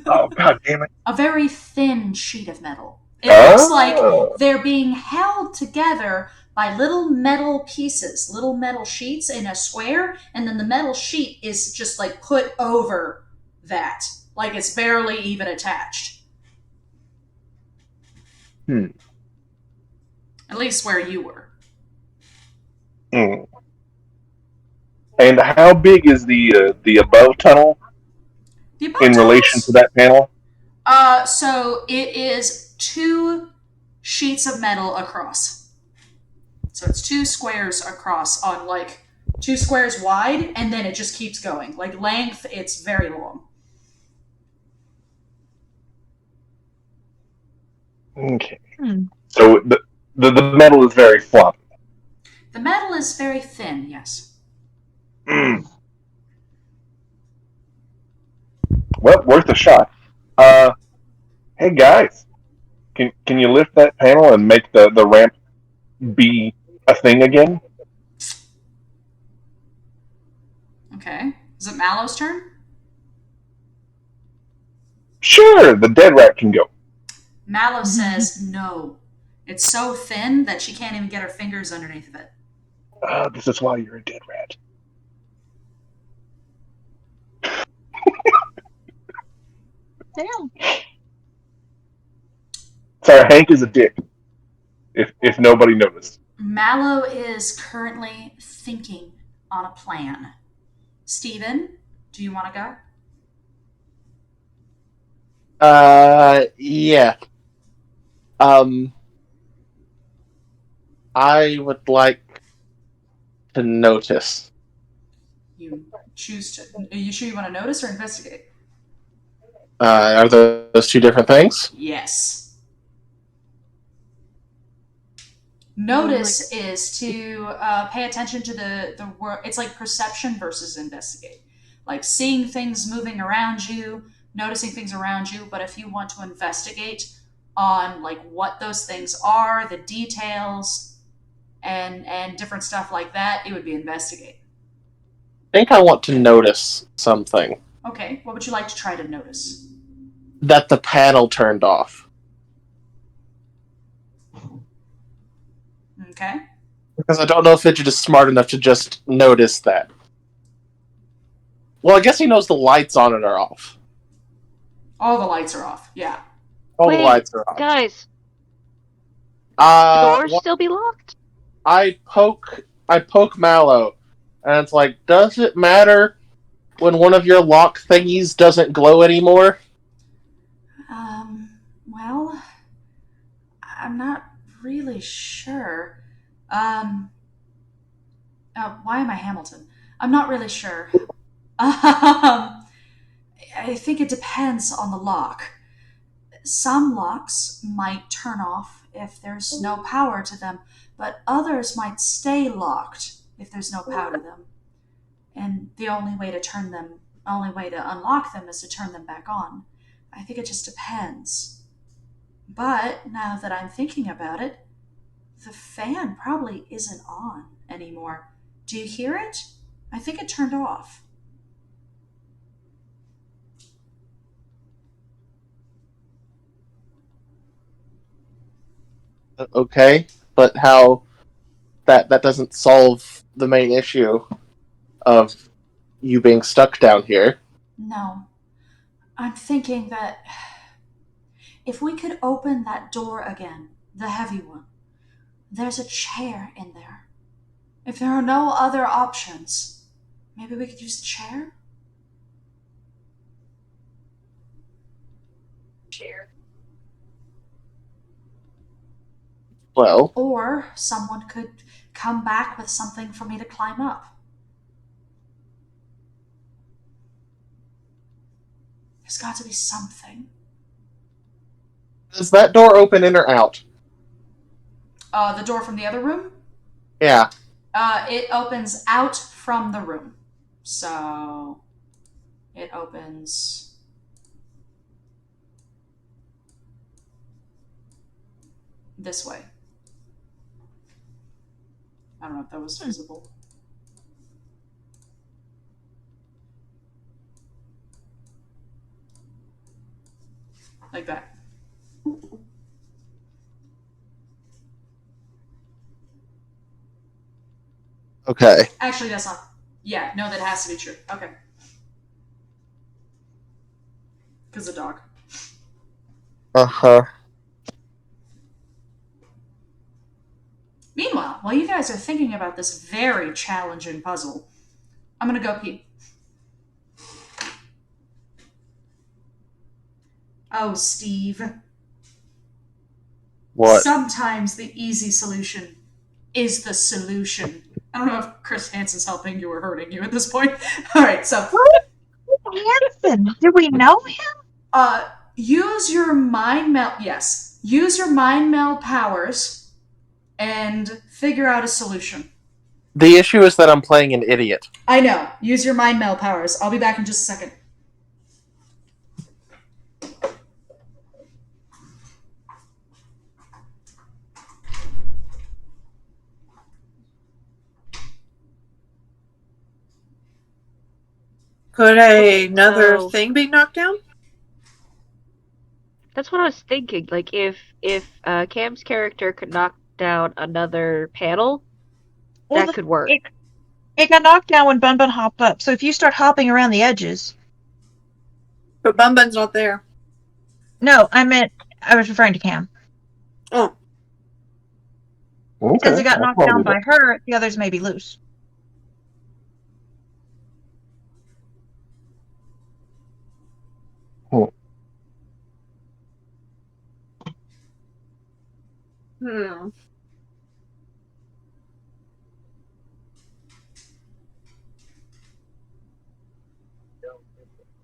Oh, god damn it. A very thin sheet of metal. It looks like they're being held together by little metal pieces, little metal sheets in a square, and then the metal sheet is just like put over that. Like it's barely even attached. At least where you were. Mm. And how big is the above tunnel The above in relation to that panel? So it is 2 sheets of metal across. So it's 2 squares across on 2 squares wide, and then it just keeps going. Length, it's very long. Okay. Hmm. So the metal is very floppy. The metal is very thin, yes. Mm. Well, worth a shot. Hey guys, can you lift that panel and make the ramp be a thing again? Okay. Is it Mallow's turn? Sure, the dead rat can go. Mallow says no. It's so thin that she can't even get her fingers underneath of it. This is why you're a dead rat. Damn. Sorry, Hank is a dick. If nobody noticed. Mallow is currently thinking on a plan. Steven, do you want to go? Yeah. I would like to notice. You choose to. Are you sure you want to notice or investigate? Are those 2 different things? Yes. Notice is to pay attention to the world. It's like perception versus investigate. Like seeing things moving around you, noticing things around you. But if you want to investigate on what those things are, the details, and different stuff like that, it would be investigate. I think I want to notice something. Okay, what would you like to try to notice? That the panel turned off. Okay. Because I don't know if Fidget is smart enough to just notice that. Well, I guess he knows the lights on it are off. All the lights are off. Yeah. All Wait, the lights are off. guys, doors What, still be locked? I poke Mallow, and it's like, does it matter when one of your lock thingies doesn't glow anymore? Well, I'm not really sure. Why am I Hamilton? I'm not really sure. I think it depends on the lock. Some locks might turn off if there's no power to them, but others might stay locked if there's no power to them. And the only way to unlock them is to turn them back on. I think it just depends. But now that I'm thinking about it, the fan probably isn't on anymore. Do you hear it? I think it turned off. Okay, but how that doesn't solve the main issue of you being stuck down here. No. I'm thinking that if we could open that door again, the heavy one, there's a chair in there. If there are no other options, maybe we could use the chair? Chair. Well, Or someone could come back with something for me to climb up. There's got to be something. does that door open in or out? The door from the other room? Yeah. It opens out from the room. So it opens this way. I don't know if that was visible. Like that. Okay. Actually, that's not. Yeah, no, that has to be true. Okay. Because the dog. Uh-huh. Meanwhile, while you guys are thinking about this very challenging puzzle, I'm gonna go pee. Oh, Steve. What? Sometimes the easy solution is the solution. I don't know if Chris Hansen's helping you or hurting you at this point. All right, so Hanson, do we know him? use your mind meld. Yes, use your mind meld powers and figure out a solution. The issue is that I'm playing an idiot. I know. Use your mind meld powers. I'll be back in just a second. Could another So- thing be knocked down? That's what I was thinking. Like, if Cam's character could knock down another panel, Well, that could work. It got knocked down when Bun Bun hopped up. So if you start hopping around the edges. But Bun Bun's not there. No, I was referring to Cam. Oh. Okay, Since it got I'll knocked probably down do by her, the others may be loose. Hmm.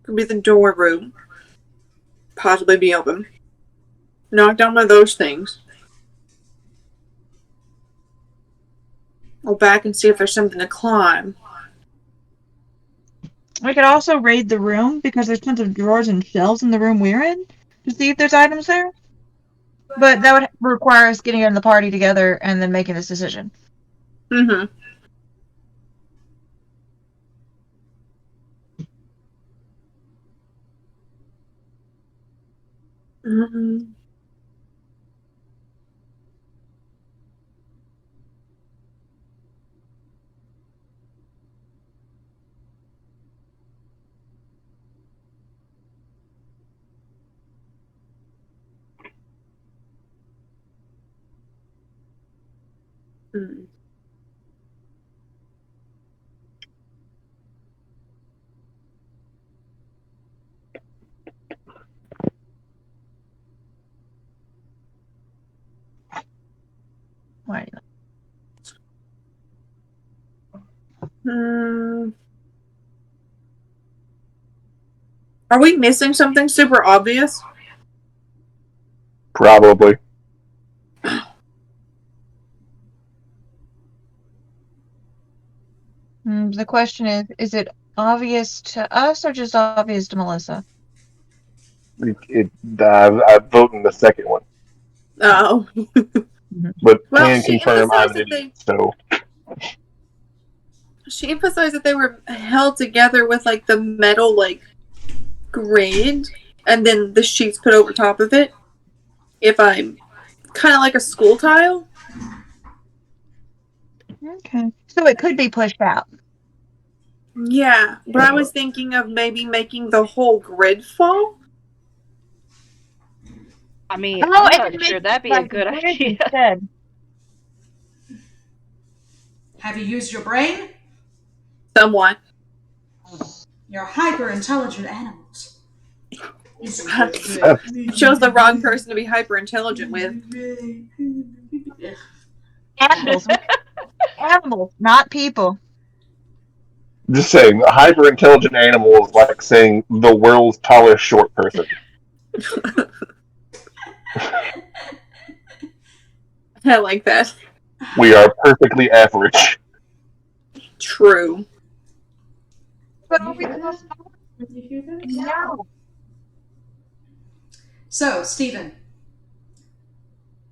Could be the door room. Possibly be open. Knock down one of those things. Go back and see if there's something to climb. We could also raid the room because there's tons of drawers and shelves in the room we're in to see if there's items there. But that would require us getting in the party together and then making this decision. Mm-hmm. Mm-hmm. Mm. Why? Hmm. Are we missing something super obvious? Probably. The question is it obvious to us or just obvious to Melissa? I vote in the second one, Oh. but Well, can she confirm I'm emphasized an that idiot. So She emphasized that they were held together with like the metal like grid and then the sheets put over top of it. If I'm kind of like a school tile. Okay. So it could be pushed out. Yeah, but I was thinking of maybe making the whole grid fall. I mean, Oh, I'm and not then sure make that'd be a like good bridge idea. instead. Have you used your brain? Somewhat. You're hyper intelligent animals. Chose the wrong person to be hyper intelligent with. Animals. Animals, not people. just saying, a hyper intelligent animal is like saying the world's tallest short person. I like that. We are perfectly average. True. But are we supposed to know? So, Stephen,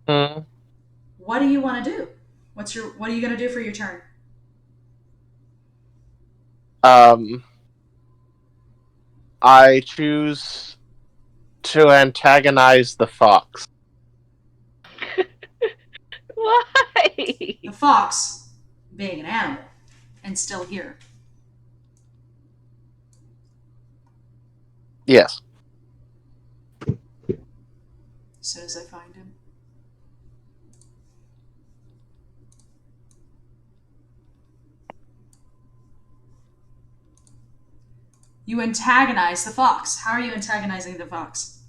Hmm. what do you want to do? What are you going to do for your turn? I choose to antagonize the fox. Why? The fox being an animal and still here. Yes. As soon as I find him. You antagonize the fox. How are you antagonizing the fox?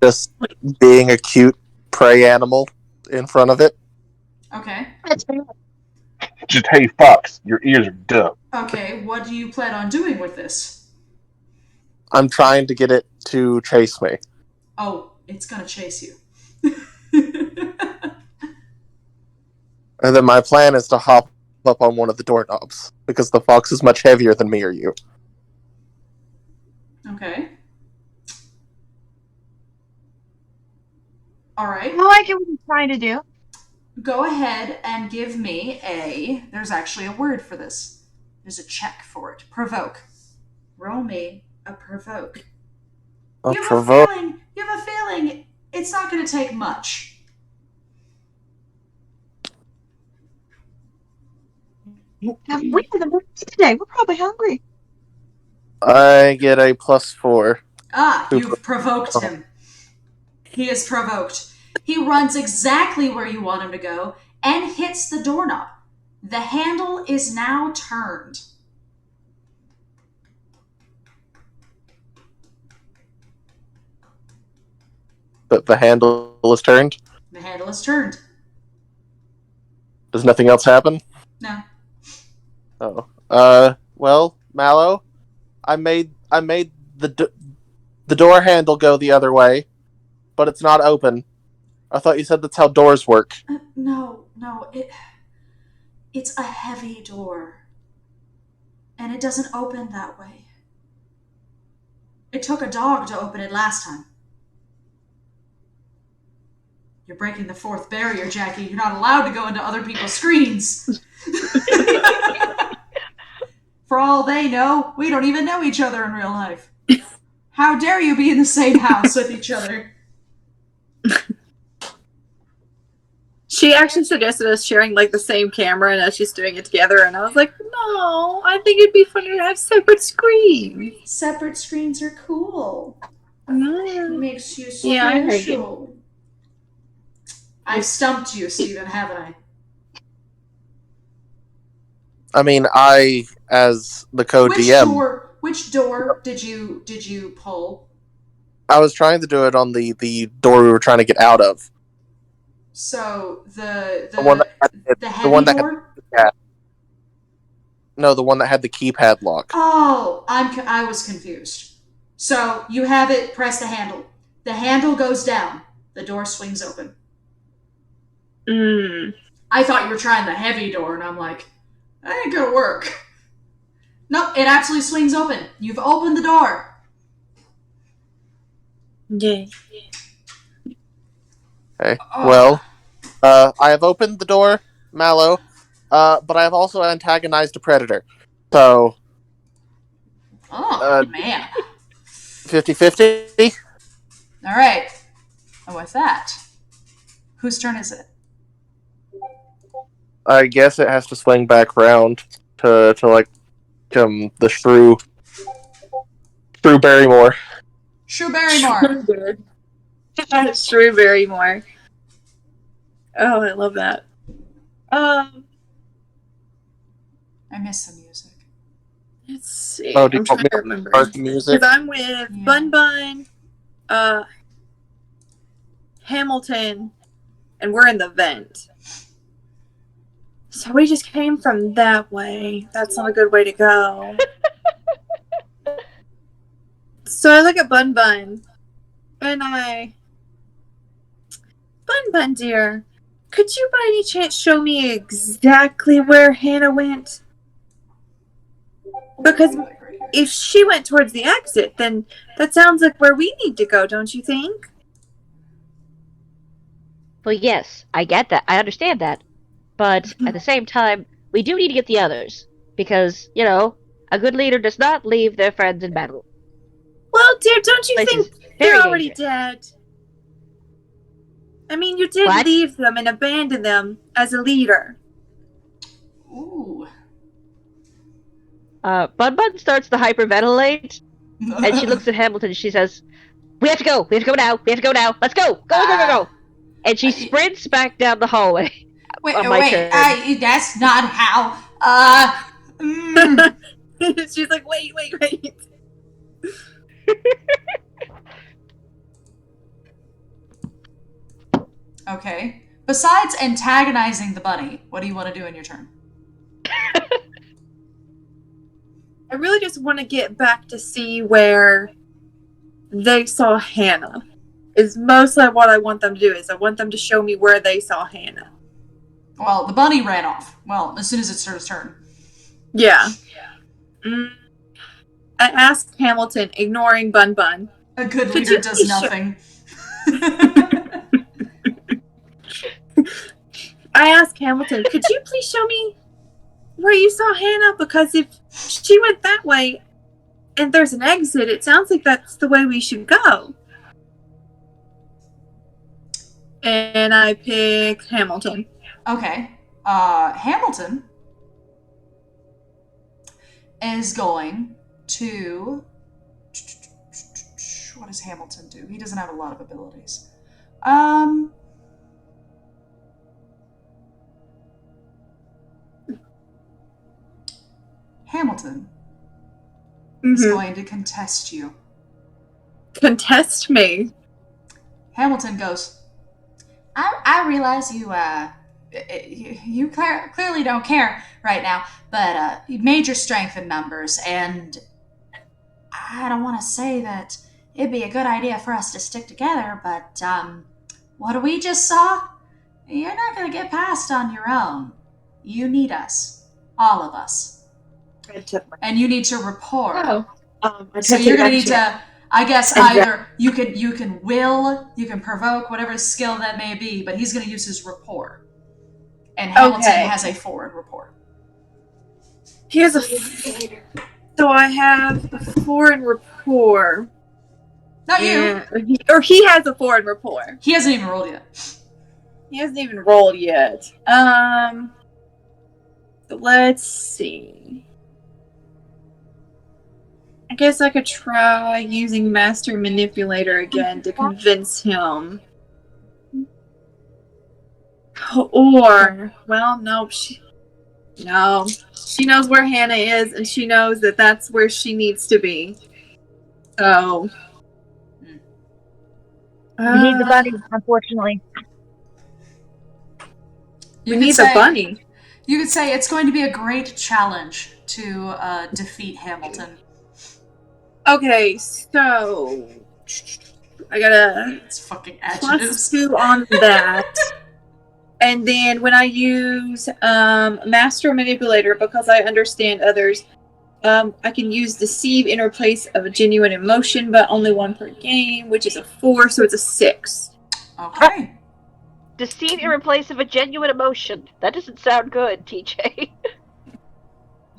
Just being a cute prey animal in front of it. Okay. Just, hey, Fox, your ears are dumb. Okay, what do you plan on doing with this? I'm trying to get it to chase me. Oh, it's gonna chase you. And then my plan is to hop up on one of the doorknobs, because the fox is much heavier than me or you. Okay. Alright. I like it what he's trying to do. Go ahead and give me a... There's actually a word for this. There's a check for it. Provoke. Roll me a provoke. A You have a feeling it's not going to take much. We haven't eaten today. We're probably hungry. I get a +4. You've provoked him. He is provoked. He runs exactly where you want him to go and hits the doorknob. The handle is now turned. But the handle is turned? The handle is turned. Does nothing else happen? No. Oh. Well, Mallow, I made the door handle go the other way, but it's not open. I thought you said that's how doors work. No. It's a heavy door. And it doesn't open that way. It took a dog to open it last time. You're breaking the fourth barrier, Jackie. You're not allowed to go into other people's screens. For all they know, we don't even know each other in real life. How dare you be in the same house with each other? She actually suggested us sharing like the same camera and us just doing it together, and I was like, no, I think it'd be funner to have separate screens. Separate screens are cool. Mm. It makes you special. Yeah, I heard you. I've stumped you, Steven, haven't I? I mean, I, as the co-DM... Which door did you pull? I was trying to do it on the door we were trying to get out of. So, the one that had, heavy door? No, the one that had the keypad lock. Oh, I was confused. So, you have it, press the handle. The handle goes down. The door swings open. I thought you were trying the heavy door, and I'm like, that ain't gonna work. Nope, it absolutely swings open. You've opened the door. Yeah. Okay. Well, I have opened the door, Mallow, but I have also antagonized a predator. So... man. 50-50? Alright. And with that, whose turn is it? I guess it has to swing back round to the Shrew Barrymore. Shrew Barrymore. Shrew Barrymore. Oh, I love that. I miss the music. Let's see. Oh, do you I'm trying want me to to remember. start the music? Because I'm with Bun Bun, Hamilton, and we're in the vent. So we just came from that way. That's not a good way to go. So I look at Bun Bun, and Bun Bun, dear, could you by any chance show me exactly where Hannah went? Because if she went towards the exit, then that sounds like where we need to go, don't you think? Well, yes, I get that. I understand that. But at the same time, we do need to get the others. Because, a good leader does not leave their friends in battle. Well, dear, don't you This think is they're very already dead? I mean, you did What? leave them and abandon them as a leader. Ooh. Bun Bun starts to hyperventilate, and she looks at Hamilton and she says, We have to go! We have to go now! We have to go now! Let's go! Go! And she sprints back down the hallway. Wait, on my turn. that's not how. She's like, wait. Okay. Besides antagonizing the bunny, what do you want to do in your turn? I really just want to get back to see where they saw Hannah. Is mostly what I want them to do. Is I want them to show me where they saw Hannah. Well, the bunny ran off. Well, as soon as it's her turn. Yeah. I asked Hamilton, ignoring Bun Bun. A good leader does nothing. I asked Hamilton, could you please show me where you saw Hannah? Because if she went that way and there's an exit, it sounds like that's the way we should go. And I picked Hamilton. Okay. Hamilton is going to... What does Hamilton do? He doesn't have a lot of abilities. Hamilton is going to contest you. Contest me? Hamilton goes, I realize you clearly don't care right now, but you made your strength in numbers, and I don't want to say that it'd be a good idea for us to stick together, but what we just saw, you're not going to get past on your own. You need us. All of us. And you need to rapport. So you're going to need to, I guess, either you can will, you can provoke, whatever skill that may be, but he's going to use his rapport. And Hamilton has a 4 in rapport. He has a... So I have a 4 in rapport. Not you. Or he has a 4 in rapport. He hasn't even rolled yet. He hasn't even rolled yet. So let's see. I guess I could try using Master Manipulator again to convince him. Or, well, no, she knows where Hannah is, and she knows that that's where she needs to be. So, We need the bunny, unfortunately. We need the bunny. You could say it's going to be a great challenge to defeat Hamilton. Okay, so I got it's fucking adjectives. +2 on that. And then when I use Master Manipulator, because I understand others, I can use Deceive in place of a genuine emotion, but only 1 per game, which is a 4, so it's a 6. Okay. Deceive in place of a genuine emotion. That doesn't sound good, TJ.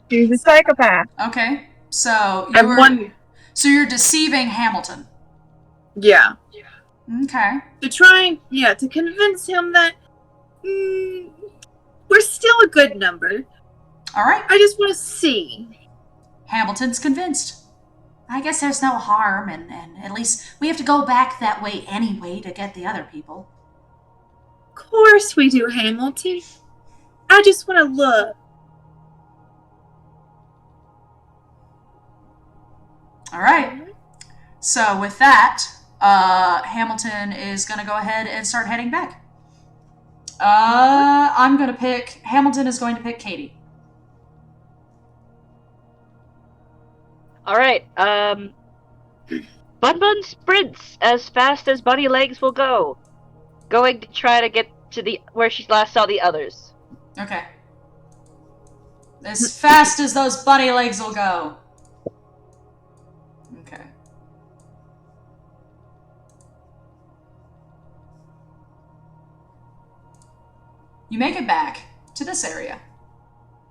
She's a psychopath. Okay, so you're deceiving Hamilton. Yeah. Okay. To convince him that we're still a good number. All right. I just want to see. Hamilton's convinced. I guess there's no harm, and at least we have to go back that way anyway to get the other people. Of course we do, Hamilton. I just want to look. All right. So with that, Hamilton is going to go ahead and start heading back. Hamilton is going to pick Katie. All right. Bun Bun sprints as fast as bunny legs will go, going to try to get to where she last saw the others. Okay. As fast as those bunny legs will go. Okay. You make it back to this area.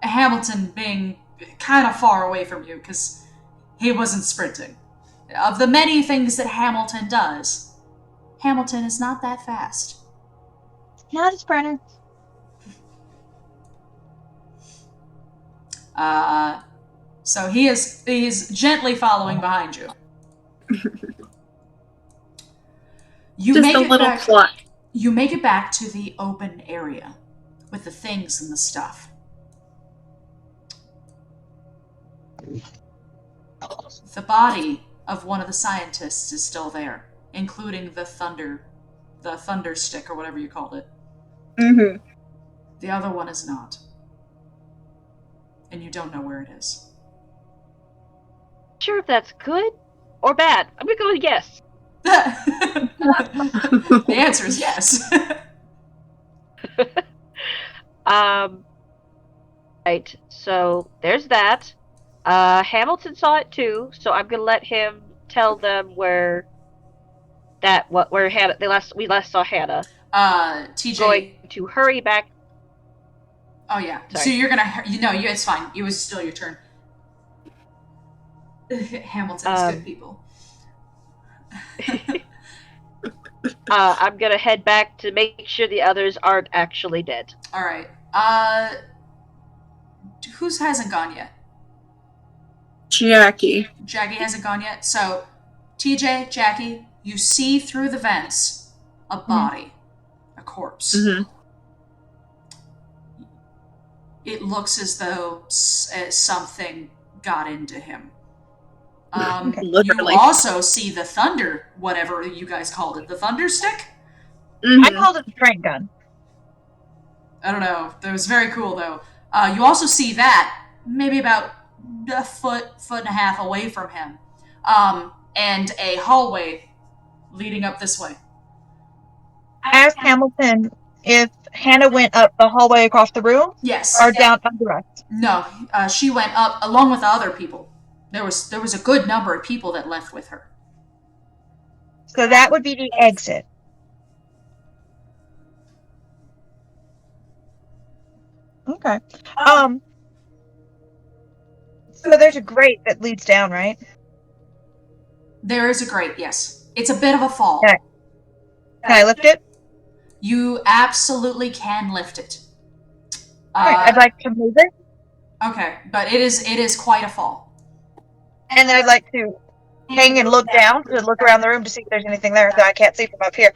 Hamilton being kind of far away from you because he wasn't sprinting. Of the many things that Hamilton does, Hamilton is not that fast. Not a sprinter. So he's gently following behind you. You Just a little pluck. You make it back to the open area with the things and the stuff. The body of one of the scientists is still there, including the thunder stick or whatever you called it. Mm-hmm. The other one is not. And you don't know where it is. Sure if that's good or bad. I'm gonna go with yes. The answer is yes. Right. So there's that. Hamilton saw it too, so I'm gonna let him tell them where Hannah we last saw Hannah. TJ. Going to hurry back. Oh yeah. Sorry. So you're gonna it's fine. It was still your turn. Hamilton's good people. I'm gonna head back to make sure the others aren't actually dead. All right. Whose hasn't gone yet? Jackie. Jackie hasn't gone yet. So, TJ, Jackie, you see through the vents a body, a corpse. Mm-hmm. It looks as though something got into him. Literally. You also see the thunder, whatever you guys called it, the thunder stick? Mm-hmm. I called it the train gun. I don't know. That was very cool, though. You also see that maybe about a foot and a half away from him, and a hallway leading up this way. Ask Hamilton if Hannah went up the hallway across the room Yes. or down under us. No, she went up along with the other people. There was a good number of people that left with her. So that would be the exit. Okay. So there's a grate that leads down, right? There is a grate, yes. It's a bit of a fall. Okay. Can I lift it? You absolutely can lift it. Alright, I'd like to move it. Okay, but it is quite a fall. And then I'd like to hang and look down to look around the room to see if there's anything there that I can't see from up here.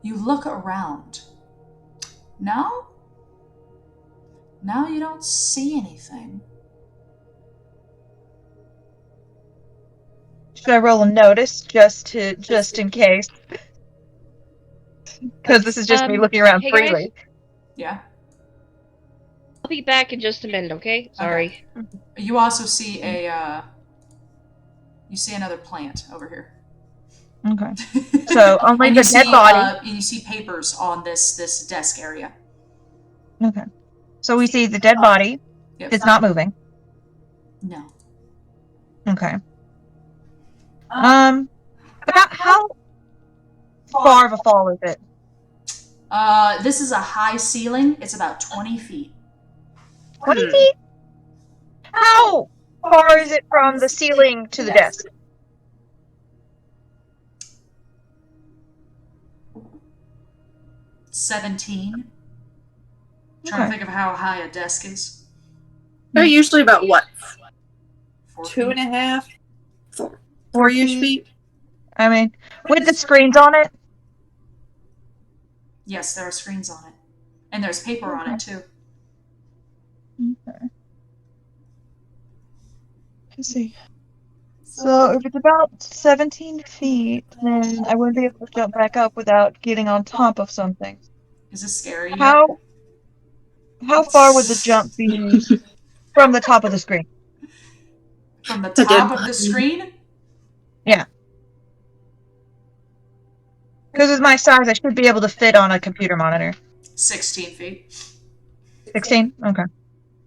You look around. No? No, you don't see anything. Should I roll a notice just in case? Because this is just me looking around hey freely. guys, Yeah. I'll be back in just a minute, okay? Sorry. Okay. You also see another plant over here. Okay. So only And the dead body. you see papers on this desk area. Okay. So we see the dead body. Yep. It's not moving. No. Okay. About how far of a fall is it? This is a high ceiling. It's about 20 feet. 20 feet? How far is it from the ceiling to the desk? $17. Trying to think of how high a desk is. They're usually about what? 4 2 feet. and a half? 4-ish feet? I mean, with the screens on it? Yes, there are screens on it. And there's paper on it, too. Okay. Let's see. So if it's about 17 feet, then I wouldn't be able to jump back up without getting on top of something. Is this scary? How far would the jump be from the top of the screen? From the top of the screen? Yeah. Because with my size, I should be able to fit on a computer monitor. 16 feet. 16? Okay.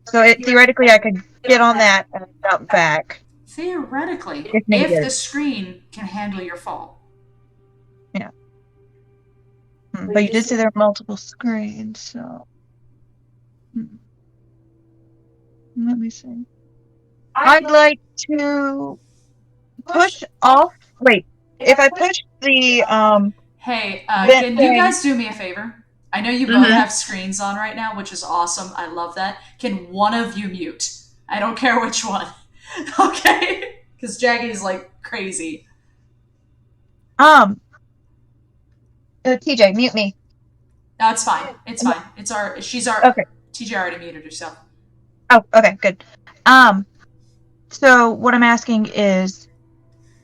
So theoretically, I could get on that and jump back. Theoretically, If needed. if the screen can handle your fall. Yeah. But you did say there are multiple screens, so... Let me see. I'd like to push off... Wait. If I push the, Hey, that can thing- you guys do me a favor? I know you both have screens on right now, which is awesome. I love that. Can one of you mute? I don't care which one. Okay? Because Jackie's like crazy. TJ, mute me. No, it's fine. It's fine. She's our. Okay. TJ already muted herself. Oh, okay, good. So what I'm asking is,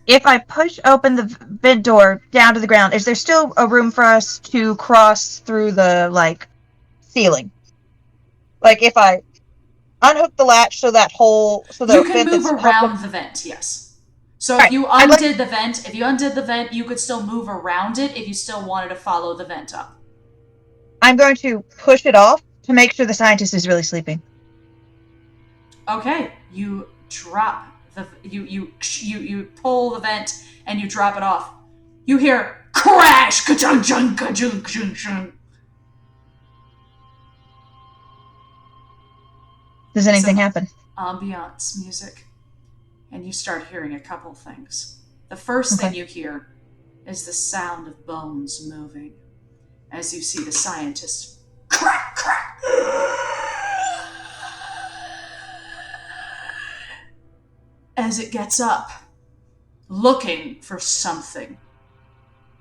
if I push open the vent door down to the ground, is there still a room for us to cross through the, like, ceiling? Like, if I unhook the latch so that You can vent move that's around the vent, yes. So Right. if you undid the vent, you could still move around it if you still wanted to follow the vent up. I'm going to push it off to make sure the scientist is really sleeping. Okay, you drop you pull the vent and you drop it off. You hear crash, ka-chung, chung, ka-chung, chung, chung. Does anything happen? Ambiance music, and you start hearing a couple things. The first thing you hear is the sound of bones moving as you see the scientist crack, crack. As it gets up, looking for something.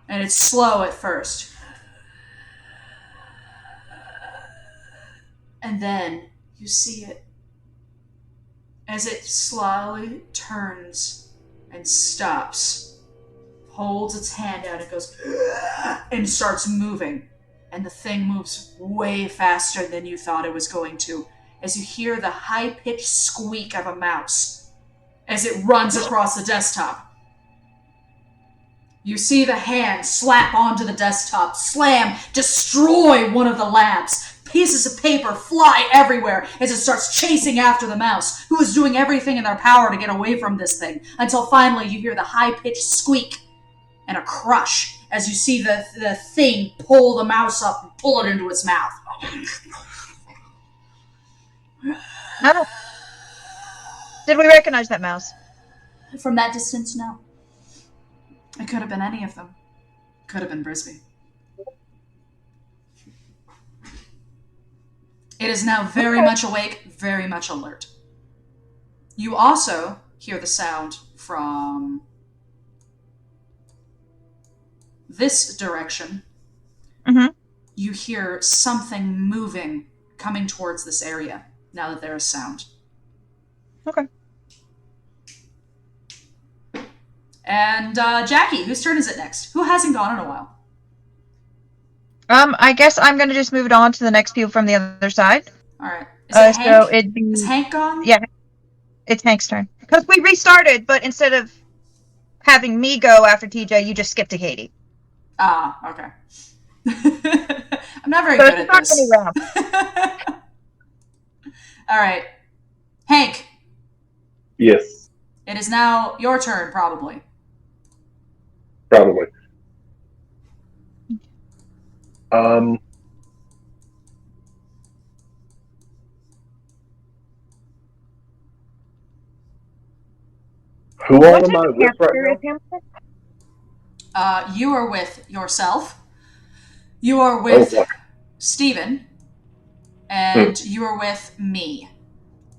And it's slow at first. And then you see it as it slowly turns and stops, holds its hand out and goes and starts moving. And the thing moves way faster than you thought it was going to, as you hear the high-pitched squeak of a mouse as it runs across the desktop. You see the hand slap onto the desktop, slam, destroy one of the labs. Pieces of paper fly everywhere as it starts chasing after the mouse, who is doing everything in their power to get away from this thing, until finally you hear the high-pitched squeak and a crush as you see the thing pull the mouse up and pull it into its mouth. Oh. Did we recognize that mouse? From that distance, no. It could have been any of them. Could have been Brisby. It is now very much awake, very much alert. You also hear the sound from this direction. Mm-hmm. You hear something moving, coming towards this area, now that there is sound. Okay. And Jackie, whose turn is it next? Who hasn't gone in a while? I guess I'm gonna just move it on to the next people from the other side. Alright. Is it Hank? So it'd be... Is Hank gone? Yeah. It's Hank's turn. Because we restarted, but instead of having me go after TJ, you just skipped to Katie. Ah, okay. I'm not very good at this. Alright. Hank. Yes. It is now your turn, probably. Probably. Who all am I with right now? You are with yourself. You are with Steven. And you are with me.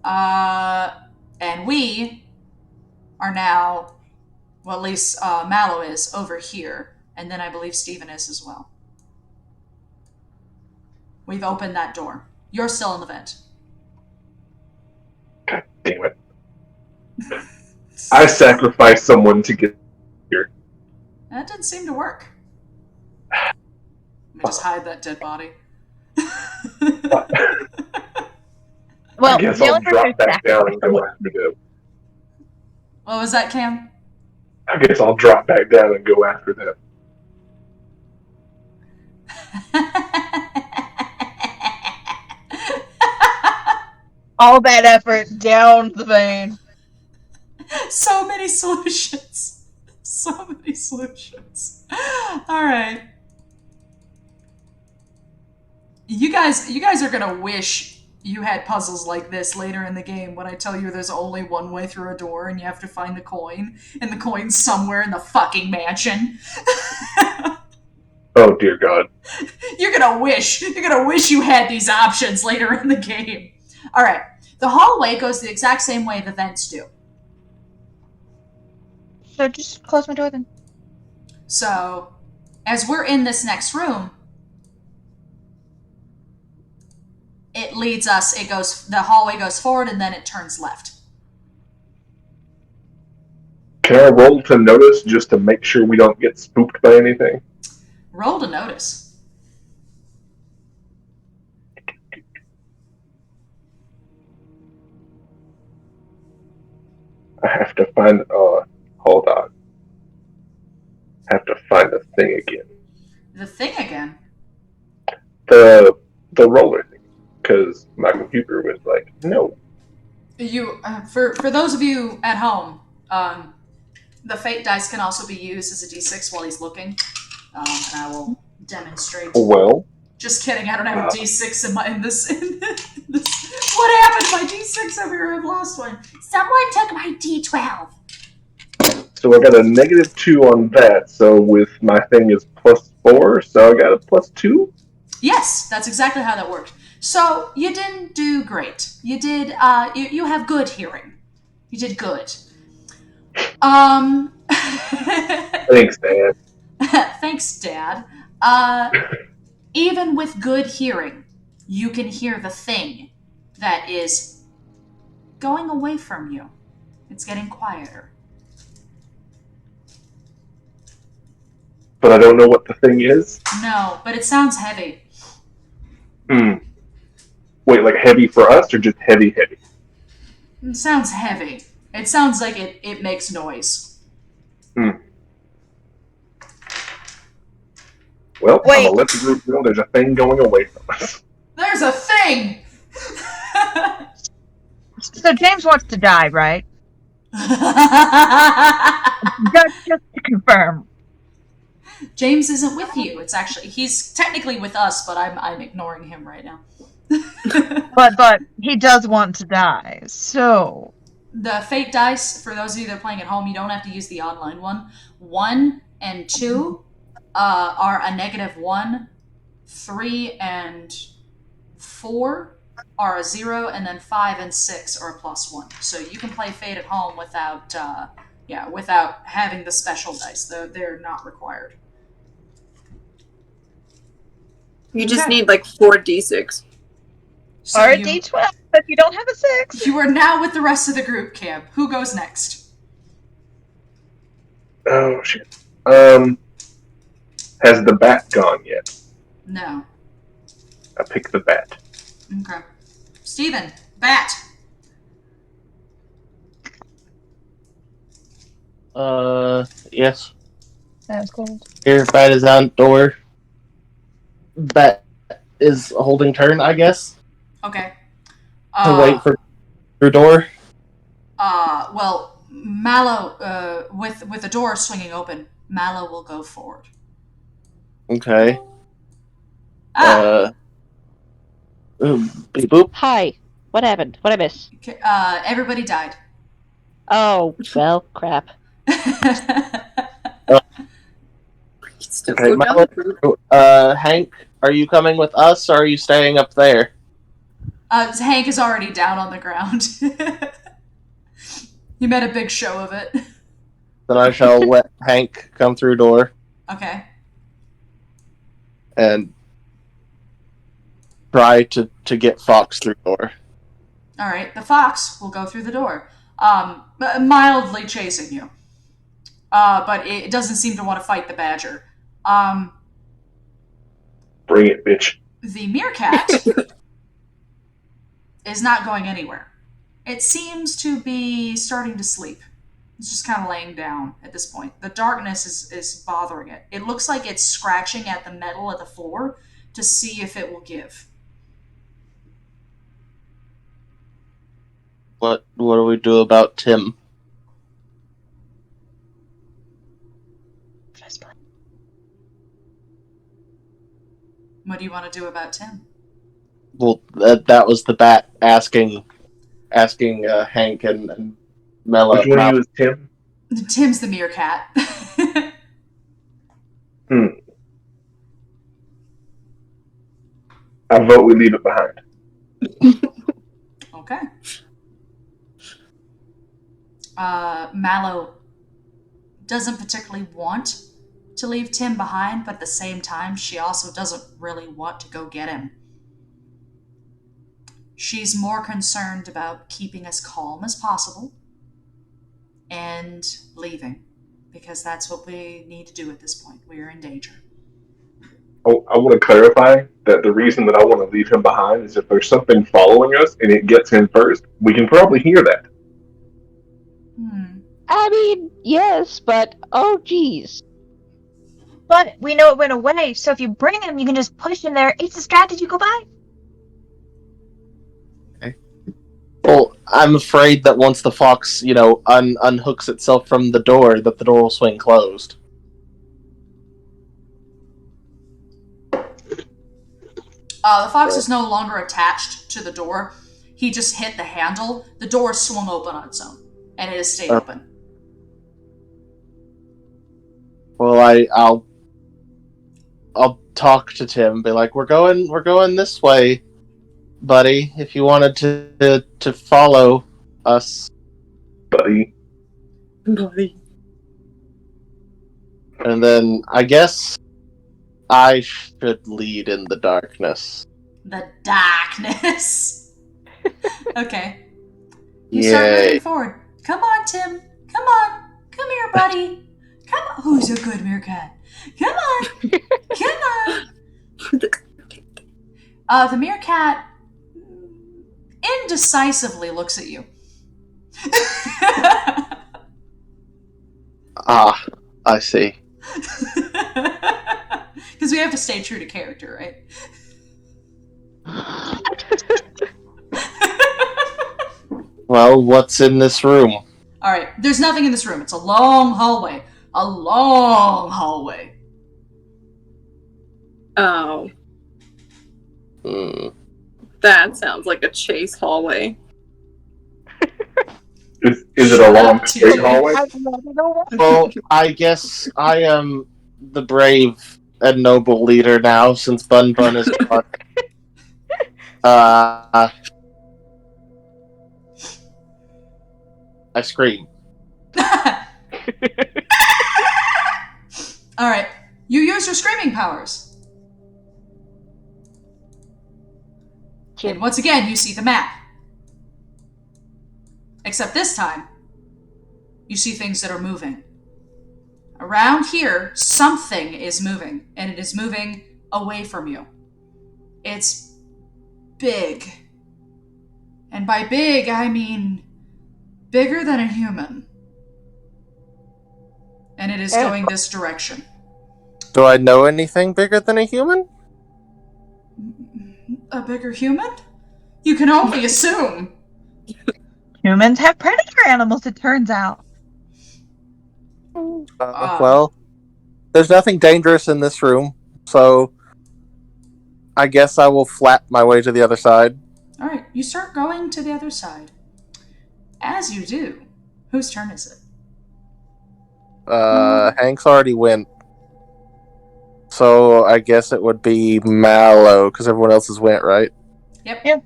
And we are now, well, at least Mallow is over here. And then I believe Steven is as well. We've opened that door. You're still in the vent. God damn it. I sacrificed someone to get here. That didn't seem to work. Let me just hide that dead body. Well, I guess I'll drop back down and go after them. What was that, Cam? I guess I'll drop back down and go after them. All that effort down the vein. So many solutions. So many solutions. Alright. You guys are gonna wish you had puzzles like this later in the game when I tell you there's only one way through a door and you have to find the coin, and the coin's somewhere in the fucking mansion. Oh dear God. You're gonna wish you had these options later in the game. Alright. The hallway goes the exact same way the vents do. So just close my door then. So, as we're in this next room, it leads us. The hallway goes forward, and then it turns left. Can I roll to notice just to make sure we don't get spooked by anything? Roll to notice. I have to find. Hold on. I have to find the thing again. The thing again. The roller thing, because my computer was like, no. You for those of you at home, the fate dice can also be used as a d6 while he's looking, and I will demonstrate. Well, just kidding. I don't have a d6 in this. What happened to my d6 over here? I've lost one. Someone took my D12. so I got a -2 on that. So with my thing is +4, so I got a +2. Yes, that's exactly how that worked. So you didn't do great. You did. You have good hearing. You did good. Thanks, Dad. Thanks, Dad. Even with good hearing, you can hear the thing that is going away from you. It's getting quieter. But I don't know what the thing is. No, but it sounds heavy. Wait, like heavy for us or just heavy? It sounds heavy. It sounds like it makes noise. Well, Wait. I'm gonna let the group know there's a thing going away from us. There's a thing! So James wants to die, right? Just to confirm. James isn't with you. It's actually he's technically with us, but I'm ignoring him right now. But he does want to die. So the fate dice, for those of you that are playing at home, you don't have to use the online one. 1 and 2 are a -1. 3 and 4 are a 0, and then 5 and 6 are a +1. So you can play Fate at home without having the special dice. They're not required. You just need like 4 d6. So or a D12 if you don't have a 6. You are now with the rest of the group, Cam. Who goes next? Oh shit. Has the bat gone yet? No. I pick the bat. Okay. Steven, bat. Yes. That's cool. Here, bat is on door. Bat is holding turn, I guess. Okay. To wait for your door. Well, Mallow, with the door swinging open, Mallow will go forward. Okay. Beep boop. Hi. What happened? What'd I miss? Okay, everybody died. Oh, well, crap. Okay, Hank, are you coming with us, or are you staying up there? Hank is already down on the ground. He made a big show of it. Then I shall let Hank come through door Okay. and try to get Fox through door. All right. The fox will go through the door, mildly chasing you, but it doesn't seem to want to fight the badger. Bring it, bitch. The meerkat is not going anywhere. It seems to be starting to sleep. It's just kind of laying down at this point. The darkness is bothering it. It looks like it's scratching at the metal of the floor to see if it will give. What do we do about Tim? What do you want to do about Tim? Well, that was the bat asking Hank and Mello. Which one of you is Tim? Tim's the meerkat. I vote we leave it behind. Okay. Mallow doesn't particularly want to leave Tim behind, but at the same time, she also doesn't really want to go get him. She's more concerned about keeping as calm as possible and leaving, because that's what we need to do at this point. We are in danger. Oh, I want to clarify that the reason that I want to leave him behind is if there's something following us and it gets him first, we can probably hear that. I mean, yes, but oh geez. But we know it went away, so if you bring him, you can just push him there. It's a strategy. Go by. Well, I'm afraid that once the fox, unhooks itself from the door, that the door will swing closed. The fox is no longer attached to the door. He just hit the handle. The door swung open on its own, and it has stayed open. Well, I'll talk to Tim and be like, we're going this way, buddy, if you wanted to follow us. Buddy. And then I guess I should lead in the darkness. The darkness. Okay. You start moving forward. Come on, Tim. Come on. Come here, buddy. Come on. Who's a good meerkat? Come on. Come on. The meerkat indecisively looks at you. Ah, I see. Because we have to stay true to character, right? Well, what's in this room? Alright, there's nothing in this room. It's a long hallway. A long hallway. Oh. That sounds like a chase hallway. Is it a long straight hallway? Well, I guess I am the brave and noble leader now, since Bun Bun is gone. I scream. Alright, you use your screaming powers. And once again, you see the map. Except this time, you see things that are moving. Around here, something is moving, and it is moving away from you. It's big. And by big, I mean bigger than a human. And it is going this direction. Do I know anything bigger than a human? A bigger human? You can only assume. Humans have predator animals, it turns out. Well, there's nothing dangerous in this room, so I guess I will flap my way to the other side. Alright, you start going to the other side. As you do, whose turn is it? Hank's already went. So I guess it would be Mallow, because everyone else has went, right? Yep.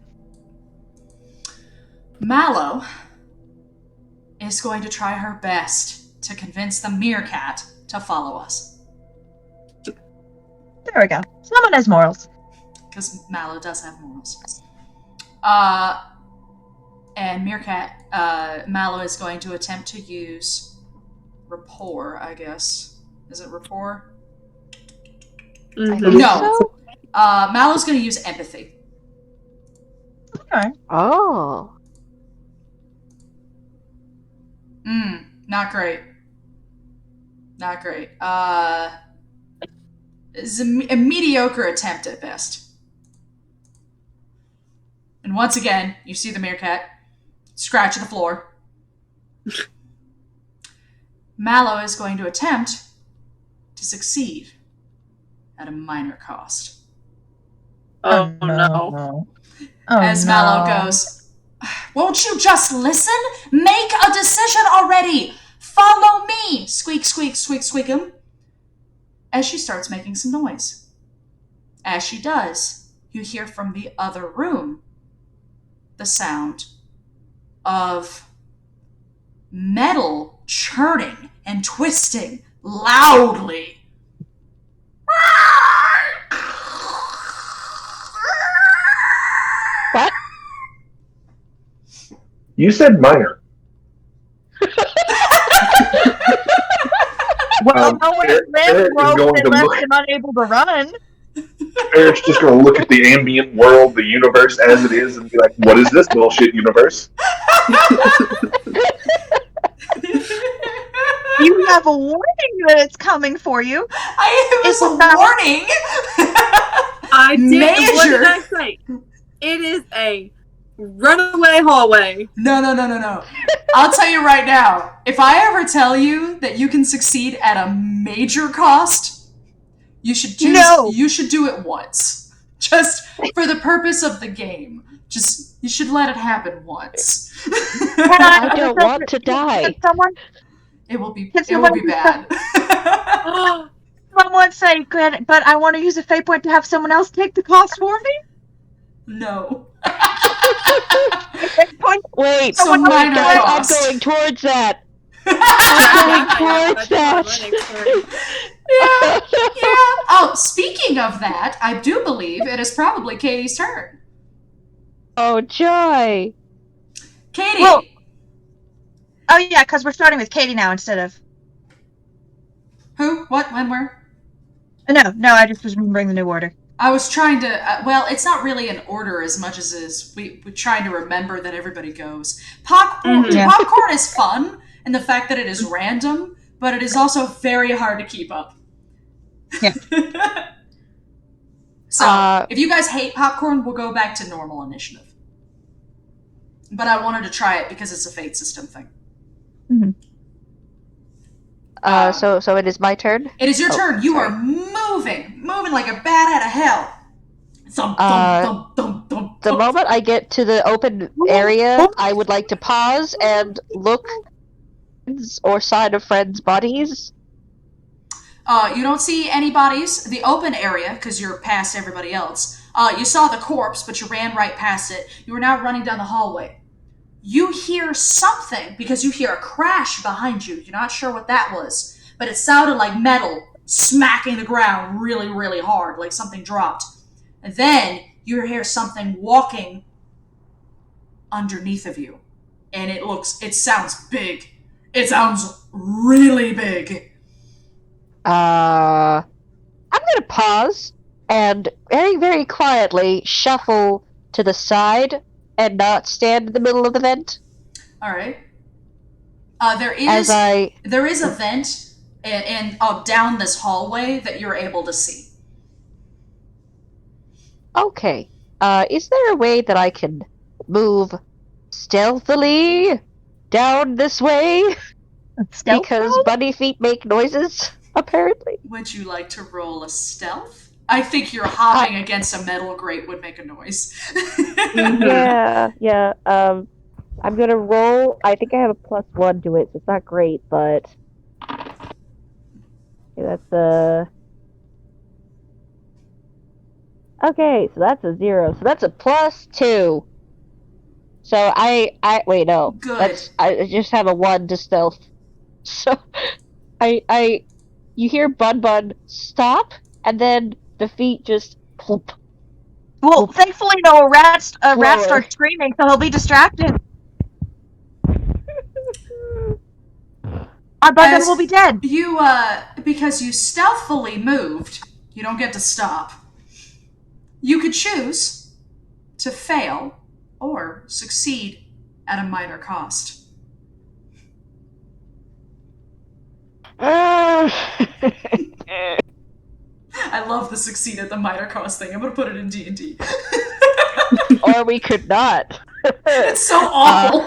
Mallow is going to try her best to convince the meerkat to follow us. There we go. Someone has morals. Because Mallow does have morals. And Mallow is going to attempt to use rapport, I guess. Is it rapport? Mm-hmm. No. So? Mallow's going to use empathy. Okay. Oh. Not great. Not great. It's a mediocre attempt at best. And once again, you see the meerkat scratch the floor. Mallow is going to attempt to succeed at a minor cost. Oh no. As Mallow goes, won't you just listen? Make a decision already! Follow me! Squeak, squeak, squeak, squeakum. As she starts making some noise. As she does, you hear from the other room the sound of metal churning and twisting loudly. What? You said minor. Well, no one Eric is broke going and to left look. him unable to run. Eric's just going to look at the ambient world, the universe as it is, and be like, "What is this bullshit universe?" You have a warning that it's coming for you. It was It's a not- warning. I did. Major. What did I say? It is a runaway hallway. No. I'll tell you right now, if I ever tell you that you can succeed at a major cost, you should do it once. Just for the purpose of the game. Just, you should let it happen once. I don't want to die. It will be Can bad. Someone say, "Good," but I want to use a fate point to have someone else take the cost for me? No. Wait, So minor I'm cost. going towards that. I'm going towards that. Yeah. Oh, speaking of that, I do believe it is probably Katie's turn. Oh, joy. Katie. Well, oh yeah, because we're starting with Katie now instead of... Who? What? When? Where? No, I just was remembering the new order. I was trying to, well, it's not really an order as much as is we're trying to remember that everybody goes. Popcorn is fun, and the fact that it is random, but it is also very hard to keep up. Yeah. So, if you guys hate popcorn, we'll go back to normal initiative. But I wanted to try it because it's a fate system thing. Mm-hmm. So it is my turn? It is your turn. You are moving like a bat out of hell. Thump, thump, thump, thump, thump. The moment I get to the open area, I would like to pause and look or side of friends' bodies. You don't see any bodies. The open area, because you're past everybody else. You saw the corpse, but you ran right past it. You are now running down the hallway. You hear something, because you hear a crash behind you. You're not sure what that was, but it sounded like metal smacking the ground really, really hard, like something dropped. And then you hear something walking underneath of you. And it sounds big. It sounds really big. I'm gonna pause and very, very quietly shuffle to the side and not stand in the middle of the vent. All right. There is a vent and down this hallway that you're able to see. Okay. Is there a way that I can move stealthily down this way? Because bunny feet make noises, apparently. Would you like to roll a stealth? I think your hopping against a metal grate would make a noise. Yeah. I'm gonna roll. I think I have a +1 to it, so it's not great, but that's okay. So that's a 0. So that's a +2. So I wait, no. Good. I just have a 1 to stealth. So you hear Bun stop, and then the feet just plop. Well, thankfully, no, a rat starts screaming, so he'll be distracted. Our Bun will be dead. You, because you stealthily moved, you don't get to stop. You could choose to fail or succeed at a minor cost. I love the succeed at the minor cost thing. I'm gonna put it in D&D. Or we could not. It's so awful.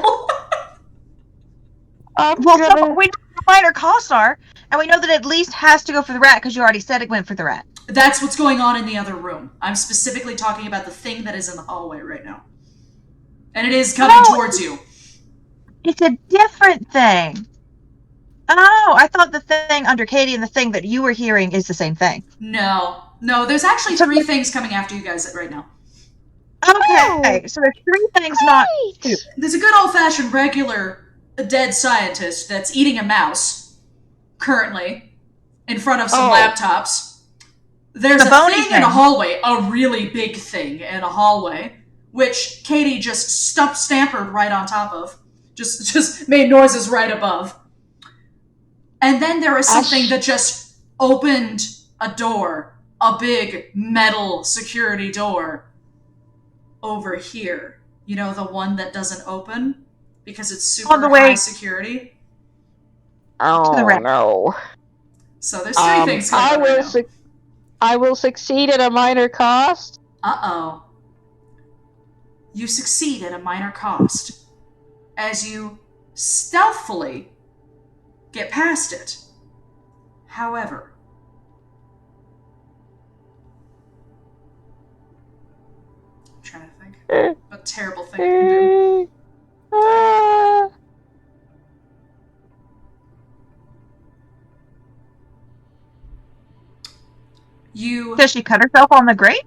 We know what the minor costs are, and we know that it at least has to go for the rat, because you already said it went for the rat. That's what's going on in the other room. I'm specifically talking about the thing that is in the hallway right now. And it is coming towards you. It's a different thing. Oh, I thought the thing under Katie and the thing that you were hearing is the same thing. No, there's actually 3 things coming after you guys right now. Okay, so there's 3 things, not 2. There's a good old-fashioned regular dead scientist that's eating a mouse, currently, in front of some laptops. There's a thing in a hallway, a really big thing in a hallway, which Katie just stampered right on top of. just made noises right above. And then there is something that just opened a door, a big metal security door over here. You know, the one that doesn't open because it's super high security. Oh, no. So there's three things going on right now. I will succeed at a minor cost. Uh-oh. You succeed at a minor cost as you stealthily get past it. However, I'm trying to think. A terrible thing I can do. Does she cut herself on the grate?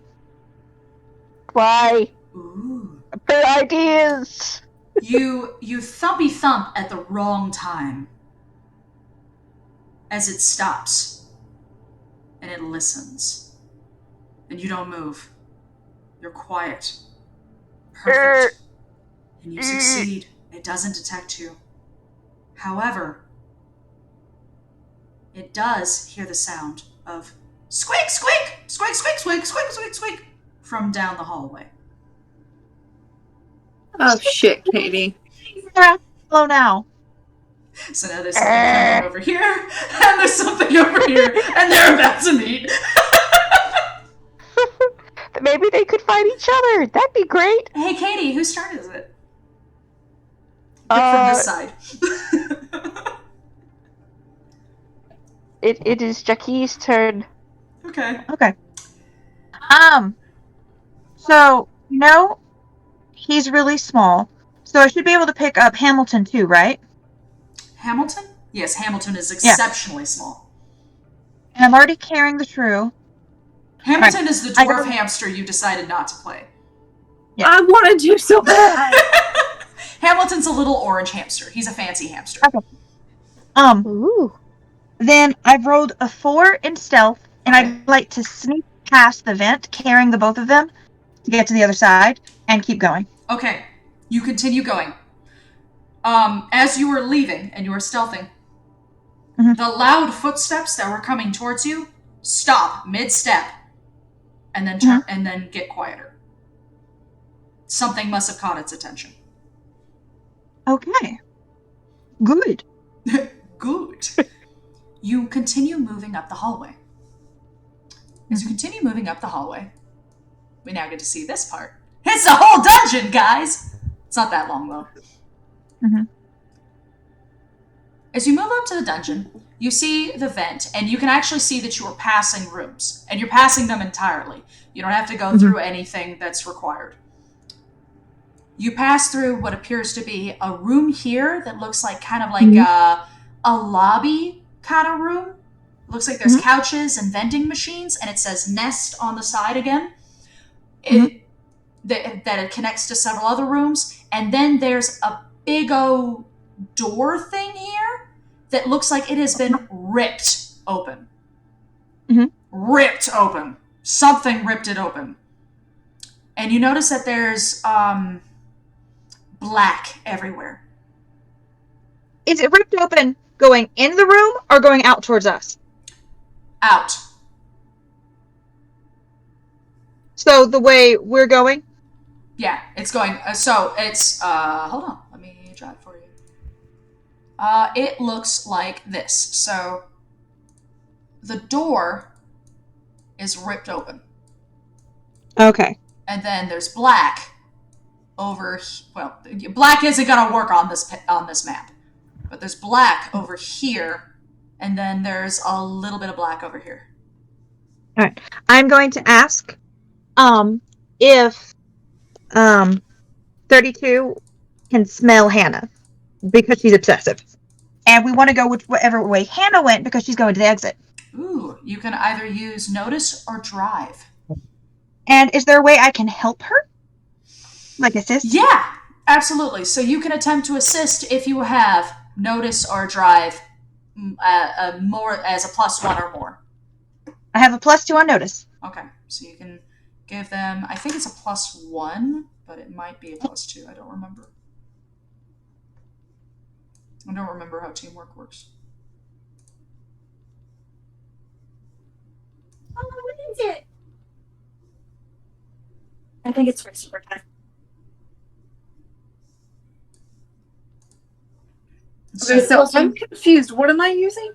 Why? Ooh. Good ideas! You thumpy thump at the wrong time as it stops and it listens. And you don't move. You're quiet. Perfect. And you succeed. It doesn't detect you. However, it does hear the sound of squeak, squeak, squeak, squeak, squeak, squeak, squeak, squeak from down the hallway. Oh shit, Katie. Hello now. So now there's something coming over here, and there's something over here, and they're about to meet. Maybe they could find each other. That'd be great. Hey, Katie, whose turn is it? Pick from this side. It is Jackie's turn. Okay. So, he's really small. So I should be able to pick up Hamilton too, right? Hamilton? Yes, Hamilton is exceptionally small. And I'm already carrying the shrew. Hamilton is the dwarf hamster you decided not to play. Yeah. I want to do so bad. Hamilton's a little orange hamster. He's a fancy hamster. Okay. Ooh. Then I've rolled a 4 in stealth, and I'd like to sneak past the vent, carrying the both of them, to get to the other side, and keep going. Okay. You continue going. As you were leaving, and you were stealthing, the loud footsteps that were coming towards you stop mid-step, and then turn, and then get quieter. Something must have caught its attention. Okay. Good. Good. You continue moving up the hallway. As you continue moving up the hallway, we now get to see this part. It's the whole dungeon, guys! It's not that long, though. As you move up to the dungeon, you see the vent, and you can actually see that you are passing rooms, and you're passing them entirely. You don't have to go through anything that's required. You pass through what appears to be a room here that looks like kind of like a lobby kind of room. It looks like there's couches and vending machines, and it says Nest on the side again. That it connects to several other rooms, and then there's a big old door thing here that looks like it has been ripped open. Ripped open. Something ripped it open. And you notice that there's black everywhere. Is it ripped open going in the room or going out towards us? Out. So the way we're going? Yeah, it's going. So it's. Hold on. Let me draw it for you. It looks like this. So the door is ripped open. Okay. And then there's black over. Well, black isn't gonna work on this map, but there's black over here, and then there's a little bit of black over here. All right. I'm going to ask, if 32 can smell Hannah because she's obsessive, and we want to go whichever way Hannah went because she's going to the exit. Ooh, you can either use notice or drive. And is there a way I can help her? Like assist? Yeah, absolutely. So you can attempt to assist if you have notice or drive more as a +1 or more. I have a +2 on notice. Okay, so you can give them, I think it's a +1, but it might be a +2. I don't remember. I don't remember how teamwork works. Oh, what is it? I think it's whisper time. Okay, so I'm confused. What am I using?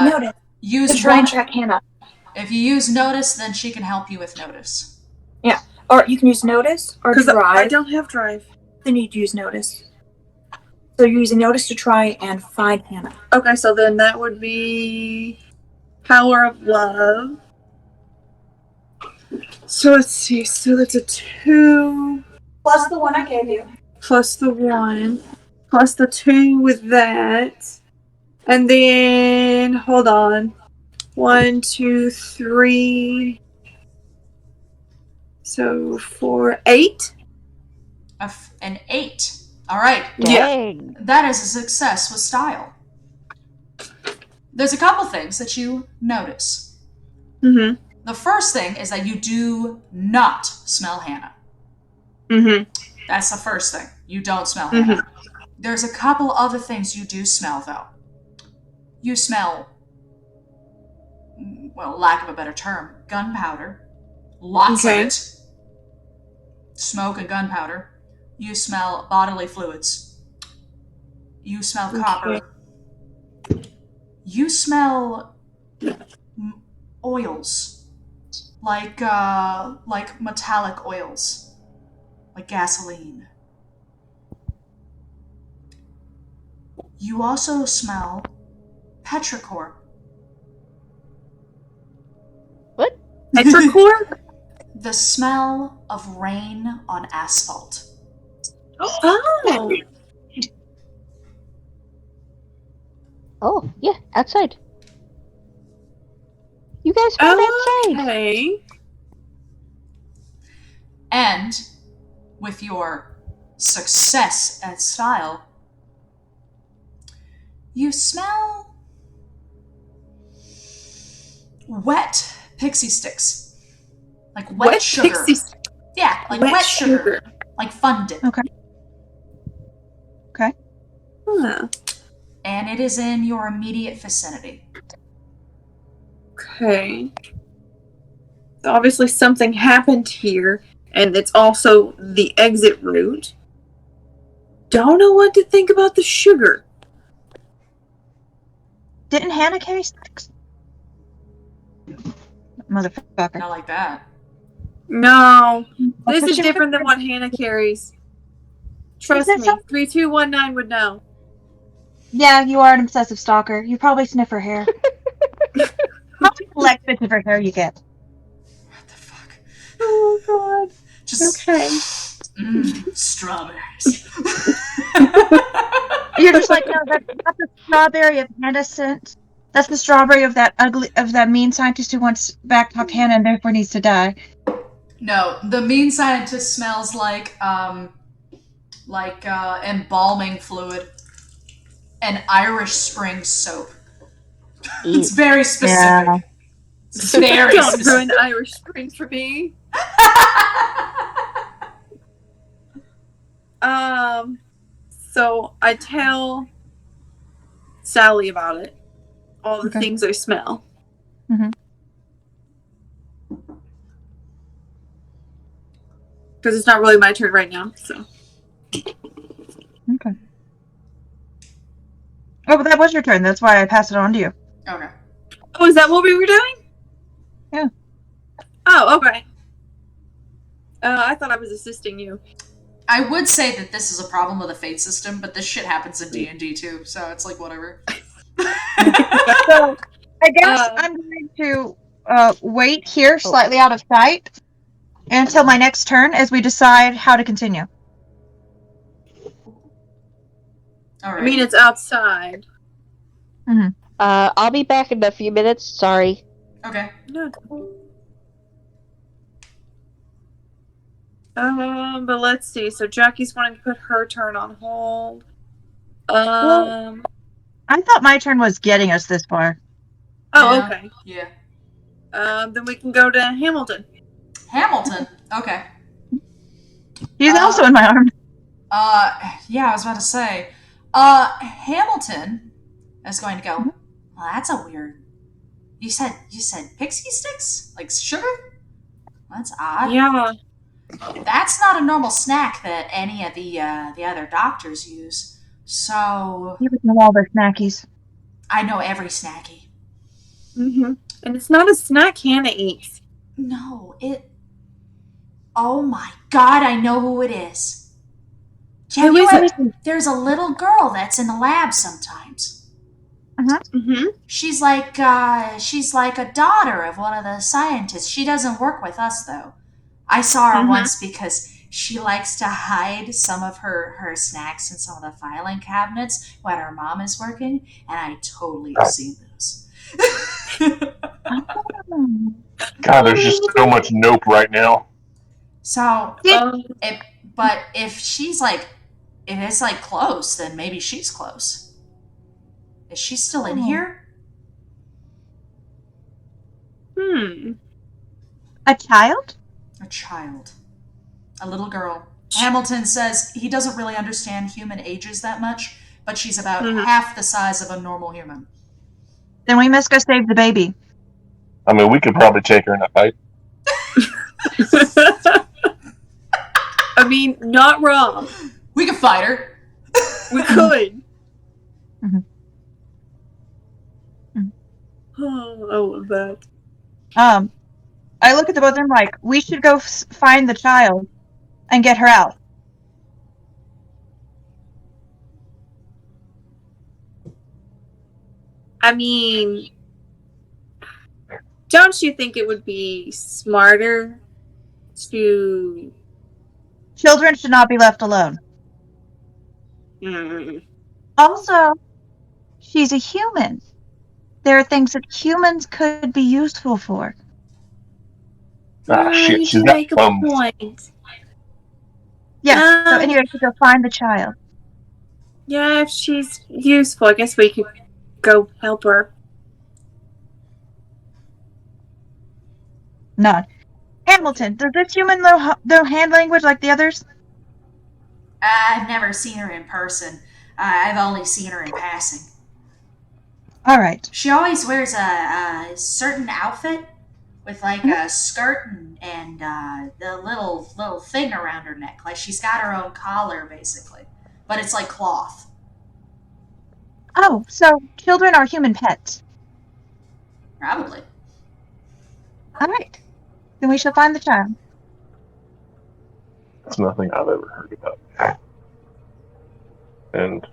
Notice. Use To try and one. track Hannah. If you use notice, then she can help you with notice. Yeah. Or you can use notice or Because drive. I don't have drive. Then you'd use notice. So you're using notice to try and find Hannah. Okay, so then that would be power of love. So let's see. So that's a 2 Plus the one I gave you. plus the 1 plus the 2 with that, and then hold on. 1, 2, 3. So 4, 8. An 8. All right. Dang. That is a success with style. There's a couple things that you notice. Mm-hmm. The first thing is that you do not smell Hannah. Mm-hmm. That's the first thing. You don't smell Hannah. There's a couple other things you do smell, though. You smell, well, lack of a better term, gunpowder. Lots of it. Smoke and gunpowder. You smell bodily fluids. You smell copper. You smell oils. Like metallic oils. Like gasoline. You also smell petrichor. What? Petrichor? The smell of rain on asphalt. Oh. Oh, yeah, outside. You guys found outside. Okay. And with your success at style, you smell wet pixie sticks. Like wet sugar. Pixie. Yeah, like wet sugar. Like Fun Dip. Okay. Huh. And it is in your immediate vicinity. Okay. So obviously something happened here, and it's also the exit route. Don't know what to think about the sugar. Didn't Hannah carry sticks? Motherfucker. Not like that. No. That's This what is she different would've than what Hannah carries. Trust that me. something? 3219 would know. Yeah, you are an obsessive stalker. You probably sniff her hair. How many collect bits of her hair you get? What the fuck? Oh god. Just Okay. Strawberries. You're just like, no, that's not the strawberry of Hannah scent. That's the strawberry of that mean scientist who wants backtalked Hannah and therefore needs to die. No, the mean scientist smells like embalming fluid and Irish Spring soap. It's very specific. Yeah. It's very Don't specific. ruin Irish Spring for me. So I tell Sally about it. All the things I smell. Mm-hmm. Because it's not really my turn right now, so. Okay. Oh, but that was your turn. That's why I passed it on to you. Okay. Oh, is that what we were doing? Yeah. Oh, okay. I thought I was assisting you. I would say that this is a problem with the fate system, but this shit happens in D&D too, so it's like whatever. So, I guess I'm going to wait here, slightly out of sight, until my next turn as we decide how to continue. All right. I mean, it's outside. Mm-hmm. I'll be back in a few minutes. Sorry. Okay. No. But let's see. So Jackie's wanting to put her turn on hold. I thought my turn was getting us this far. Oh, Yeah. okay. Yeah. Then we can go to Hamilton. Hamilton. Okay. He's also in my arm. Yeah, I was about to say. Hamilton is going to go, well, that's a weird... You said pixie sticks? Like sugar? That's odd. Yeah. That's not a normal snack that any of the other doctors use. So... You would know all the snackies. I know every snacky. Mm-hmm. And it's not a snack Hannah eats. No, it... Oh my god, I know who it is. Who is it? There's a little girl that's in the lab sometimes. Mm-hmm. She's like a daughter of one of the scientists. She doesn't work with us though. I saw her once because she likes to hide some of her snacks in some of the filing cabinets when her mom is working, and I totally have seen those. God, there's just so much nope right now. So, but if she's like, if it's like close, then maybe she's close. Is she still in here? A child? A child. A little girl. Hamilton says he doesn't really understand human ages that much, but she's about half the size of a normal human. Then we must go save the baby. I mean, we could probably take her in a fight. I mean, not wrong. We could fight her. We could. Oh, I love that. I look at the both of them like, we should go find the child and get her out. I mean, don't you think it would be smarter to... Children should not be left alone. Also, she's a human. There are things that humans could be useful for. Shit, you she's make a got point. Yeah, so anyway, we should go find the child. Yeah, if she's useful, I guess we could go help her. None. Hamilton, does this human know hand language like the others? I've never seen her in person. I've only seen her in passing. All right. She always wears a certain outfit with like a skirt and the little thing around her neck. Like she's got her own collar, basically. But it's like cloth. Oh, so children are human pets. Probably. All right. Then we shall find the child. That's nothing I've ever heard about. And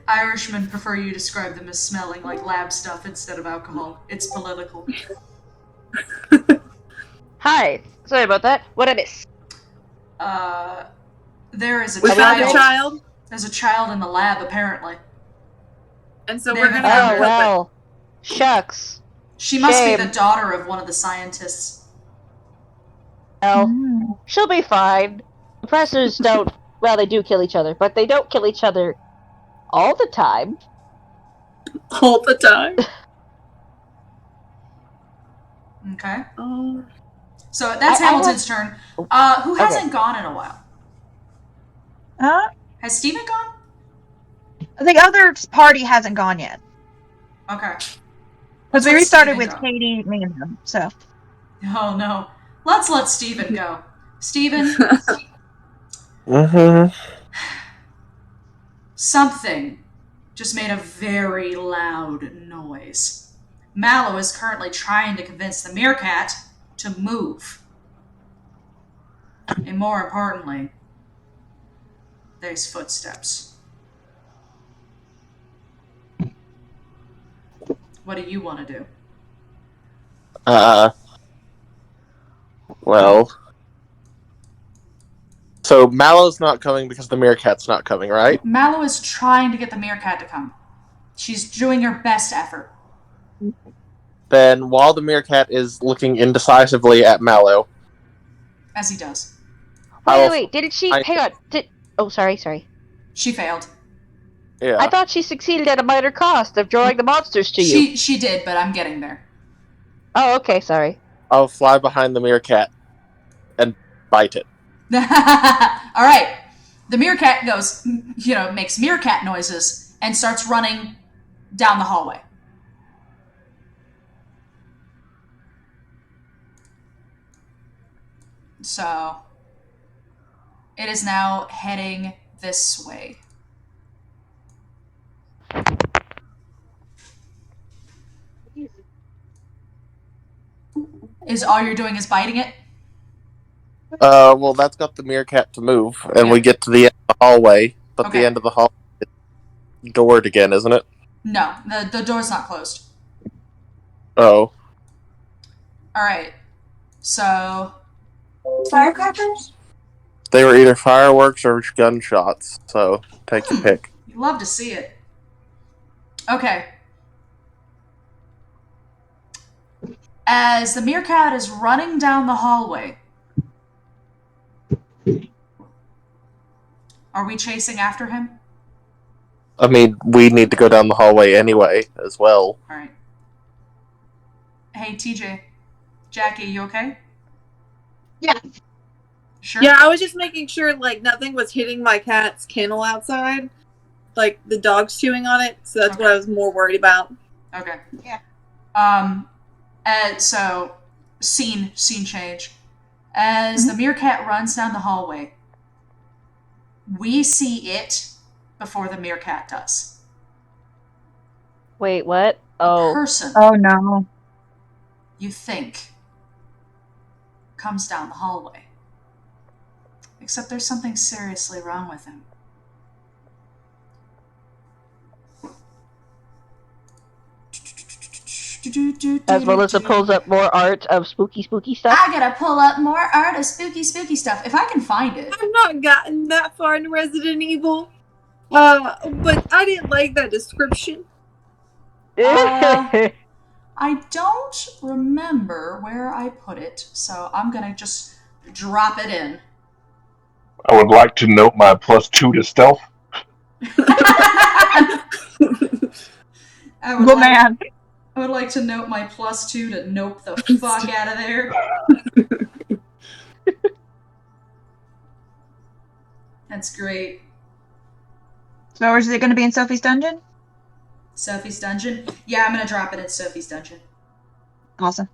Irishmen prefer you describe them as smelling like lab stuff instead of alcohol. It's political. Hi. Sorry about that. What I miss? There is a We child. found a child. There's a child in the lab, apparently. And so They we're haven't gonna found have her. to well. Shucks. She must Shame. be the daughter of one of the scientists. Well, she'll be fine. Oppressors don't... Well, they do kill each other, but they don't kill each other all the time. all the time. Okay. Oh. So that's Hamilton's turn. Who hasn't gone in a while? Has Steven gone? The other party hasn't gone yet. Okay. Because we let restarted Steven with go. Katie, me, and them, so. Oh no. Let's let Steven go. Steven, something just made a very loud noise. Mallow is currently trying to convince the meerkat to move. And more importantly, there's footsteps. What do you want to do? Well. So Mallow's not coming because the meerkat's not coming, right? Mallow is trying to get the meerkat to come. She's doing her best effort. Then while the meerkat is looking indecisively at Mallow, As he does. Wait, didn't she... Hang on. Oh, sorry. She failed. yeah. I thought she succeeded at a minor cost of drawing the monsters to you. She did, but I'm getting there. Oh, okay, sorry. I'll fly behind the meerkat and bite it. Alright. the meerkat goes, makes meerkat noises and starts running down the hallway. So it is now heading this way. Is all you're doing is biting it? Well, that's got the meerkat to move, and we get to the end of the hallway, but the end of the hallway is doored again, isn't it? No, the door's not closed. Oh. Alright. So... Firecrackers? They were either fireworks or gunshots, so take your pick. You love to see it. Okay. As the meerkat is running down the hallway, are we chasing after him? I mean, we need to go down the hallway anyway, as well. Alright. Hey, TJ. Jackie, you okay? Yeah. Sure? Yeah, I was just making sure, like, nothing was hitting my cat's kennel outside. Like, the dog's chewing on it, so that's what I was more worried about. Okay. Yeah. And so, scene change. As the meerkat runs down the hallway, we see it before the meerkat does. Wait, what? A person Oh no. you think comes down the hallway. Except there's something seriously wrong with him. As Melissa pulls up more art of spooky stuff. I gotta pull up more art of spooky stuff. If I can find it. I've not gotten that far in Resident Evil. But I didn't like that description. I don't remember where I put it, so I'm gonna just drop it in. I would like to note my +2 to stealth. Good man. I would like to note my +2 to nope the fuck out of there. That's great. So is it going to be in Sophie's dungeon? Sophie's dungeon? Yeah, I'm gonna drop it in Sophie's dungeon. Awesome.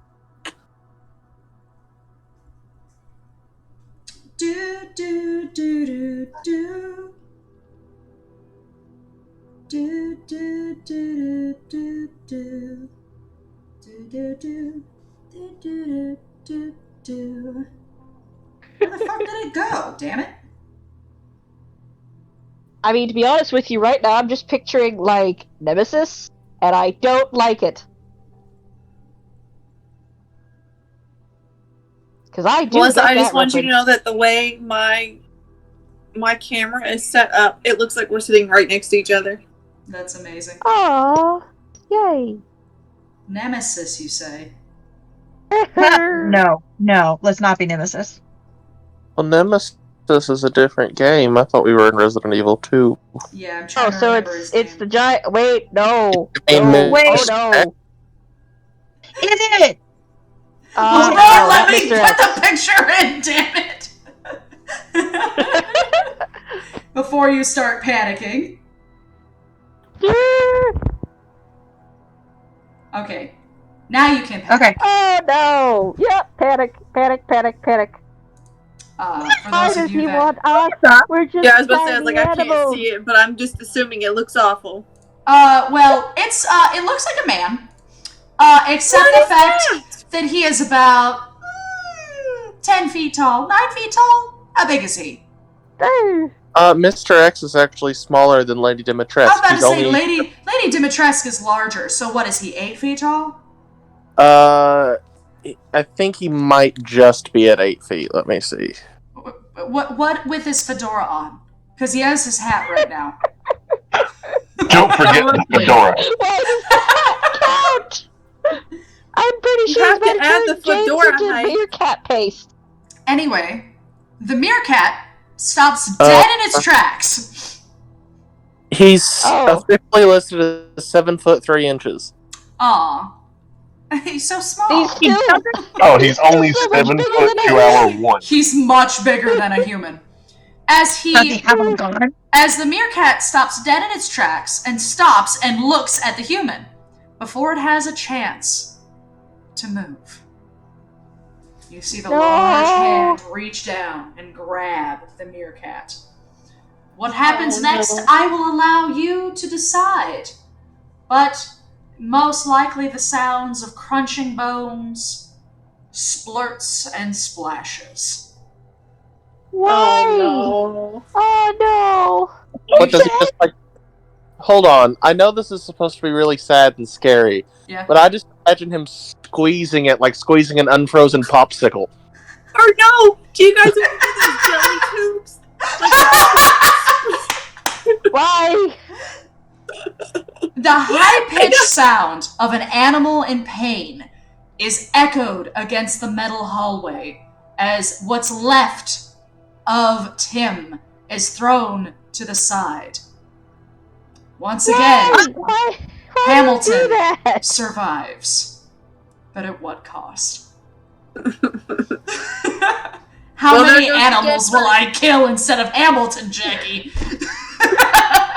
Do do do do do. Do do do do do do do do do do do do. Where the fuck did it go? Damn it! I mean, to be honest with you, right now I'm just picturing like Nemesis, and I don't like it. Because I do. Melissa, I just that want you to reference. know that the way my camera is set up, it looks like we're sitting right next to each other. That's amazing. Aww, yay! Nemesis, you say? No, let's not be Nemesis. Well, Nemesis is a different game. I thought we were in Resident Evil 2. Yeah, I'm trying Oh, to so remember it's his name. the giant. Wait, no. Amen. Wait. Oh no. Is it? Oh, no, let me Mr. put the picture in, damn it! Before you start panicking. Okay. Now you can panic. Okay. Oh no! Yep, panic. For Why those of does you he that... want us? We're just Yeah, I was about to say, I was like, I tiny can't animals. see it, but I'm just assuming it looks awful. Well, it looks like a man. Except What the is fact that he is about 10 feet tall, 9 feet tall. How big is he? Mr. X is actually smaller than Lady Dimitrescu. I was about to He's say, only... Lady Dimitrescu is larger. So what is he? 8 feet tall? I think he might just be at 8 feet. Let me see. What with his fedora on? Because he has his hat right now. Don't forget the fedora. Why does that count? I'm pretty You sure have it's to add the fedora into height. meerkat paste. Anyway, the meerkat stops dead in its tracks. He's Oh. officially listed as 7 foot 3 inches. Aw. He's so small. He's still Oh, he's only So much 7 bigger foot than 2 a hour human. 1. He's much bigger than a human. As Does have them gone? As the meerkat stops dead in its tracks and stops and looks at the human before it has a chance to move. You see the large hand reach down and grab the meerkat. What happens next, I will allow you to decide. But most likely the sounds of crunching bones, splurts, and splashes. Why? Oh, no. Oh What does it just like? Hold on. I know this is supposed to be really sad and scary, but I just imagine him squeezing it like squeezing an unfrozen popsicle. Or no! Do you guys want to do those jelly tubes? no! Why? The high-pitched sound of an animal in pain is echoed against the metal hallway as what's left of Tim is thrown to the side. Once again, why Hamilton survives. But at what cost? How many animals will I kill instead of Hamilton, Jackie?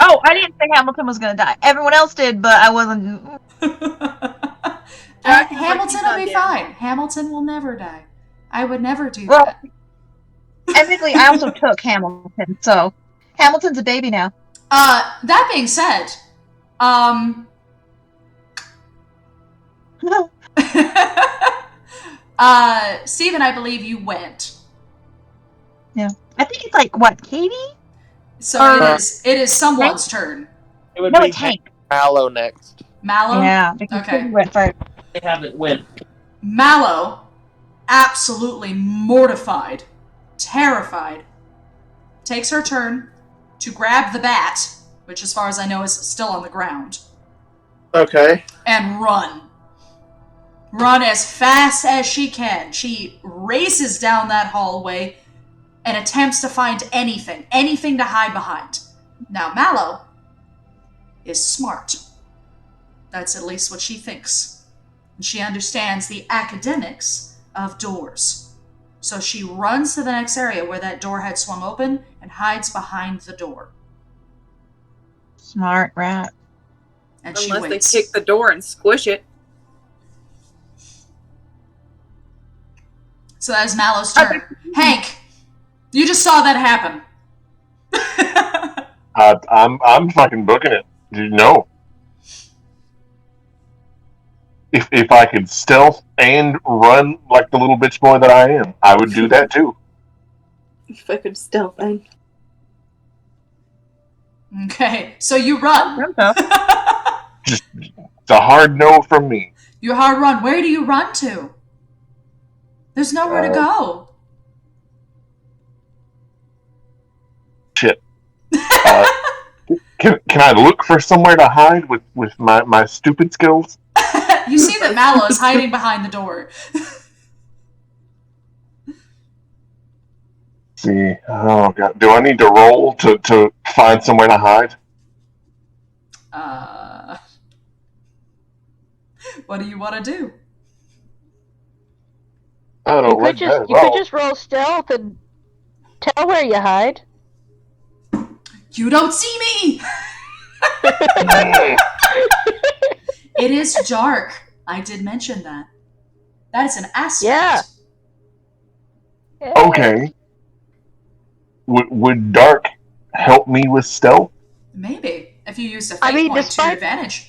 Oh, I didn't say Hamilton was going to die. Everyone else did, but I wasn't. Hamilton will be fine. Hamilton will never die. I would never do that. Technically, I also took Hamilton, so Hamilton's a baby now. That being said, Steven, I believe you went. Yeah. I think it's like, what, Katie? So it is someone's turn. It would No, be it's Hank. Mallow next. Mallow? Yeah. Okay. He went first. They haven't went. Mallow, absolutely mortified, terrified, takes her turn to grab the bat, which as far as I know is still on the ground. Okay. And run. Run as fast as she can. She races down that hallway and attempts to find anything to hide behind. Now, Mallow is smart. That's at least what she thinks. And she understands the academics of doors. So she runs to the next area where that door had swung open and hides behind the door. Smart rat. And Unless she waits. they kick the door and squish it. So that is Mallow's turn. Hank, you just saw that happen. I'm fucking booking it. No. If I could stealth and run like the little bitch boy that I am, I would do that too. If I could stealth in. Okay, so you run. Just it's a hard no from me. You hard run. Where do you run to? There's nowhere to go. Shit. Can I look for somewhere to hide with my stupid skills? You see that Mallow is hiding behind the door. See, oh god, do I need to roll to find somewhere to hide? What do you want to do? I don't like that. You could just roll stealth and tell where you hide. You don't see me! It is dark. I did mention that. That is an aspect. Yeah. Okay. Would dark help me with stealth? Maybe. If you used a fate point to your advantage.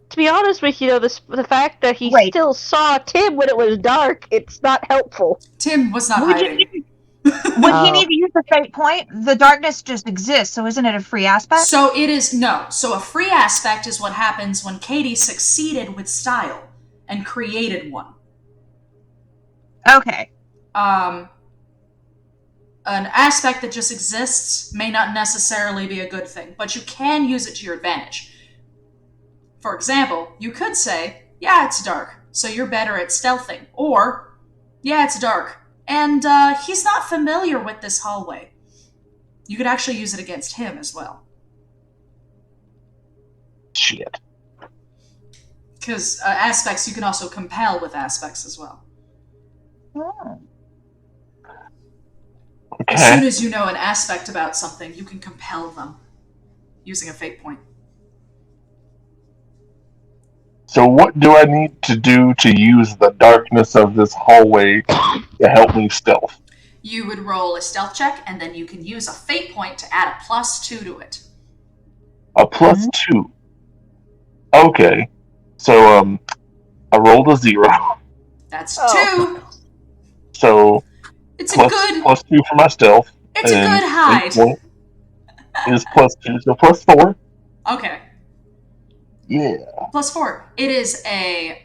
To be honest with you, though, the fact that he still saw Tim when it was dark, it's not helpful. Tim was not hiding. Would he need to use the fate point? The darkness just exists, so isn't it a free aspect? So it is, no. So a free aspect is what happens when Katie succeeded with style and created one. Okay. An aspect that just exists may not necessarily be a good thing, but you can use it to your advantage. For example, you could say, yeah, it's dark, so you're better at stealthing. Or, yeah, it's dark, and he's not familiar with this hallway. You could actually use it against him as well. Shit. Because aspects, you can also compel with aspects as well. Oh. As soon as you know an aspect about something, you can compel them using a fate point. So what do I need to do to use the darkness of this hallway to help me stealth? You would roll a stealth check, and then you can use a fate point to add a +2 to it. A +2. Okay. So I rolled a 0. That's 2. So It's plus, a good. +2 for my stealth. It's a good hide. 8 point is +2, so +4. Okay. Yeah. +4. It is a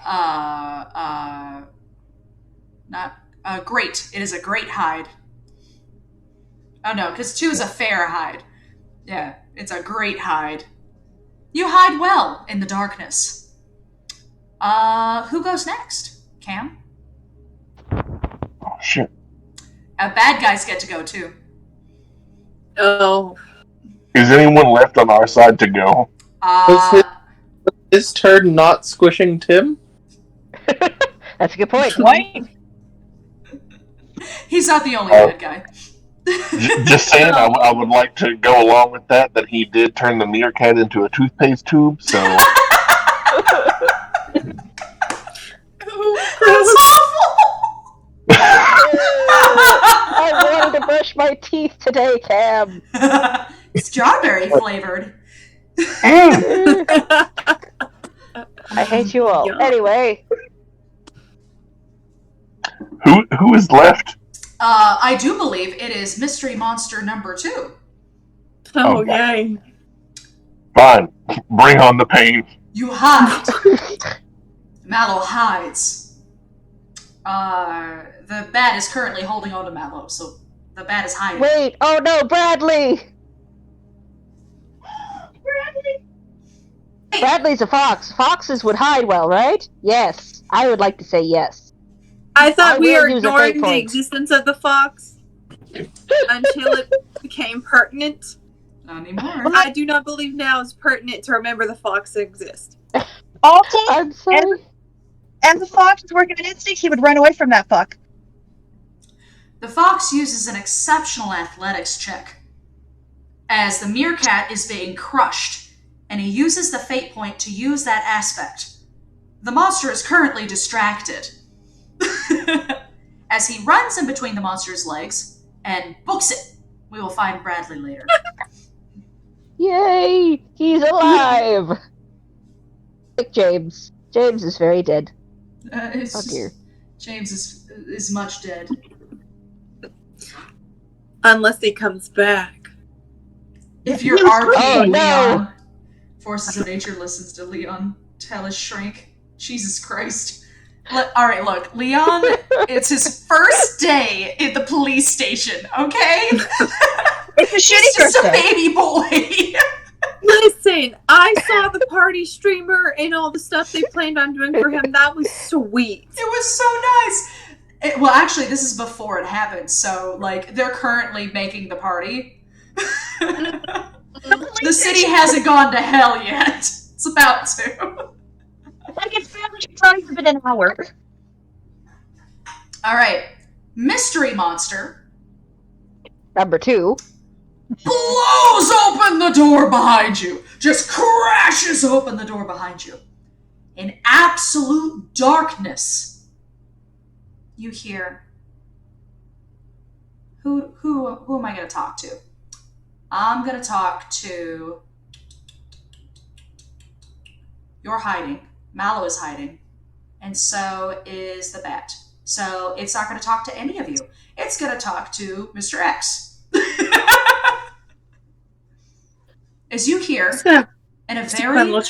not a great. It is a great hide. Oh no, because 2 is a fair hide. Yeah, it's a great hide. You hide well in the darkness. Who goes next? Cam? Oh shit. Bad guys get to go too. Oh. Is anyone left on our side to go? Was his turn not squishing Tim? That's a good point. What? He's not the only bad guy. Just saying, I would like to go along with that he did turn the meerkat into a toothpaste tube, so... That's awful! I wanted to brush my teeth today, Cam. Strawberry flavored. I hate you all. Yuck. Anyway, Who is left? I do believe it is mystery monster number 2. Oh, Okay. yay. Fine. Bring on the pain. You hide. Mallow hides. The bat is currently holding on to Mallow, so the bat is hiding. wait. Oh no, Bradley. Bradley's a fox. Foxes would hide well, right? Yes. I would like to say yes. I thought I we will were use a ignoring fate the point. existence of the fox until it became pertinent. Not anymore. I do not believe now is pertinent to remember the fox exists. Also, I'm sorry. as a fox is working an instinct, he would run away from that fuck. The fox uses an exceptional athletics check as the meerkat is being crushed, and he uses the fate point to use that aspect. The monster is currently distracted as he runs in between the monster's legs and books it. We will find Bradley later. Yay! He's alive! Like James. James is very dead. Oh dear. James is much dead. Unless he comes back. If you're RP Oh, no. Leon, Forces of Nature listens to Leon tell his shrink. Jesus Christ. Alright, look, Leon, it's his first day at the police station, okay? It's a He's shitty just a birthday. baby boy. Listen, I saw the party streamer and all the stuff they planned on doing for him. That was sweet. It was so nice. Well, actually, this is before it happened, so, like, they're currently making the party. The city hasn't gone to hell yet. It's about to. Like it's probably been an hour. Alright. Mystery monster Number 2. blows open the door behind you. Just crashes open the door behind you. In absolute darkness, you hear, who am I going to talk to? I'm going to talk to... You're hiding. Mallow is hiding. And so is the bat. So it's not going to talk to any of you. It's going to talk to Mr. X. As you hear, in a very...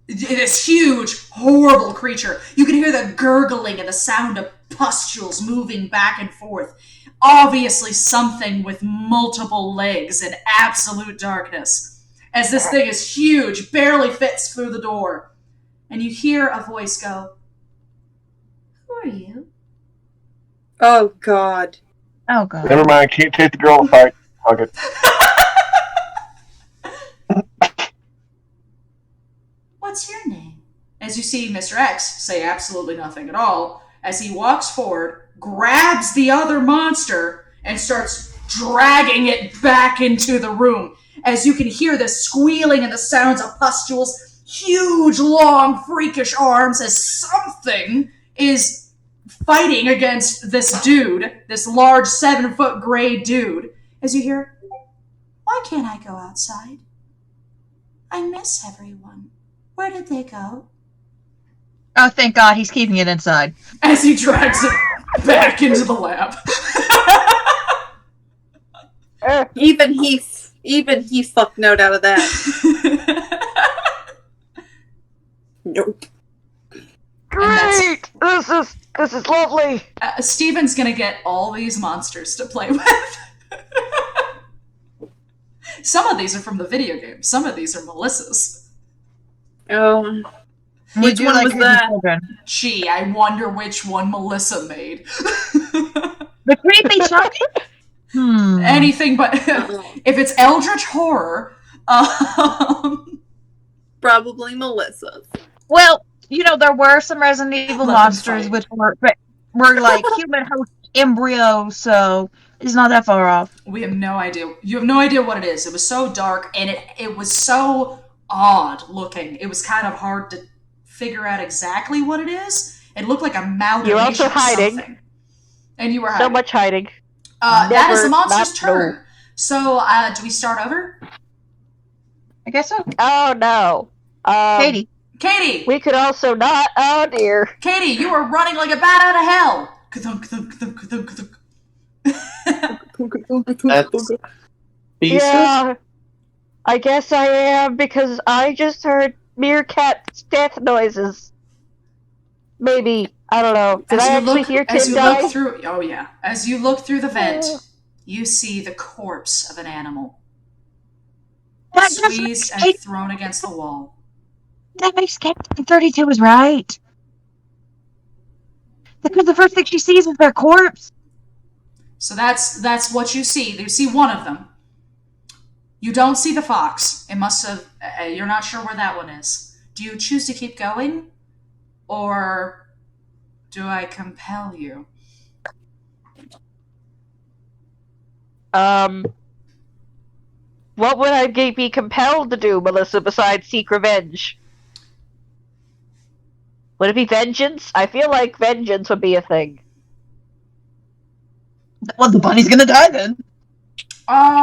this huge, horrible creature, you can hear the gurgling and the sound of pustules moving back and forth. Obviously something with multiple legs in absolute darkness. As this thing is huge, barely fits through the door. And you hear a voice go, "Who are you?" Oh, God. Oh god. Never mind, can't take the girl to fight. Fuck it. What's your name? As you see Mr. X say absolutely nothing at all, as he walks forward, grabs the other monster, and starts dragging it back into the room. As you can hear the squealing and the sounds of pustules, huge, long, freakish arms as something is fighting against this dude, this large 7-foot gray dude. As you hear, why can't I go outside? I miss everyone. Where did they go? Oh, thank God, he's keeping it inside. As he drags it back into the lab. Even he fucked note out of that. Nope. Great! This is lovely. Steven's gonna get all these monsters to play with. Some of these are from the video game. Some of these are Melissa's. Oh. Which one was that? Gee, I wonder which one Melissa made. The creepy chocolate? Anything but... if it's Eldritch Horror... Probably Melissa's. Well, there were some Resident Evil monsters which were like human host embryos, so it's not that far off. We have no idea. You have no idea what it is. It was so dark, and it was so odd looking. It was kind of hard to figure out exactly what it is. It looked like a amalgamation. You're also hiding. Something. And you were hiding. So much hiding. That is the monster's turn. So, do we start over? I guess so. Oh, no. Katie. We could also not. Oh, dear. Katie, you were running like a bat out of hell. Ka-thunk, ka-thunk, ka-thunk, ka-thunk, ka-thunk. That's Yeah, I guess I am, because I just heard Meerkat's death noises. Maybe. I don't know. Did I actually hear Tim die? Oh, yeah. As you look through the vent, you see the corpse of an animal. Squeezed and thrown against the wall. That makes Captain 32 was right. Because the first thing she sees is their corpse. So that's what you see. You see one of them. You don't see the fox. It must have... you're not sure where that one is. Do you choose to keep going? Or do I compel you? What would I be compelled to do, Melissa, besides seek revenge? Would it be vengeance? I feel like vengeance would be a thing. Well, the bunny's gonna die then.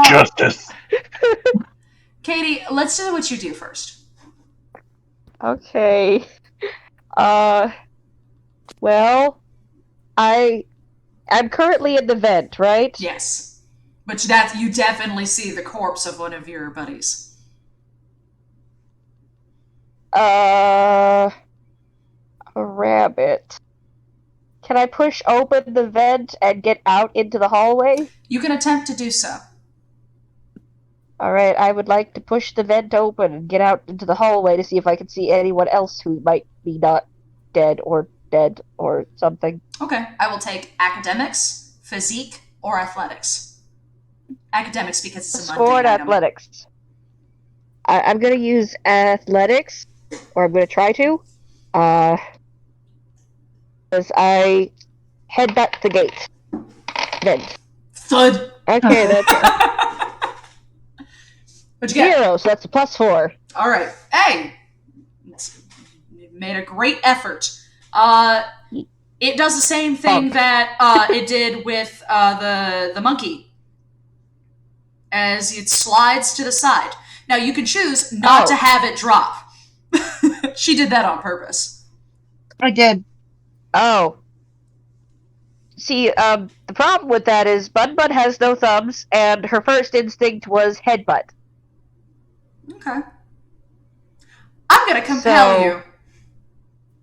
Justice. Katie, let's do what you do first. Okay. Well, I'm currently in the vent, right? Yes. But you definitely see the corpse of one of your buddies. A rabbit. Can I push open the vent and get out into the hallway? You can attempt to do so. Alright, I would like to push the vent open and get out into the hallway to see if I can see anyone else who might be not dead or something. Okay, I will take academics, physique, or athletics. Academics because it's a mundane Sport item. athletics. I'm gonna use athletics, or I'm gonna try to. As I headbutt the gate. Vent. Thud! Okay, that's What'd you get? 0, so that's a +4. Alright. Hey! You made a great effort. It does the same thing that it did with the monkey. As it slides to the side. Now, you can choose not to have it drop. She did that on purpose. I did. Oh. See, the problem with that is Bud has no thumbs, and her first instinct was headbutt. Okay. I'm gonna compel you.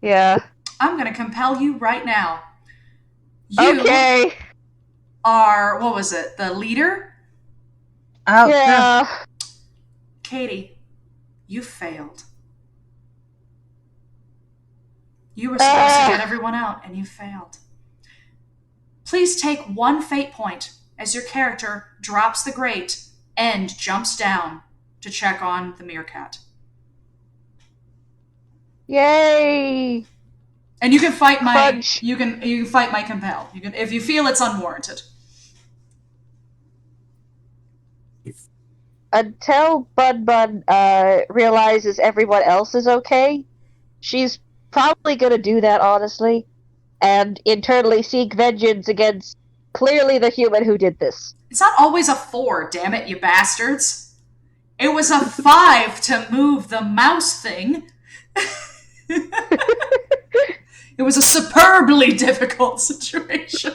Yeah. I'm gonna compel you right now. You are, what was it, the leader? Oh, yeah. Katie, you failed. You were supposed to get everyone out, and you failed. Please take 1 fate point as your character drops the grate and jumps down to check on the meerkat. Yay! And you can fight my Fudge. you can fight my compel. You can if you feel it's unwarranted. until Bun Bun realizes everyone else is okay, she's probably gonna do that, honestly, and internally seek vengeance against clearly the human who did this. It's not always a 4, damn it, you bastards. It was a 5 to move the mouse thing. It was a superbly difficult situation.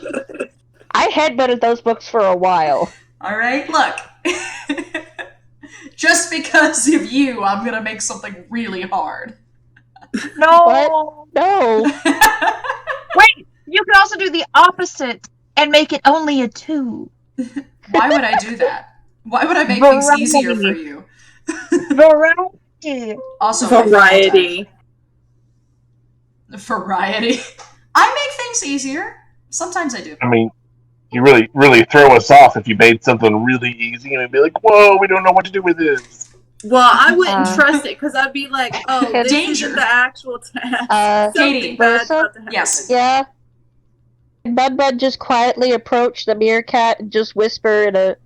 I headbutted those books for a while. Alright, look. Just because of you, I'm gonna make something really hard. No. What? No. Wait, you could also do the opposite and make it only a 2. Why would I do that? Why would I make things easier for you? Variety. Also, Variety. Variety. I make things easier. Sometimes I do. I mean, you really throw us off if you made something really easy and it'd be like, whoa, we don't know what to do with this. Well, I wouldn't trust it because I'd be like, oh, this Danger. isn't the actual task. Katie, yes. Yeah. Bud Bud just quietly approach the meerkat and just whisper in a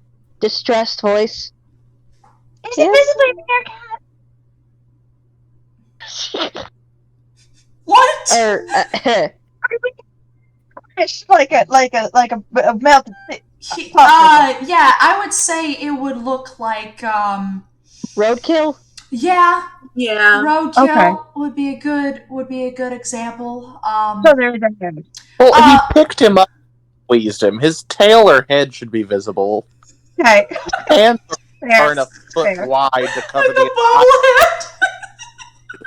distressed voice. Is it visibly a meerkat? What? Like a melted. Yeah, I would say it would look like roadkill. Yeah, yeah. Roadkill would be a good example. So there's a head. Well, he picked him up, squeezed him. His tail or head should be visible. Okay. Hands are a foot wide to cover the bobblehead.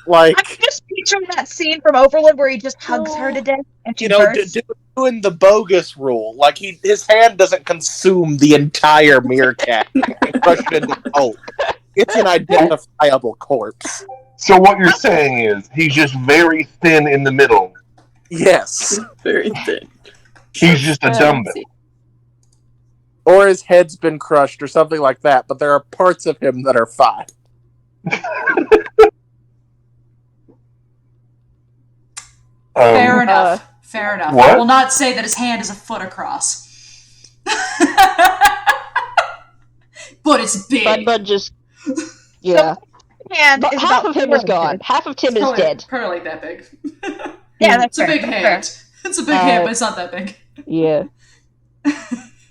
Like, I'm just picturing that scene from Overlord where he just hugs her to death and she bursts. Doing the bogus rule. Like, his hand doesn't consume the entire meerkat. Crushed into pulp. It's an identifiable corpse. So what you're saying is he's just very thin in the middle. Yes. Very thin. He's just a dumbbell. Or his head's been crushed or something like that, but there are parts of him that are fine. Fair enough. Fair enough. What? I will not say that his hand is a foot across. But it's big. Bud Bud just... Yeah. Hand is half of him is gone. Half of Tim is dead. Probably like that big. Yeah, that's it's a big hand. It's a big hand, but it's not that big. Yeah.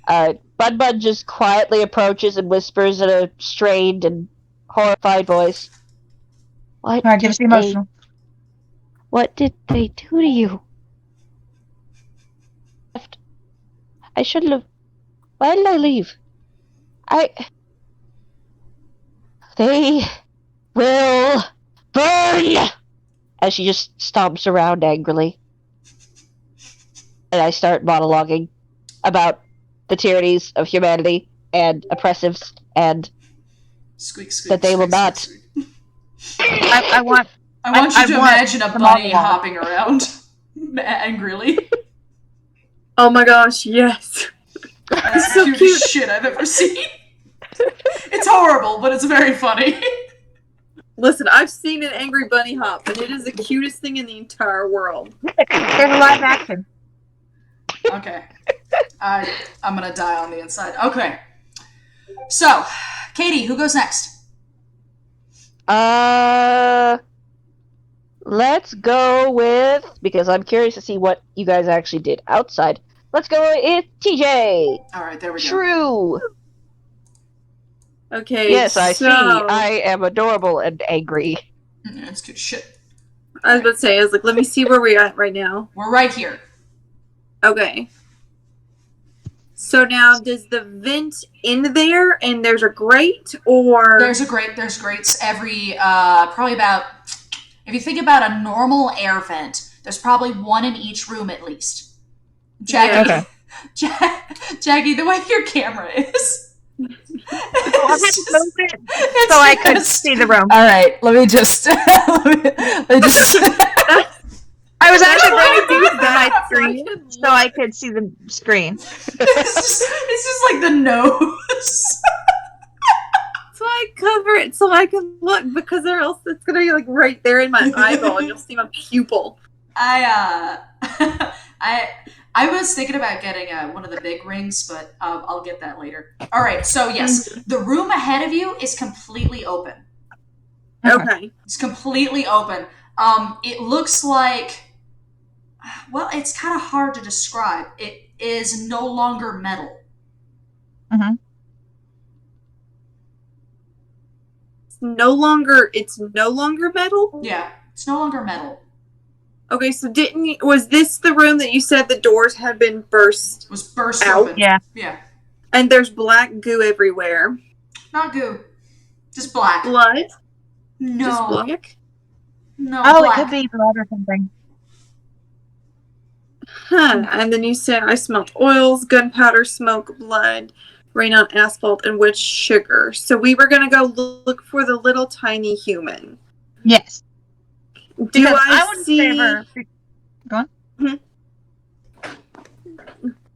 Bud Bud just quietly approaches and whispers in a strained and horrified voice. What? Alright, give us the emotional. What did they do to you? I shouldn't have. Why did I leave? They will burn! As she just stomps around angrily. And I start monologuing about the tyrannies of humanity and oppressives and squeak, that they will not. Squeak. I want you to imagine a bunny hopping around angrily. Oh my gosh, yes. That's so the cutest shit I've ever seen. It's horrible, but it's very funny. Listen, I've seen an angry bunny hop, and it is the cutest thing in the entire world. There's a live action. Okay. I'm gonna die on the inside. Okay. So, Katie, who goes next? Let's go with, because I'm curious to see what you guys actually did outside. Let's go with TJ. Alright, there we go. True. Okay, Yes, I see. I am adorable and angry. Yeah, that's good shit. I was about to say, I was like, let me see where we're at right now. We're right here. Okay. So now, does the vent end there and there's a grate, or... There's grates every, probably about... If you think about a normal air vent, there's probably one in each room at least. Jackie, Yeah, okay. Jackie, the way your camera is... So I could see the room. All right, let me just. I was actually going to do that screen so I could see the screen. It's just like the nose. So I cover it so I can look, because or else it's gonna be like right there in my eyeball and you'll see my pupil. I I was thinking about getting one of the big rings, but I'll get that later. All right, so yes, the room ahead of you is completely open. Okay. It's completely open. It looks like, well, it's kind of hard to describe. It is no longer metal. Mm-hmm. It's no longer metal? Yeah, it's no longer metal. Okay, so was this the room that you said the doors had been burst? Was burst out? open. Yeah. Yeah. And there's black goo everywhere. Not goo. Just black. Blood? No. Just black? No, Oh, black. it could be blood or something. Huh. And then you said I smelled oils, gunpowder, smoke, blood, rain on asphalt, and witch sugar. So we were going to go look for the little tiny human. Yes. Do Because I wouldn't see... favor... Go on.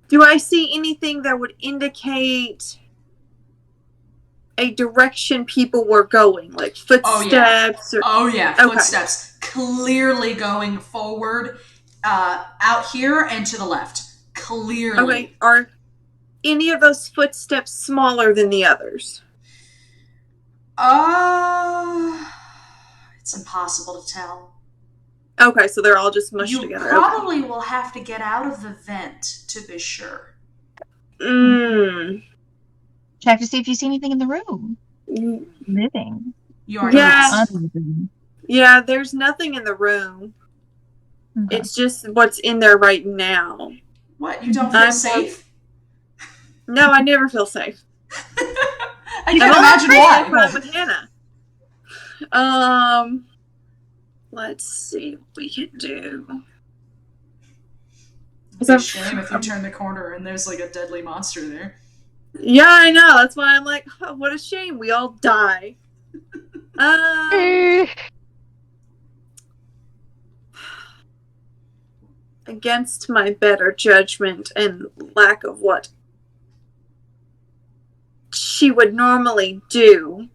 Do I see anything that would indicate a direction people were going? Like footsteps? Oh, yeah. Okay. Footsteps. Clearly going forward, out here and to the left. Clearly. Okay. Are any of those footsteps smaller than the others? It's impossible to tell. Okay, so they're all just mushed You together. probably will have to get out of the vent to be sure. Check to see if you see anything in the room. Living. You are Yeah. not. Yeah, there's nothing in the room. Okay. It's just what's in there right now. What? You don't feel safe? No, I never feel safe. I can't imagine why. With Hannah. Let's see what we can do. It's a shame if you turn the corner and there's like a deadly monster there. Yeah, I know. That's why I'm like, oh, what a shame. We all die. Against my better judgment and lack of what she would normally do,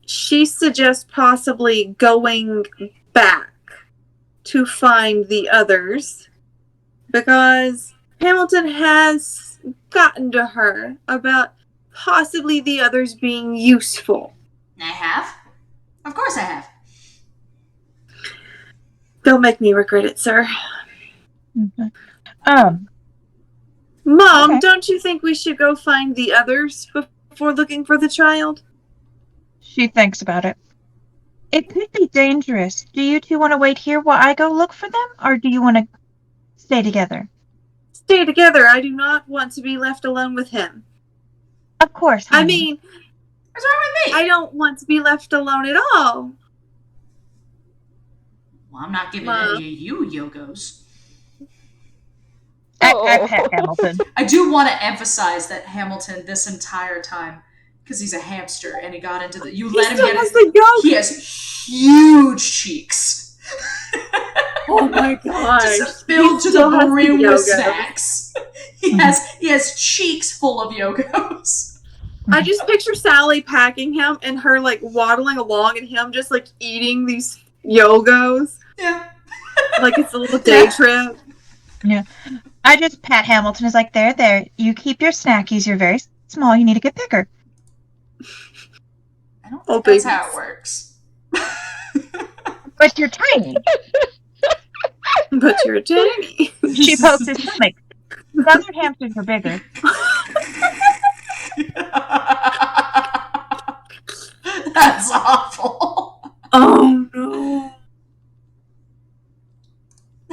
she suggests possibly going back to find the others because Hamilton has gotten to her about possibly the others being useful. I have. Of course I have. Don't make me regret it, sir. Okay. Mom, Okay. don't you think we should go find the others before looking for the child? She thinks about it. It could be dangerous. Do you two want to wait here while I go look for them, or do you want to stay together? Stay together. I do not want to be left alone with him. Of course. I honey. mean, What's wrong with me? I don't want to be left alone at all. Well, I'm not giving Mom. any of you yogos. I pet Hamilton. I do want to emphasize that Hamilton, this entire time, because he's a hamster and he got into the. You let him still get has it. the yoga. He has huge cheeks. Oh my gosh. Just filled to the still has the brim with yoga. snacks. He has cheeks full of yogos. I just picture Sally packing him and her like waddling along and him just like eating these yogos. Yeah. Like it's a little day trip. Yeah. I just pat Hamilton. Is like, there. You keep your snackies. You're very small. You need to get bigger. I don't Oh, think that's babies. how it works. But you're tiny. But you're tiny. She pokes his stomach. The other hamsters are bigger. That's awful. Oh no.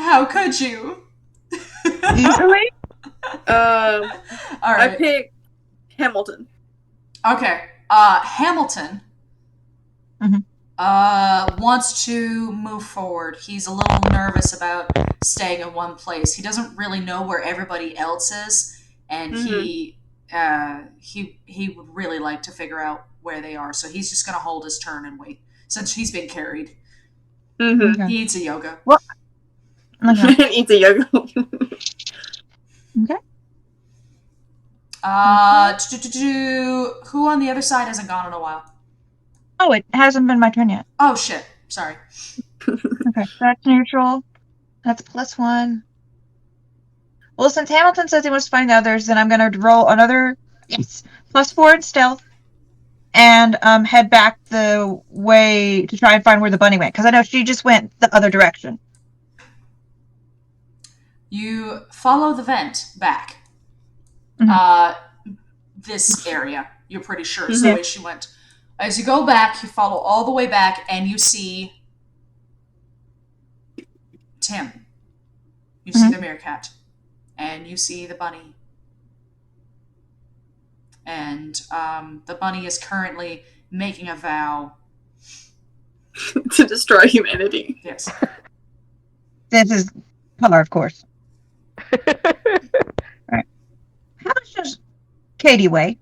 How could you? Easily? All I right. picked Hamilton. Okay. Hamilton Mhm. wants to move forward. He's a little nervous about staying in one place. He doesn't really know where everybody else is, and he would really like to figure out where they are. So he's just going to hold his turn and wait. Since he's been carried, Mm-hmm. Okay. he eats a yoga. Okay. Eats a yoga. Okay. Who on the other side hasn't gone in a while? Oh, it hasn't been my turn yet. Oh shit! Sorry. Okay. That's neutral. That's +1. Well, since Hamilton says he wants to find the others, then I'm going to roll another +4 in stealth and head back the way to try and find where the bunny went, because I know she just went the other direction. You follow the vent back. This area, you're pretty sure, is the way she went. As you go back, you follow all the way back, and you see Tim. You see the meerkat. And you see the bunny. And the bunny is currently making a vow to destroy humanity. Yes. This is Par, of course. Right. How much does Katie weigh?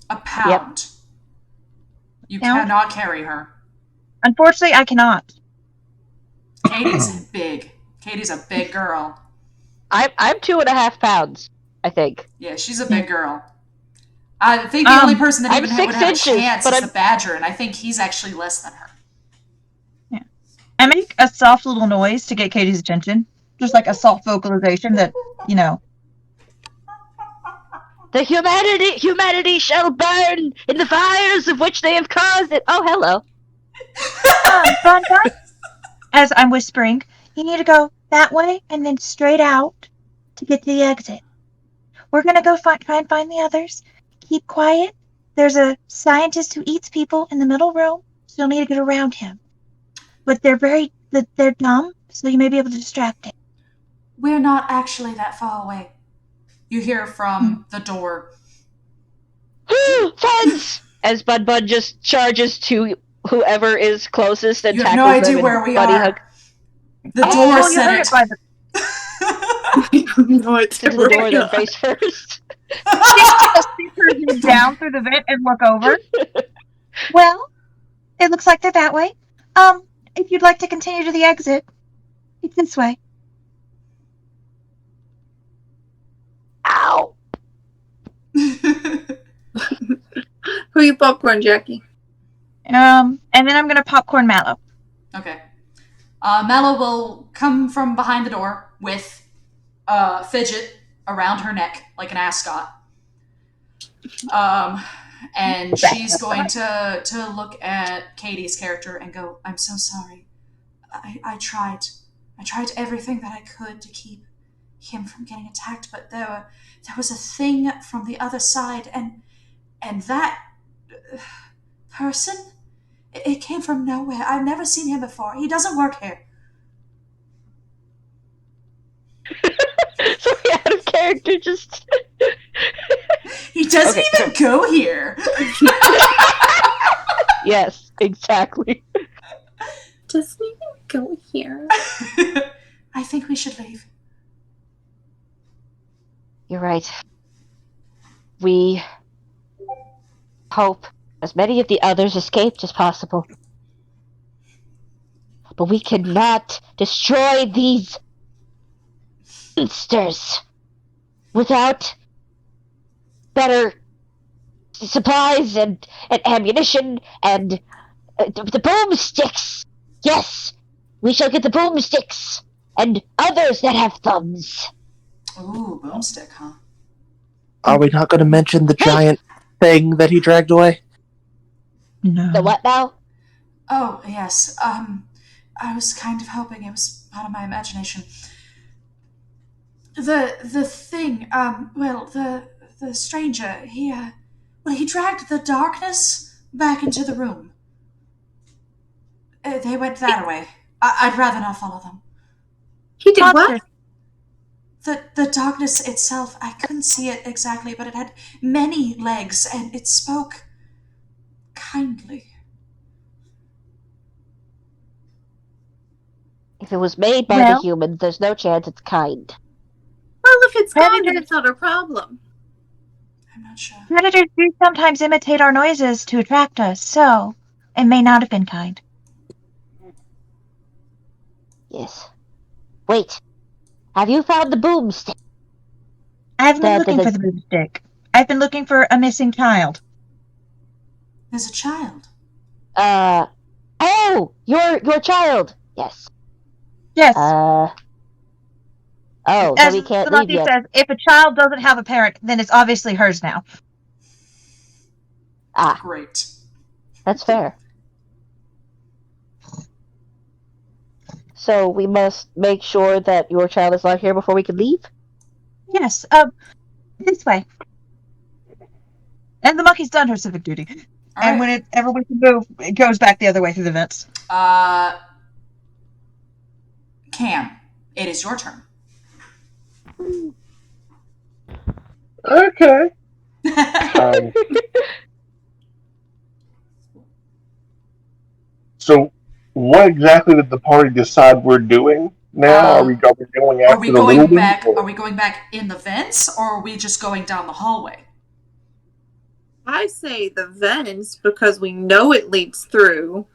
A pound. You cannot carry her. Unfortunately, I cannot. Katie's big. Katie's a big girl. I'm 2.5 pounds, I think. Yeah, she's a big girl. I think the only person that I'm even 6 would have inches, a chance but is the badger, and I think he's actually less than her. Yeah. I make a soft little noise to get Katie's attention. Just like a soft vocalization that, you know. The humanity shall burn in the fires of which they have caused it. Oh, hello. Bon, as I'm whispering, you need to go that way and then straight out to get to the exit. We're going to go try and find the others. Keep quiet. There's a scientist who eats people in the middle room, so you'll need to get around him. But they're dumb, so you may be able to distract him. We're not actually that far away. You hear from the door. Fence! As Bud just charges to whoever is closest and You have tackles no idea them where we buddy are. hug. The door said it. No, it's To the door then face first. Down through the vent and look over. Well, it looks like they're that way. If you'd like to continue to the exit, it's this way. Ow! Who you popcorn, Jackie? And then I'm gonna popcorn Mallow. Okay. Mallow will come from behind the door with Fidget around her neck like an ascot. And she's going to look at Katie's character and go, I'm so sorry. I tried everything that I could to keep him from getting attacked, but there was a thing from the other side, and that person, it came from nowhere. I've never seen him before. He doesn't work here. Sorry, out of character, just... He doesn't even go here. Yes, exactly. Doesn't even go here. I think we should leave. You're right. We hope as many of the others escaped as possible. But we cannot destroy these monsters without better supplies and ammunition and the boomsticks. Yes, we shall get the boomsticks and others that have thumbs. Ooh, boomstick, huh? Are we not going to mention the giant thing that he dragged away? No. The what now? Oh, yes. I was kind of hoping it was part of my imagination. The thing, the stranger, he dragged the darkness back into the room. They went that way. I'd rather not follow them. He did what? The darkness itself, I couldn't see it exactly, but it had many legs, and it spoke kindly. If it was made by the humans, there's no chance it's kind. Well, if it's kind, then it's not our problem. I'm not sure. Predators do sometimes imitate our noises to attract us, so it may not have been kind. Yes. Wait. Have you found the boomstick? I haven't been looking for the boomstick. I've been looking for a missing child. There's a child. Oh! Your child! Yes. Yes. Oh, so As we can't the leave monkey yet. says, if a child doesn't have a parent, then it's obviously hers now. Ah, Great. that's fair. So we must make sure that your child is not here before we can leave? Yes, this way. And the monkey's done her civic duty. All And right. whenever we can move, it goes back the other way through the vents. Cam, it is your turn. Okay. So, what exactly did the party decide we're doing now? Are we going after the little one? Are we going back in the vents, or are we just going down the hallway? I say the vents because we know it leads through.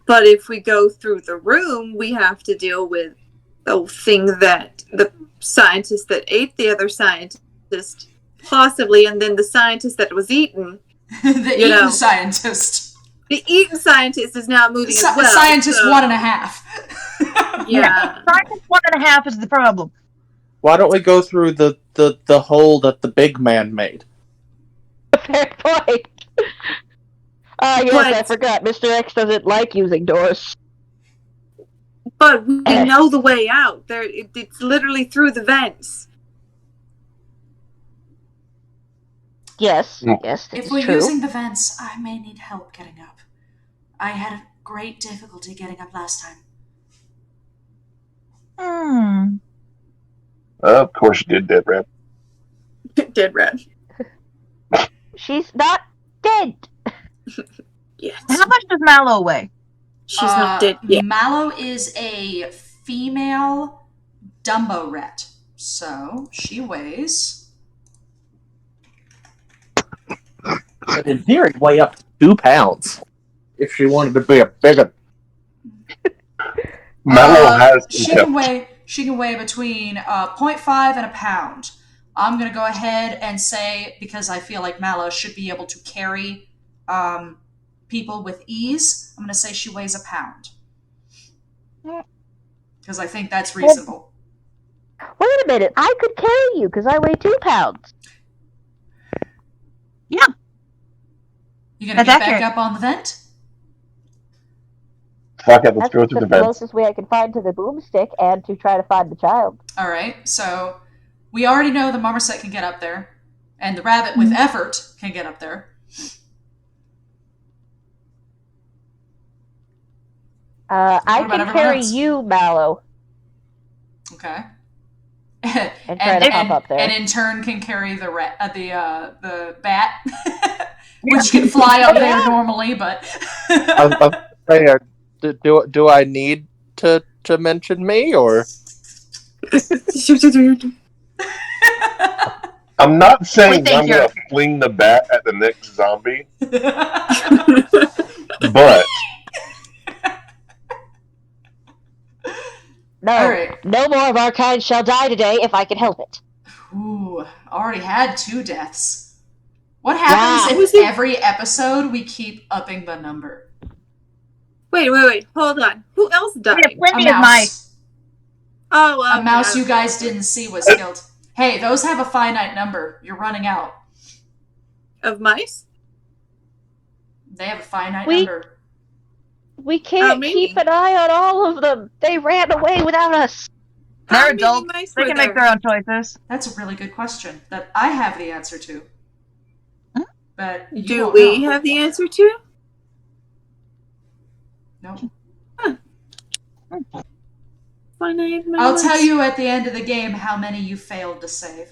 But if we go through the room, we have to deal with the thing that the scientist that ate the other scientist, possibly, and then the scientist that was eaten. The eaten scientist. The eaten scientist is now moving as well. Scientist 1.5. Yeah. Scientist 1.5 is the problem. Why don't we go through the hole that the big man made? Fair point. Yes, I forgot. Mr. X doesn't like using doors. But we know the way out. It's literally through the vents. Yes, yes, If this we're is true. using the vents, I may need help getting up. I had great difficulty getting up last time. Of course you did, Dead Rat. Dead Rat. She's not dead. Yes. How much does Mallow weigh? She's not dead yet. Mallow is a female Dumbo rat, so she weighs. But in theory, weigh up to 2 pounds. If she wanted to be a bigger. Mallow has She can weigh between 0.5 and a pound. I'm gonna go ahead and say, because I feel like Mallow should be able to carry people with ease, I'm gonna say she weighs a pound. Because I think that's reasonable. Wait a minute, I could carry you because I weigh 2 pounds. Yeah. You gonna get back up on the vent? Fuck it, let's go through the That's vents. the closest way I can find to the boomstick and to try to find the child. Alright, so we already know the marmoset can get up there, and the rabbit with effort can get up there. I can carry you, Mallow. Okay. And try to hop up there. And in turn can carry the bat, which can fly up there normally, but... Do I need to mention me, or? I'm not saying I'm going to fling the bat at the next zombie, but No more of our kind shall die today if I can help it. Ooh, already had 2 deaths. What happens if every episode we keep upping the number? Wait, hold on. Who else died? A mouse. A mouse you guys didn't see was killed. Hey, those have a finite number. You're running out. Of mice? They have a finite number. We can't keep an eye on all of them. They ran away without us. They're adults. They can make their own choices. That's a really good question that I have the answer to. Huh? But do we have the answer to? No. Huh. I'll tell you at the end of the game how many you failed to save.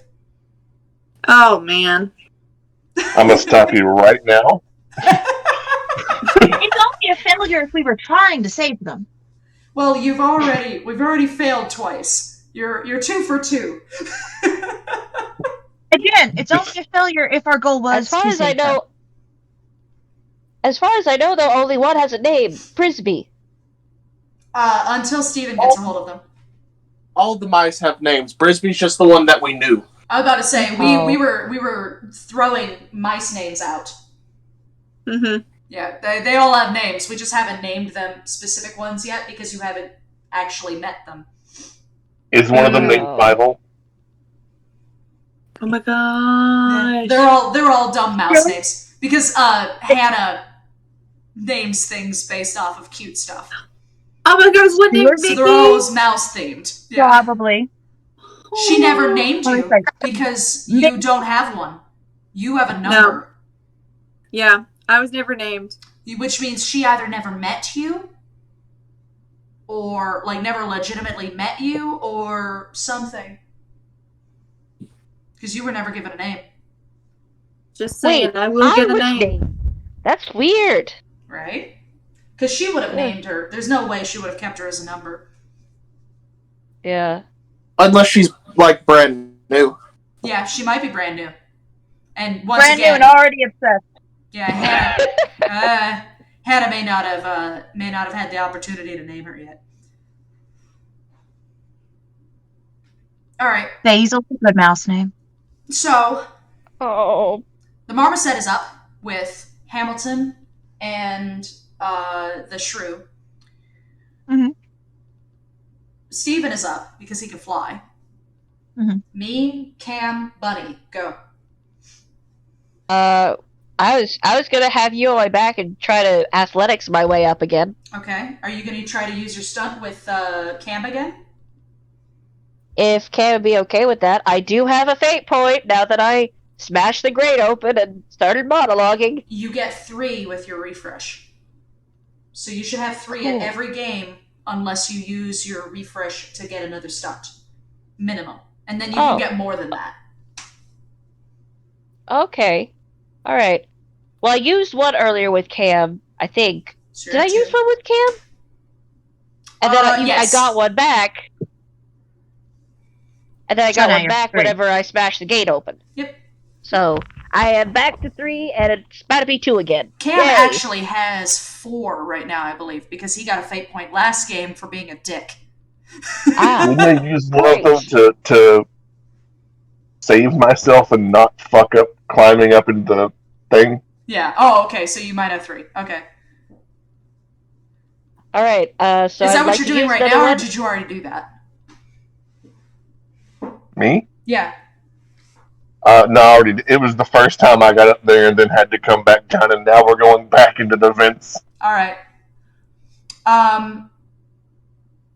Oh, man. I'm going to stop you right now. It's only a failure if we were trying to save them. Well, we've already failed twice. You're 2 for 2. Again, it's only a failure if our goal was to save them. As far as I know, though, only one has a name, Frisbee. Until Steven gets a hold of them. All the mice have names. Brisbee's just the one that we knew. I was about to say we were throwing mice names out. Mm-hmm. Yeah, they all have names. We just haven't named them specific ones yet because you haven't actually met them. Is one of them named Oh. Bible? Oh my god. They're all dumb mouse names because Hannah names things based off of cute stuff. Oh my gosh, what name? So they're always mouse themed. Yeah. Probably. She never named you Perfect. because you don't have one. You have a number. Yeah, I was never named. Which means she either never met you or like never legitimately met you or something. Because you were never given a name. Just saying, Wait, I will get a was name. named. That's weird. Right? Because she would have named her. There's no way she would have kept her as a number. Yeah. Unless she's like brand new. Yeah, she might be brand new. And once Brand new again, and already obsessed. yeah, Hannah may not have had the opportunity to name her yet. All right. Basil's a good mouse name. So Oh. the marmoset is up with Hamilton and the shrew. Mhm. Steven is up because he can fly. Mhm. Me, Cam, Bunny, go. I was gonna have you on my back and try to athletics my way up again. Okay. Are you going to try to use your stunt with Cam again? If Cam would be okay with that, I do have a fate point now that I smashed the grate open and started monologuing. You get 3 with your refresh. So you should have 3 Cool. at every game unless you use your refresh to get another stunt. Minimum. And then you can get more than that. Okay. Alright. Well, I used one earlier with Cam, I think. Sure, Did I use one with Cam? And then yes. I got one back. And then I got now one you're back 3. whenever I smashed the gate open. Yep. So, I am back to 3, and it's about to be 2 again. Cam Yay. actually has 4 right now, I believe, because he got a fate point last game for being a dick. Didn't I use one of them to save myself and not fuck up climbing up into the thing? Yeah. Oh, okay. So you might have 3. Okay. Alright, so Is that I'd what like you're to doing use right another now, or one. did you already do that? Me? Yeah. No, I already. It was the first time I got up there and then had to come back down, and now we're going back into the vents. All right.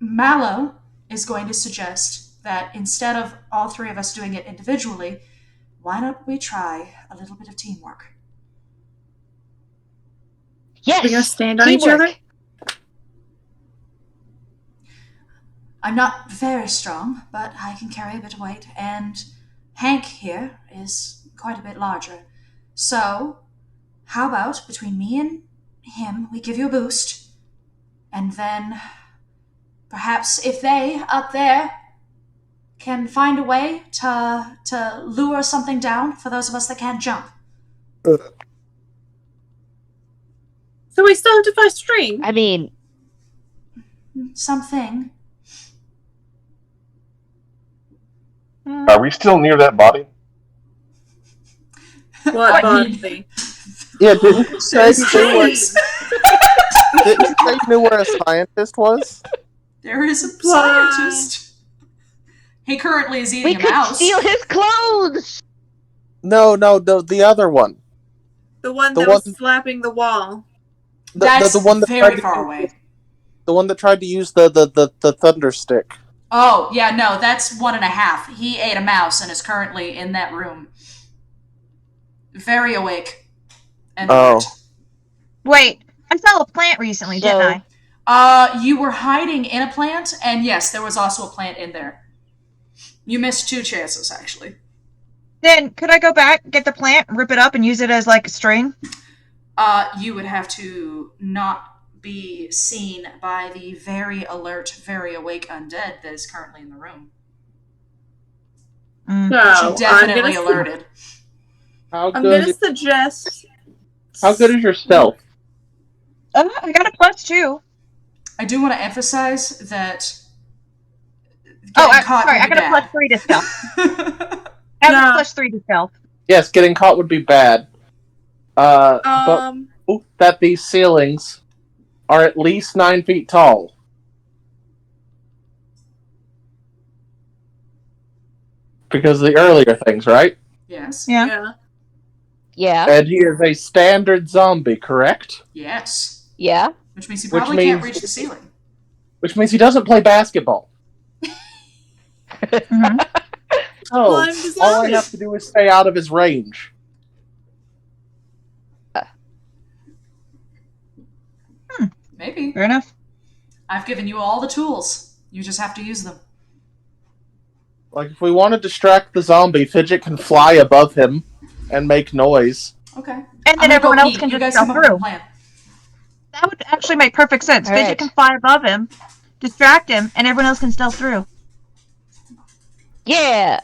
Mallow is going to suggest that instead of all 3 of us doing it individually, why don't we try a little bit of teamwork? Yes! We're gonna stand on each Teamwork. other? I'm not very strong, but I can carry a bit of weight, and Hank here is quite a bit larger. So, how about between me and him, we give you a boost, and then perhaps if they, up there, can find a way to lure something down for those of us that can't jump. So we still have to find string. I mean, Something. Are we still near that body? What I mean- body? Yeah, didn't you say There's you knew where, trees. didn't you say you knew where a scientist was? There is a Why? scientist. He currently is we eating a could mouse. steal his clothes! No, the other one. The one The that one- was slapping the wall. That's The one that very tried to far use- away. The one that tried to use the thunder stick. Oh, yeah, no, that's 1.5. He ate a mouse and is currently in that room. Very awake. And alert. Wait, I saw a plant recently, didn't I? You were hiding in a plant, and yes, there was also a plant in there. You missed 2 chances, actually. Then could I go back, get the plant, rip it up, and use it as like a string? You would have to not be seen by the very alert, very awake undead that is currently in the room. So She definitely alerted. How I'm good? gonna suggest. How good is your stealth? I got a +2. I do want to emphasize that. I caught sorry, would I be got a bad. +3 to stealth. I have a +3 to stealth. Yes, getting caught would be bad. But that these ceilings are at least 9 feet tall. because of the earlier things, right? Yes. Yeah. Yeah. And he is a standard zombie, correct? Yes. Yeah. Which means he Which probably can't means- reach the ceiling. Which means he doesn't play basketball. Mhm. So, Climb the all I zombie. have to do is stay out of his range. Maybe. Fair enough. I've given you all the tools. You just have to use them. Like, if we want to distract the zombie, Fidget can fly above him and make noise. Okay. And I'm then gonna everyone go else pee. can You just guys go come up with a through. plan. That would actually make perfect sense. All Fidget right. can fly above him, distract him, and everyone else can stealth through. Yeah.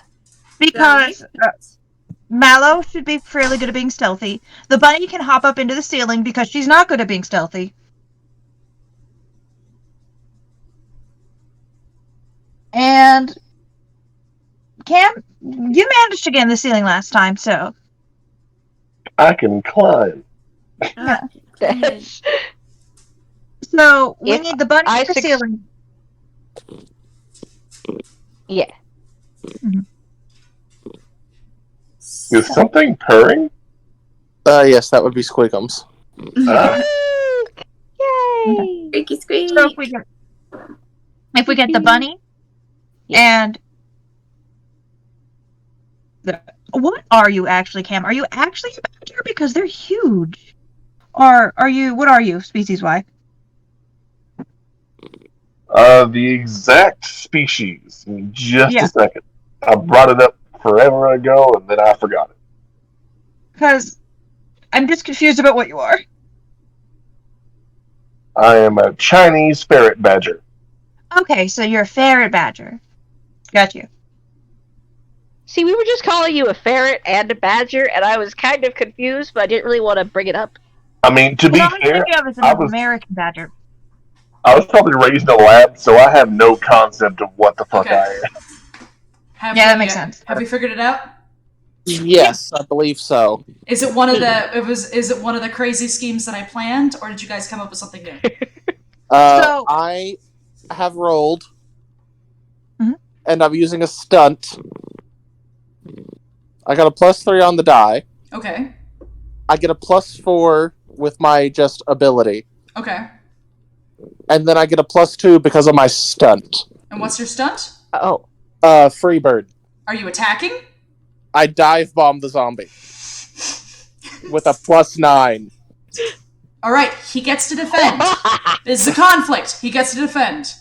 Because Mallow should be fairly good at being stealthy. The bunny can hop up into the ceiling because she's not good at being stealthy. And Cam, you managed to get in the ceiling last time, so I can climb. so we If need the bunny I in the ceiling. Yeah. Is something purring? Yes, that would be Squigums. Ah, Yay! Squeaky squeak. So if we get the bunny and what are you actually, Cam? Are you actually a badger? Because they're huge. Or are you? What are you, species-wise? the exact species. In just Yeah. a second. I brought it up forever ago, and then I forgot it. Because I'm just confused about what you are. I am a Chinese ferret badger. Okay, so you're a ferret badger. Got you. See, we were just calling you a ferret and a badger, and I was kind of confused, but I didn't really want to bring it up. I mean, to be What I was fair, thinking of is I an was- American badger. I was probably raised in a lab, so I have no concept of what the fuck Okay. I am. Yeah, that makes sense. Have we figured it out? Yes, I believe so. Is it one of the is it one of the crazy schemes that I planned, or did you guys come up with something new? So- I have rolled, Mhm. and I'm using a stunt. I got a +3 on the die. Okay. I get a +4 with my just ability, Okay. and then I get a +2 because of my stunt. And what's your stunt? Oh. Free bird. Are you attacking? I dive bomb the zombie with a +9. All right, he gets to defend. This is a conflict. He gets to defend.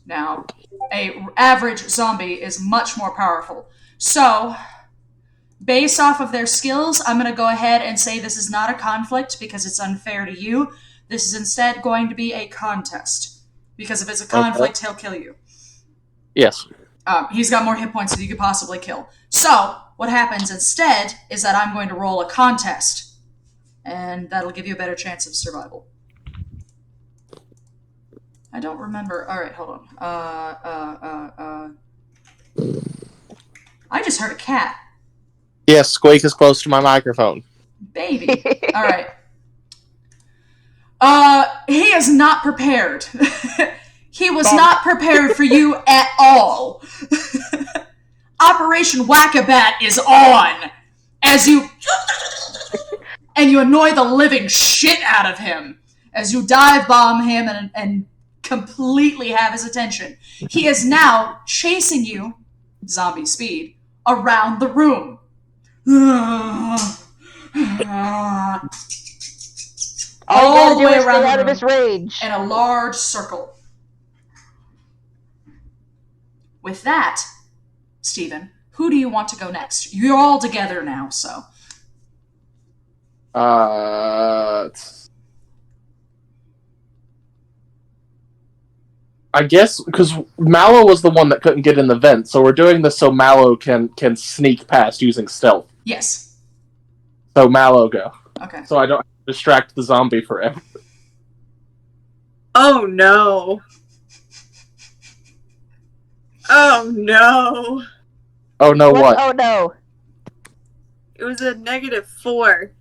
Now, a average zombie is much more powerful. So, based off of their skills, I'm going to go ahead and say this is not a conflict because it's unfair to you. This is instead going to be a contest. Because if it's a conflict, he'll kill you. Yes. He's got more hit points than you could possibly kill. So, what happens instead is that I'm going to roll a contest. And that'll give you a better chance of survival. I don't remember. Alright, hold on. I just heard a cat. Yes, Squeak is close to my microphone. Baby. Alright. He is not prepared. He was not prepared for you at all. Operation Whack-A-Bat is on. As you... and you annoy the living shit out of him. As you dive bomb him and completely have his attention. He is now chasing you, zombie speed, around the room. All the way around out the of his room range. in a large circle. With that, Steven, who do you want to go next? You're all together now, so. I guess because Mallow was the one that couldn't get in the vent, so we're doing this so Mallow can sneak past using stealth. Yes. So Mallow go. Okay. So I don't have to distract the zombie forever. Oh no. Oh no. Oh no, what? Oh no. It was a -4.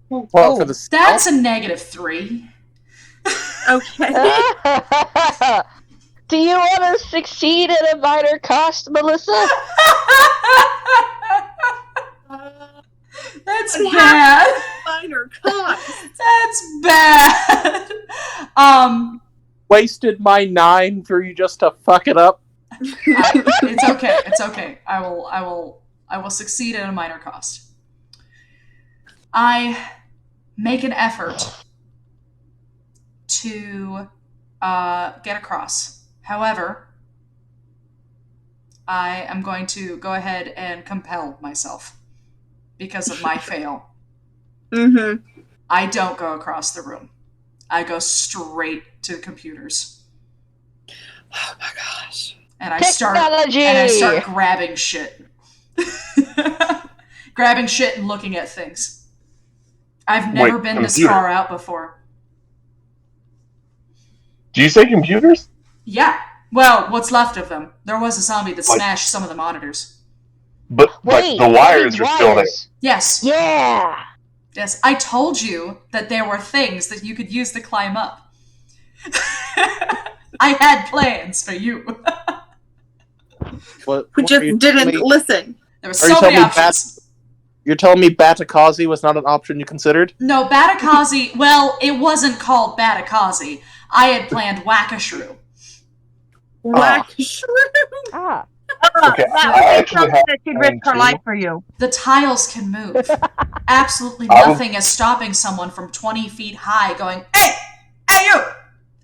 Well, for the That's a -3. Okay. Do you want to succeed at a minor cost, Melissa? That's bad. Minor cost. That's bad. Wasted my 9 for you just to fuck it up. It's okay. It's okay. I will succeed at a minor cost. I make an effort to get across. However, I am going to go ahead and compel myself because of my fail. Mm-hmm. I don't go across the room. I go straight to the computers. Oh my gosh. And I Technology! start grabbing shit. Grabbing shit and looking at things. I've never been this far out before. Do you say computers? Yeah. Well, what's left of them. There was a zombie that smashed some of the monitors. But Wait, the wires are still there. Yes. Yeah! Yes, I told you that there were things that you could use to climb up. I had plans for you. Who just didn't listen. There were so many options. You're telling me Batakazi was not an option you considered? No, Batakazi, well, it wasn't called Batakazi. I had planned Whack-a-Shrew. Whack-a-Shrew? Ah. Okay, That would be something that could risk her life for you. The tiles can move. Absolutely nothing is stopping someone from 20 feet high going, hey! Hey, you!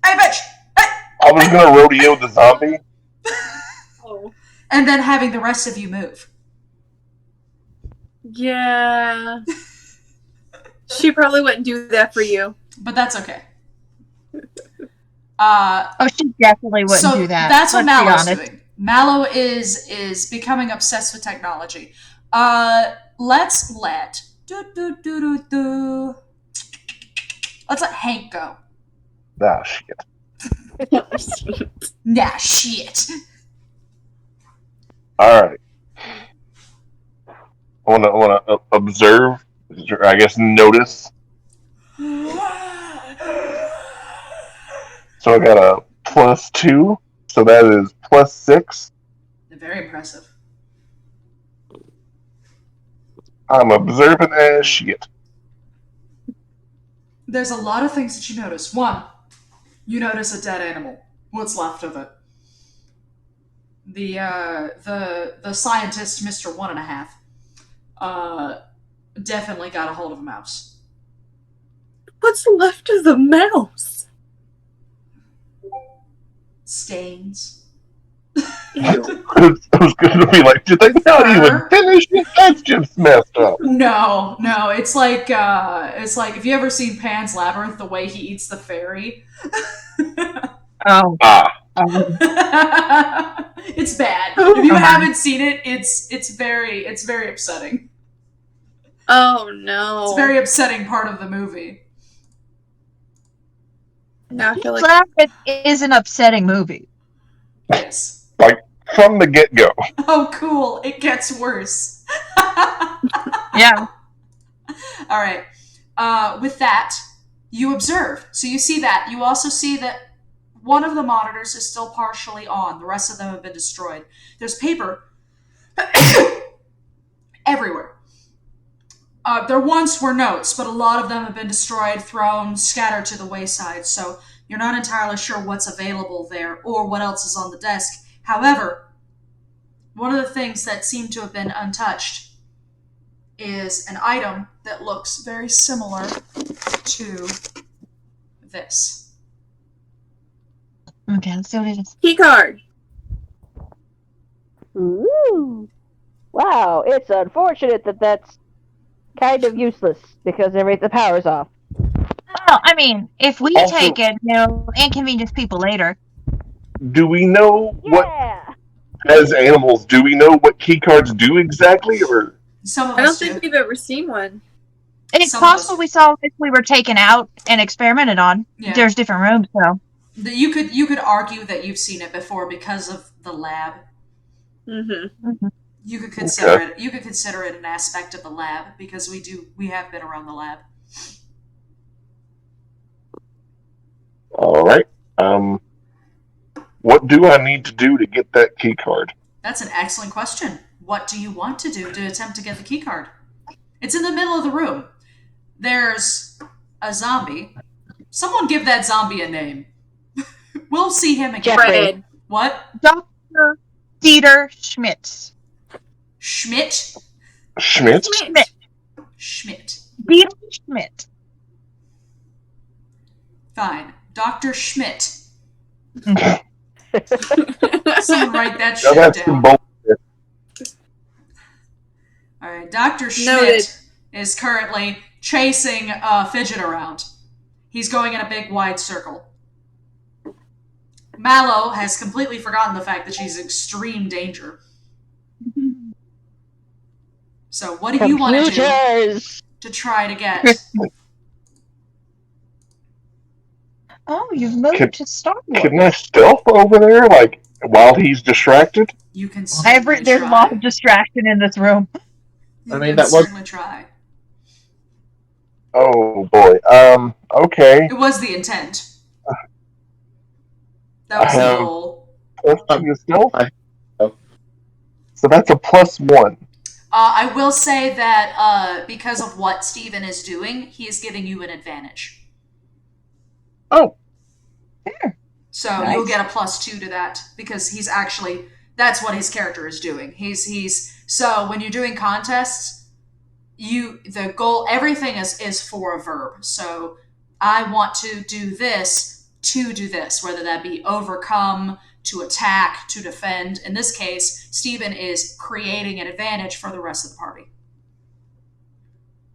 Hey, bitch! Hey! I was going to rodeo the zombie. Oh. And then having the rest of you move. Yeah. She probably wouldn't do that for you. But that's okay. She definitely wouldn't do that. That's what Let's be Mallow's honest. doing. Mallow is becoming obsessed with technology. Let's let let's let Hank go. Ah, shit. Nah, shit. All right. I want to observe. I guess notice. So I got a +2. So that is +6. Very impressive. I'm observant as shit. There's a lot of things that you notice. One, you notice a dead animal. What's left of it? The scientist, Mr. 1.5, definitely got a hold of a mouse. What's left of the mouse? Stains. I was going to be like, did they not even finish it? That's just messed up. No, it's like if you ever seen Pan's Labyrinth, the way he eats the fairy. Oh. It's bad. If you haven't seen it, it's very upsetting. Oh no. It's a very upsetting part of the movie. Now I feel like It is an upsetting movie. Yes. Like, from the get-go. Oh, cool. It gets worse. Yeah. All right. With that, you observe. So you see that. You also see that one of the monitors is still partially on. The rest of them have been destroyed. There's paper everywhere. There once were notes, but a lot of them have been destroyed, thrown, scattered to the wayside, so you're not entirely sure what's available there or what else is on the desk. However, one of the things that seem to have been untouched is an item that looks very similar to this. Okay, let's see what it is. key card. Ooh. Wow, it's unfortunate that that's kind of useless because the power's off. Well, I mean, if we Also- take it, it'll inconvenience people later. Do we know what, Yeah! as animals, do we know what key cards do exactly? Or Some of I don't us do. think we've ever seen one. It's Some of possible us- we saw if we were taken out and experimented on. Yeah. There's different rooms, though. You could argue that you've seen it before because of the lab. Mm-hmm. You could consider it. You could consider it an aspect of the lab because we have been around the lab. all right. What do I need to do to get that key card? That's an excellent question. What do you want to do to attempt to get the key card? It's in the middle of the room. There's a zombie. Someone give that zombie a name. We'll see him again. Fred. What? Dr. Dieter Schmidt. Schmidt? Schmidt? Schmidt. Dieter Schmidt. Fine. Dr. Schmidt. Someone write that Now shit that's some down. bullshit. All right. Dr. Schmidt Noted. is currently chasing Fidget around. He's going in a big wide circle. Mallow has completely forgotten the fact that she's in extreme danger. So what do you want to do Computers! to try to get... Oh, you've moved Can- to Star Wars. Can I stealth over there, like, while he's distracted? You can certainly There's a try. lot of distraction in this room. You I mean, can that was- certainly try. Oh, boy. Okay. It was the intent. That I was the have- goal. Plus 2 to stealth? Oh. So that's a +1. I will say that because of what Steven is doing, he is giving you an advantage. Oh. So Nice. you'll get a +2 to that because he's actually, that's what his character is doing. So when you're doing contests, the goal, everything is for a verb. So I want to do this, whether that be overcome, to attack, to defend. In this case, Steven is creating an advantage for the rest of the party.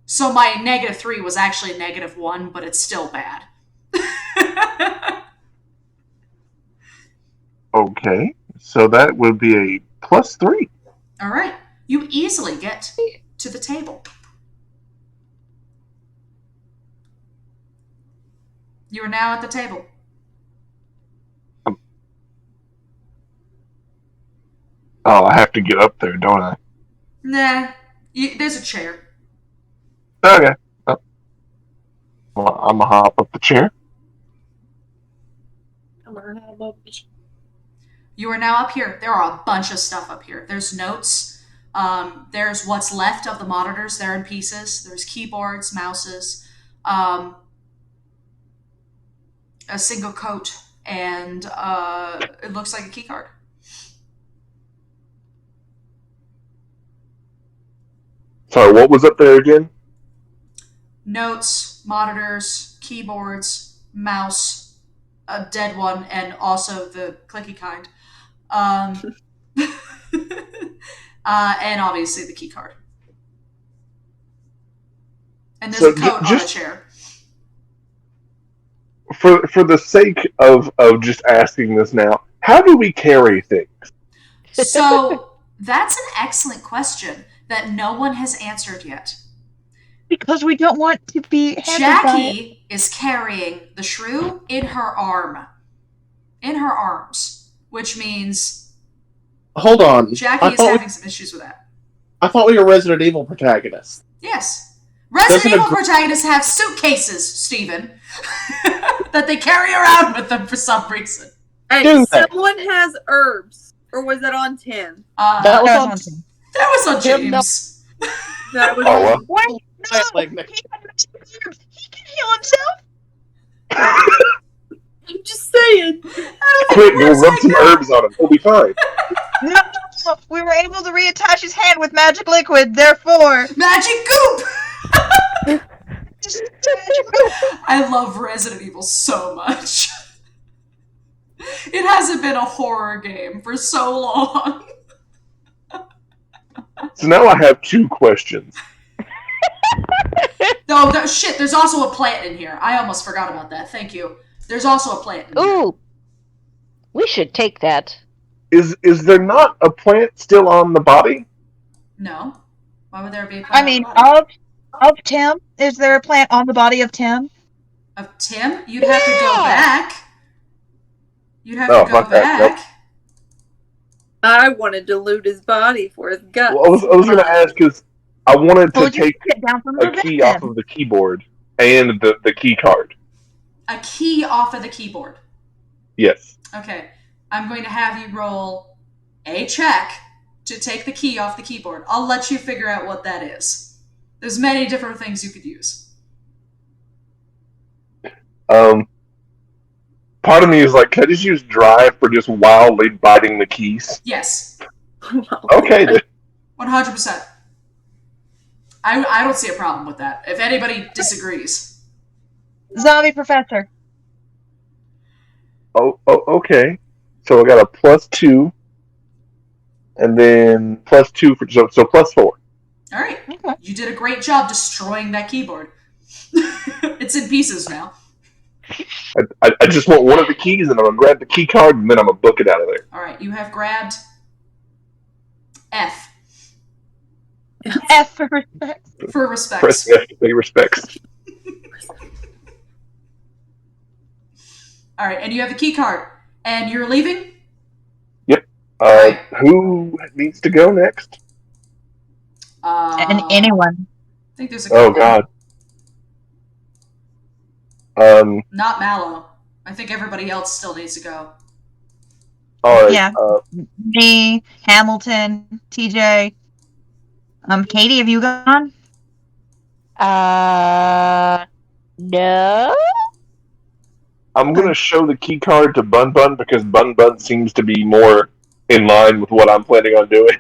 So my -3 was actually -1, but it's still bad. Okay. So that would be a +3. All right. You easily get to the table. You are now at the table. Oh, I have to get up there, don't I? Nah. There's a chair. Okay. Oh. Well, I'm gonna hop up the chair. You are now up here. There are a bunch of stuff up here. There's notes. There's what's left of the monitors. They're in pieces. There's keyboards, mouses, a single coat, and it looks like a key card. Sorry, what was up there again? Notes, monitors, keyboards, mouse, a dead one, and also the clicky kind. And obviously the key card. And there's So a coat on the chair. For the sake of just asking this now, how do we carry things? So that's an excellent question that no one has answered yet. Because we don't want to be hampered by it. Jackie is carrying the shrew in her arms, which means Hold on. Jackie is having some issues with that. I thought we were Resident Evil protagonists. Yes. Resident Doesn't Evil protagonists have suitcases, Steven, that they carry around with them for some reason. Hey, Do they? someone has herbs. Or was that on 10? That was on That was on Tim, no. James. That was Oh, well. What? No! Like, He can heal himself! I'm just saying. Quick, go rub some herbs on him. We'll be fine. No! We were able to reattach his hand with magic liquid, therefore... Magic goop! I love Resident Evil so much. It hasn't been a horror game for so long. So now I have 2 questions. No, shit, there's also a plant in here. I almost forgot about that. Thank you. There's also a plant in here. Ooh! We should take that. Is there not a plant still on the body? No. Why would there be a plant I mean, on the body? of Tim? Is there a plant on the body of Tim? Of Tim? You'd have to go back. You'd have Oh, to go fuck that, back. I wanted to loot his body for his guts. Well, I was going to ask because I wanted to Told you take get down from a the key bed. off of the keyboard and the key card. A key off of the keyboard. Yes. Okay. I'm going to have you roll a check to take the key off the keyboard. I'll let you figure out what that is. There's many different things you could use. Part of me is like, can I just use drive for just wildly biting the keys? Yes. Okay, then. 100%. I don't see a problem with that. If anybody disagrees. Zombie professor. Oh, okay. So I got a +2, and then +2 for so +4. All right. Okay. You did a great job destroying that keyboard. It's in pieces now. I just want one of the keys, and I'm gonna grab the key card, and then I'm gonna book it out of there. All right. You have grabbed F. F for respects. For respects. Press F to pay respects. All right, and you have the key card, and you're leaving. Yep. Right. Who needs to go next? And anyone. I think there's a. Oh God. Not Mallow. I think everybody else still needs to go. All right. Yeah. Me, Hamilton, TJ. Katie, have you gone? No. I'm gonna show the key card to Bun Bun because Bun Bun seems to be more in line with what I'm planning on doing.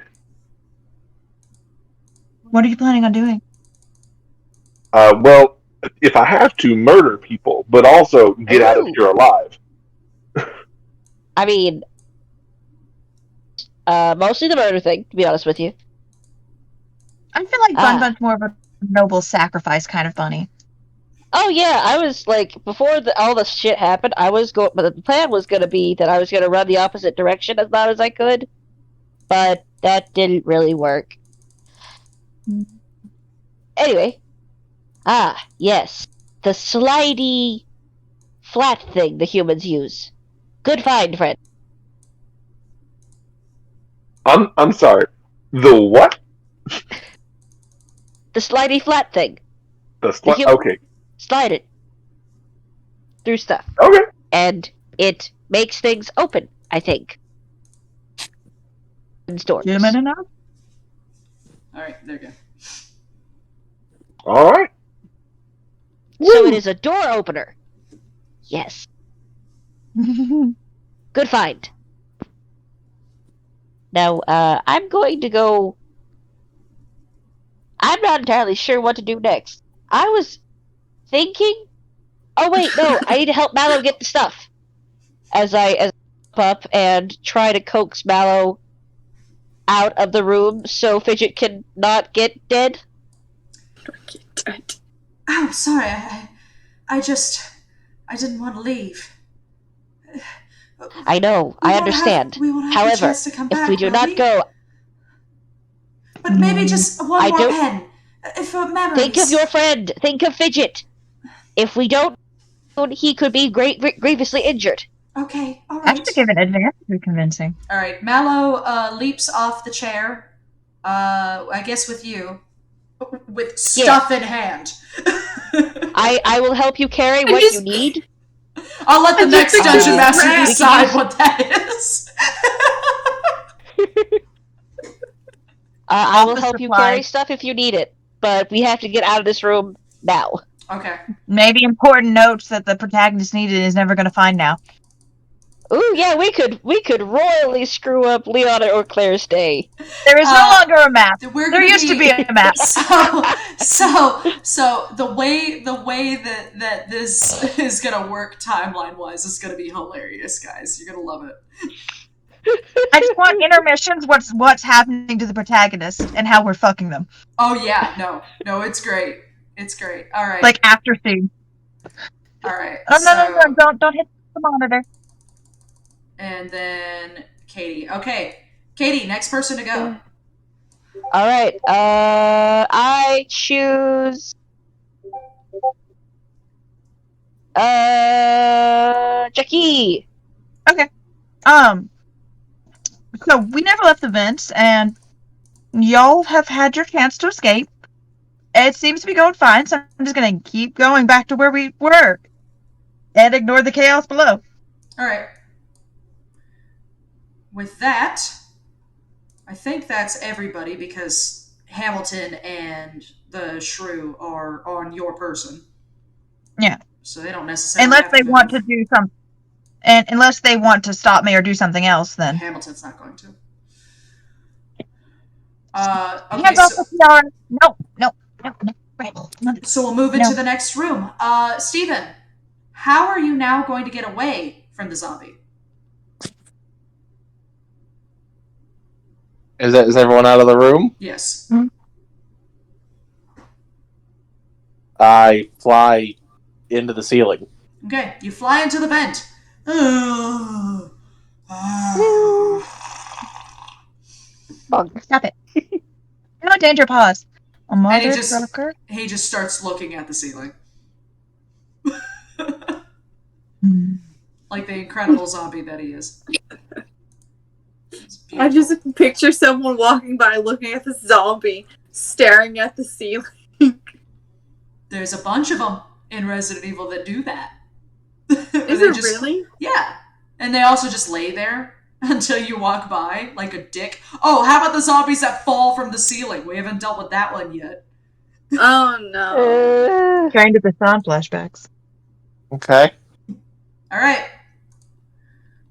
What are you planning on doing? Well, if I have to, murder people, but also get out of here alive. I mean, mostly the murder thing, to be honest with you. I feel like Bun Bun's more of a noble sacrifice kind of bunny. Oh yeah, I was like, before all this shit happened, but the plan was going to be that I was going to run the opposite direction as loud as I could, but that didn't really work. Anyway, yes, the slidey flat thing the humans use. Good find, friend. I'm sorry. The what? The slidey flat thing. Okay. Slide it through stuff. Okay. And it makes things open, I think. In stores. Human enough? Alright, there you go. Alright. So it is a door opener. Yes. Good find. Now, I'm going to go. I'm not entirely sure what to do next. I was thinking. Oh wait, no! I need to help Mallow get the stuff. As I up and try to coax Mallow out of the room so Fidget can not get dead. Oh, sorry. I didn't want to leave. I know. I understand. However, if we do not go, but maybe just one more pen. For memories. Think of your friend. Think of Fidget. If we don't, he could be grievously injured. Okay, all right. I have to give an advantage to convincing. All right, Mallow leaps off the chair. I guess with you, with stuff in hand. I will help you carry what you need. I'll let the next dungeon master decide what that is. I will help you carry stuff if you need it, but we have to get out of this room now. Okay. Maybe important notes that the protagonist needed is never going to find now. Ooh, yeah, we could royally screw up Leon or Claire's day. There is no longer a map. There used to be a map. So the way that this is gonna work timeline wise is gonna be hilarious, guys. You're gonna love it. I just want intermissions. What's happening to the protagonist and how we're fucking them. Oh yeah, no, it's great. It's great. All right. Like after scene. All right. Oh no! Don't hit the monitor. And then Katie. Okay, Katie, next person to go. All right. I choose. Jackie. Okay. So we never left the vents, and y'all have had your chance to escape. It seems to be going fine, so I'm just gonna keep going back to where we were, and ignore the chaos below. All right. with that, I think that's everybody because Hamilton and the shrew are on your person. Yeah. So they don't necessarily Unless have they to want move. to do something. And unless they want to stop me or do something else, then. Hamilton's not going to. Okay, Hands off the PR. No. Right. So we'll move into the next room. Steven, how are you now going to get away from the zombie? Is everyone out of the room? Yes. Mm-hmm. I fly into the ceiling. Okay, you fly into the vent. Stop it. No danger, pause. A And he just starts looking at the ceiling. Like the incredible zombie that he is. I just picture someone walking by looking at this zombie, staring at the ceiling. There's a bunch of them in Resident Evil that do that. Is it really? Yeah. And they also just lay there until you walk by like a dick. Oh, how about the zombies that fall from the ceiling? We haven't dealt with that one yet. Oh, no. Trying to Bassan flashbacks. Okay. All right.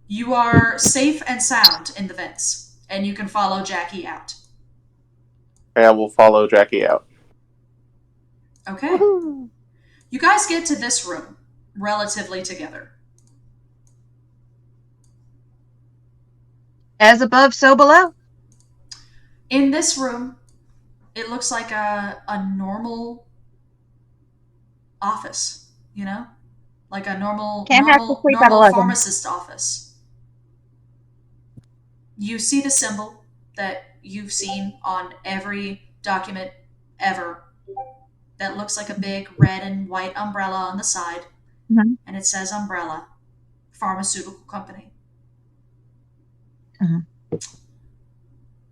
You are safe and sound in the vents, and you can follow Jackie out. I will follow Jackie out. Okay. Woo-hoo. You guys get to this room relatively together. As above, so below. In this room, it looks like a normal office, you know? Like a normal pharmacist office. You see the symbol that you've seen on every document ever that looks like a big red and white umbrella on the side. Mm-hmm. And it says umbrella, pharmaceutical company. Mm-hmm.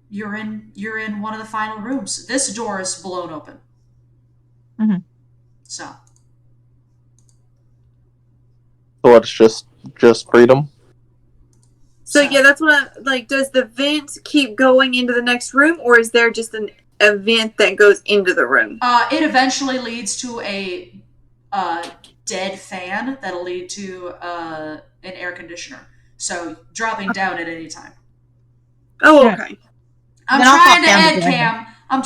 You're in one of the final rooms. This door is blown open. Mm-hmm. So it's just freedom. So yeah, that's what does the vent keep going into the next room, or is there just a vent that goes into the room? It eventually leads to a dead fan that'll lead to an air conditioner. So dropping down at any time. Oh, okay. I'm trying to end, Cam. I'm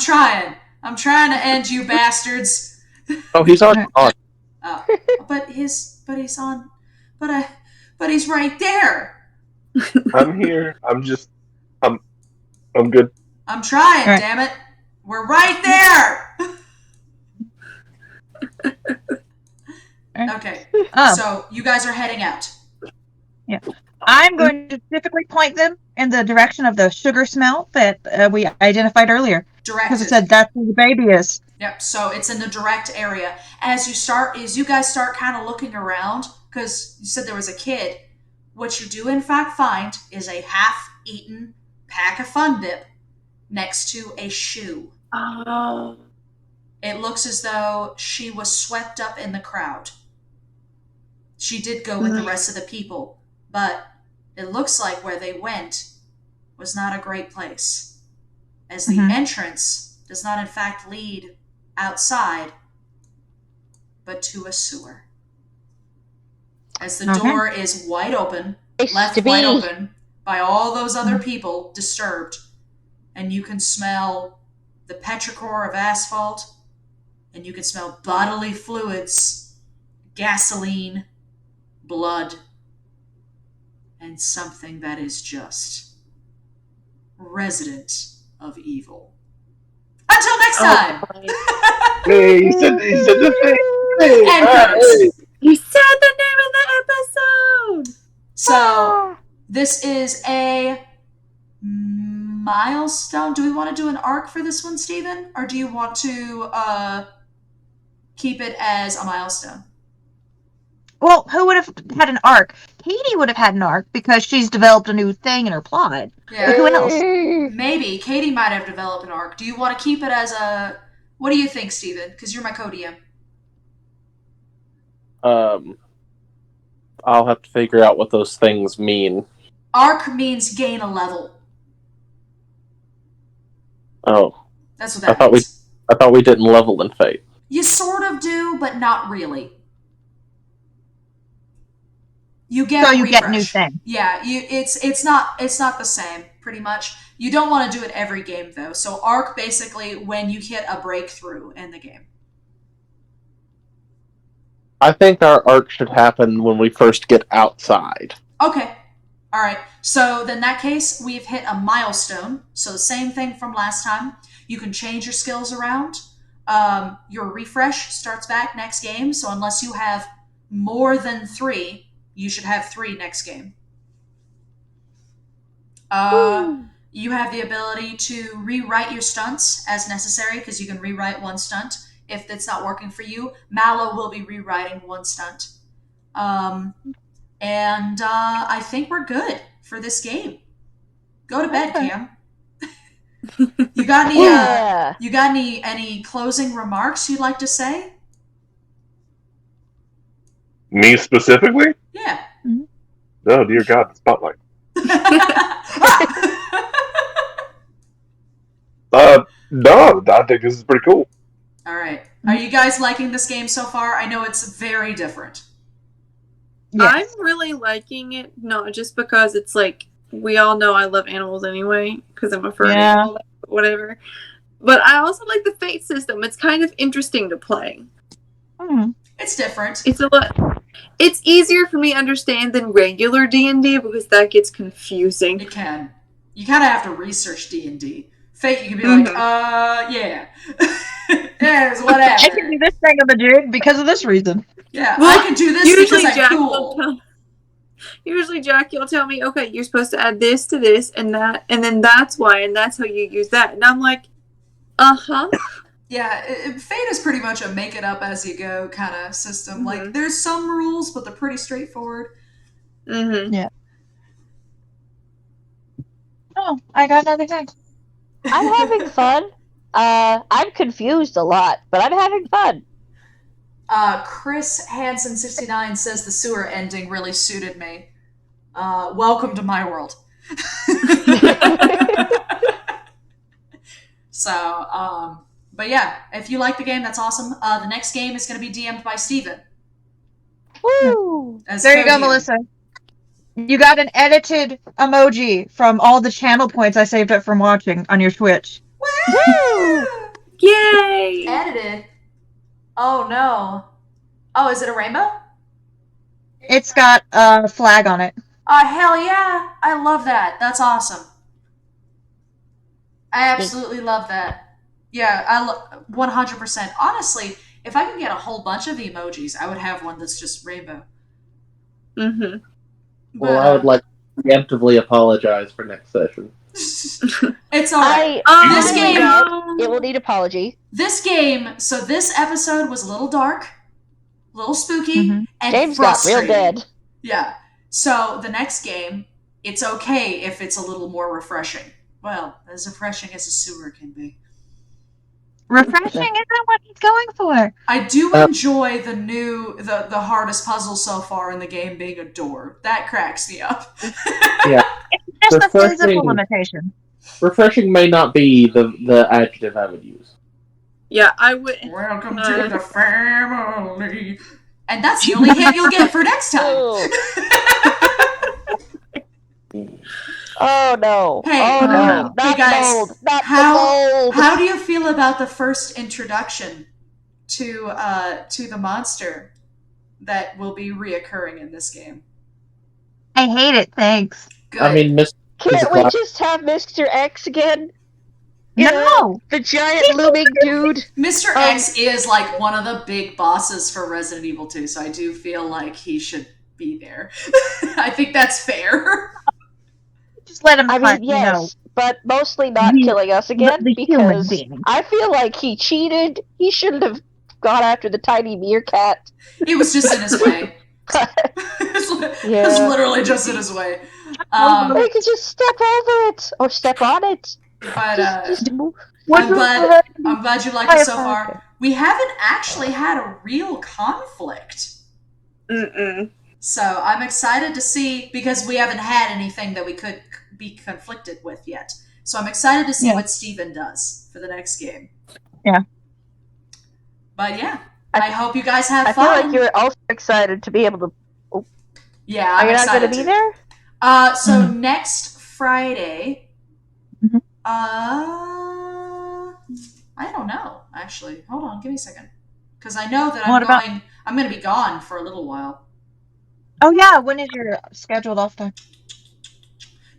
trying to end, you bastards. Oh, he's on. But he's on. But he's right there. I'm here. I'm good. I'm trying, damn it. We're right there. Okay. So you guys are heading out. Yeah. I'm going to specifically point them in the direction of the sugar smell that we identified earlier. Because it said that's where the baby is. Yep. So it's in the direct area. As you guys start kind of looking around, because you said there was a kid. What you do, in fact, find is a half-eaten pack of Fun Dip next to a shoe. Oh. It looks as though she was swept up in the crowd. She did go with the rest of the people, but it looks like where they went was not a great place, as the entrance does not, in fact, lead outside, but to a sewer. As the door is wide open, left wide open by all those other people disturbed, and you can smell the petrichor of asphalt, and you can smell bodily fluids, gasoline, blood, and something that is just resident of evil. Until next time! Hey, he said the thing. Hey, you said the name of the episode! So, this is a milestone. Do we want to do an arc for this one, Steven? Or do you want to keep it as a milestone? Well, who would have had an arc? Katie would have had an arc because she's developed a new thing in her plot. Yeah. But who else? Maybe. Katie might have developed an arc. Do you want to keep it as a... What do you think, Steven? Because you're my co-DM. I'll have to figure out what those things mean. Arc means gain a level. Oh, That's what that means. I thought we didn't level in Fate. You sort of do, but not really. You get So you refresh. get new things. Yeah, it's not the same, pretty much. You don't want to do it every game though. So arc basically when you hit a breakthrough in the game. I think our arc should happen when we first get outside. Okay. Alright. So in that case, we've hit a milestone. So the same thing from last time. You can change your skills around. Your refresh starts back next game. So unless you have more than 3, you should have 3 next game. You have the ability to rewrite your stunts as necessary, because you can rewrite one stunt. If it's not working for you, Mallow will be rewriting one stunt. And I think we're good for this game. Go to bed, Cam. You got any closing remarks you'd like to say? Me specifically? Yeah. Oh, dear God, the spotlight. No, I think this is pretty cool. All right. Are you guys liking this game so far? I know it's very different. Yes. I'm really liking it, not just because it's like, we all know I love animals anyway, because I'm a furry and all that, whatever. But I also like the Fate system. It's kind of interesting to play. It's different. It's easier for me to understand than regular D&D, because that gets confusing. It can. You kind of have to research D&D. Fate, you can be like, yeah. Yes, whatever. I can do this thing of a jig because of this reason. Yeah, well, I can do this because I'm cool. Usually Jackie will tell me, okay, you're supposed to add this to this and that, and then that's why, and that's how you use that. And I'm like, uh-huh. Yeah, Fate is pretty much a make-it-up-as-you-go kind of system. Like, there's some rules, but they're pretty straightforward. Yeah. Oh, I got another thing. I'm having fun. I'm confused a lot, but I'm having fun. Chris Hansen69 says the sewer ending really suited me. Welcome to my world. So, but yeah, if you like the game, that's awesome. The next game is going to be DM'd by Steven. Woo! There you go, Melissa. You got an edited emoji from all the channel points I saved up from watching on your Twitch. Woo! Yay! Edited? Oh no. Oh, is it a rainbow? It's got a flag on it. Oh, hell yeah. I love that. That's awesome. I absolutely love that. Yeah, 100%. Honestly, if I could get a whole bunch of emojis, I would have one that's just rainbow. Well, I would like to preemptively apologize for next session. It's alright. This game... It will need apology. This game... So this episode was a little dark, a little spooky, and James got real dead. Yeah. So the next game, it's okay if it's a little more refreshing. Well, as refreshing as a sewer can be. Refreshing isn't what he's going for. I do enjoy the hardest puzzle so far in the game being a door. That cracks me up. Yeah. It's just a physical limitation. Refreshing may not be the adjective I would use. Yeah, I would. Welcome to the family. And that's the only hint you'll get for next time. Oh no! Hey, oh no! Hey Not guys, bold! Not how bold! do you feel about the first introduction to the monster that will be reoccurring in this game? I hate it. Thanks. Good. I mean, Can't we just have Mr. X again? No! The giant looming dude. Mr. X is like one of the big bosses for Resident Evil 2, so I do feel like he should be there. I think that's fair. Just let him I mean, yes, but mostly not killing us again, because I feel like he cheated. He shouldn't have gone after the tiny meerkat. It was just in his way. It was literally just in his way. They could just step over it, or step on it. But just move. I'm glad you like it so far. We haven't actually had a real conflict. So I'm excited to see, because we haven't had anything that we could be conflicted with yet. So I'm excited to see what Steven does for the next game. Yeah. But yeah, I hope you guys have fun. I feel like you're also excited to be able to. Oh. Yeah, I'm Are you not excited going to be there? So next Friday, I don't know, actually. Hold on, give me a second. Because I know that I'm going to be gone for a little while. Oh yeah, when is your scheduled off time?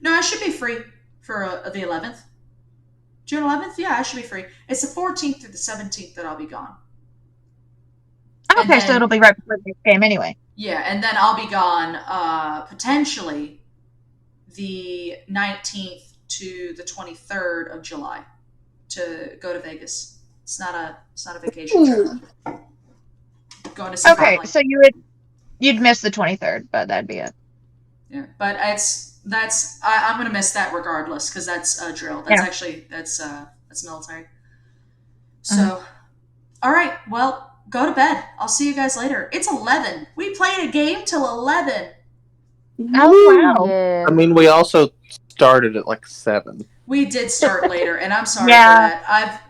No, I should be free for the 11th. June 11th? Yeah, I should be free. It's the 14th through the 17th that I'll be gone. Okay, so it'll be right before the game anyway. Yeah, and then I'll be gone potentially the 19th to the 23rd of July to go to Vegas. It's not a vacation trip. Going to see family. So you'd miss the 23rd, but that'd be it. Yeah, but I'm gonna miss that regardless, because that's a drill. That's actually that's military. So, all right, well, go to bed. I'll see you guys later. It's 11. We played a game till 11. Oh wow! Yeah. I mean, we also started at like 7. We did start later, and I'm sorry for that. I've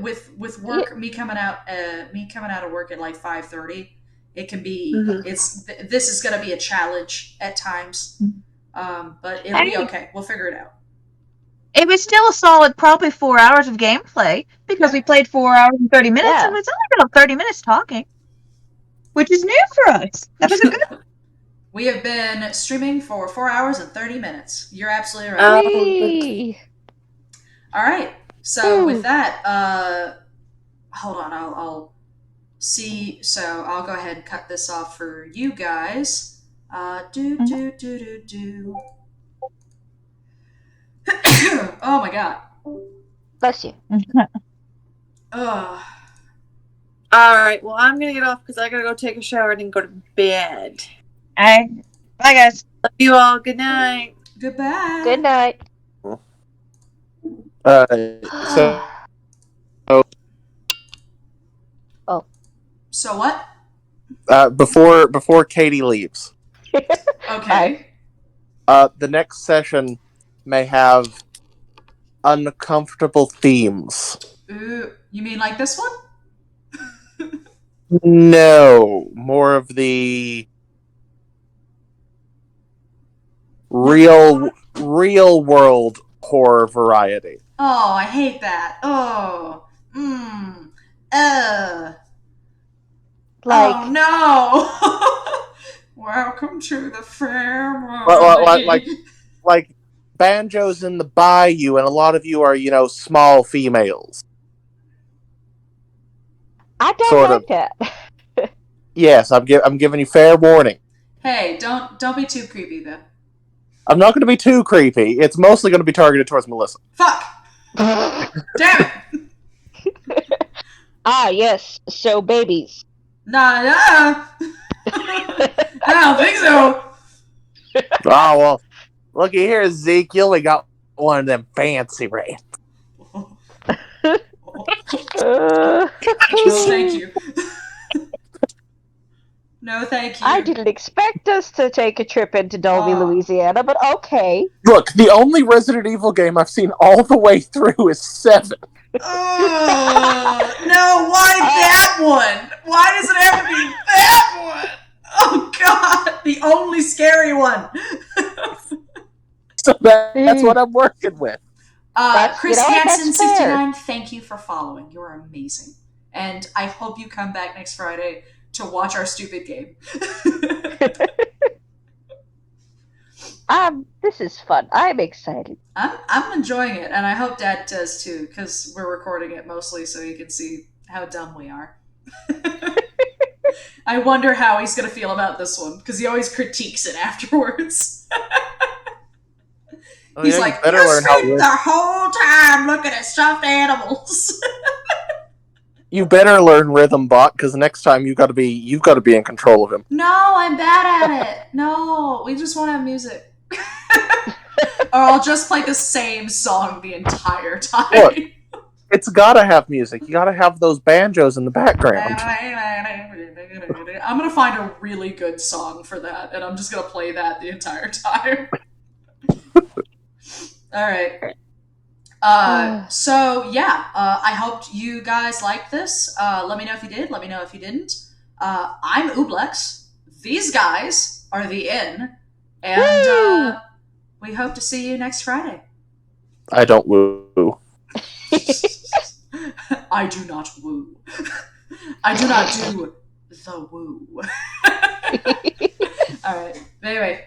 with work, me coming out of work at like 5:30. It can be. This is going to be a challenge at times, but it'll be okay. We'll figure it out. It was still a solid, probably 4 hours of gameplay, because we played 4 hours and 30 minutes, and it's only about 30 minutes talking, which is new for us. That was a good. We have been streaming for 4 hours and 30 minutes. You're absolutely right. All right. So with that, hold on. I'll see. So I'll go ahead and cut this off for you guys. Oh my god. Bless you. All right. Well, I'm gonna get off because I gotta go take a shower and then go to bed. Bye, guys. Love you all. Good night. Goodbye. Good night. So what? Before Katie leaves. Okay. The next session may have uncomfortable themes. Ooh, you mean like this one? No, more of the real world horror variety. Oh, I hate that. Oh. Like, oh no. Welcome to the family. Like Banjo's in the bayou, and a lot of you are, small females. I don't sort like of. that. Yes, I'm giving you fair warning. Hey, don't be too creepy though. I'm not going to be too creepy. It's mostly going to be targeted towards Melissa. Fuck! Damn it! Yes. So babies. Nah. I don't think so. Oh well, looky here, Zeke. You only got one of them fancy rats. Thank you. No, thank you. I didn't expect us to take a trip into Dolby, Louisiana, but okay. Look, the only Resident Evil game I've seen all the way through is 7. No, why that one? Why does it have to be that one? Oh god, the only scary one. So that's what I'm working with. Chris Hansen 69, thank you for following. You're amazing. And I hope you come back next Friday to watch our stupid game. This is fun. I'm excited. I'm enjoying it, and I hope Dad does too, because we're recording it mostly so he can see how dumb we are. I wonder how he's going to feel about this one, because he always critiques it afterwards. He's like, you spent the whole time looking at stuffed animals. You better learn Rhythm Bot, because next time you've got to be in control of him. No, I'm bad at it. No, we just want to have music. Or I'll just play the same song the entire time. It's gotta have music. You gotta have those banjos in the background. I'm gonna find a really good song for that, and I'm just gonna play that the entire time. All right. So yeah, I hope you guys liked this. Let me know if you did. Let me know if you didn't. I'm Ublex. These guys are the Inn, and we hope to see you next Friday. I don't woo. I do not woo. I do not do the woo. All right. Anyway,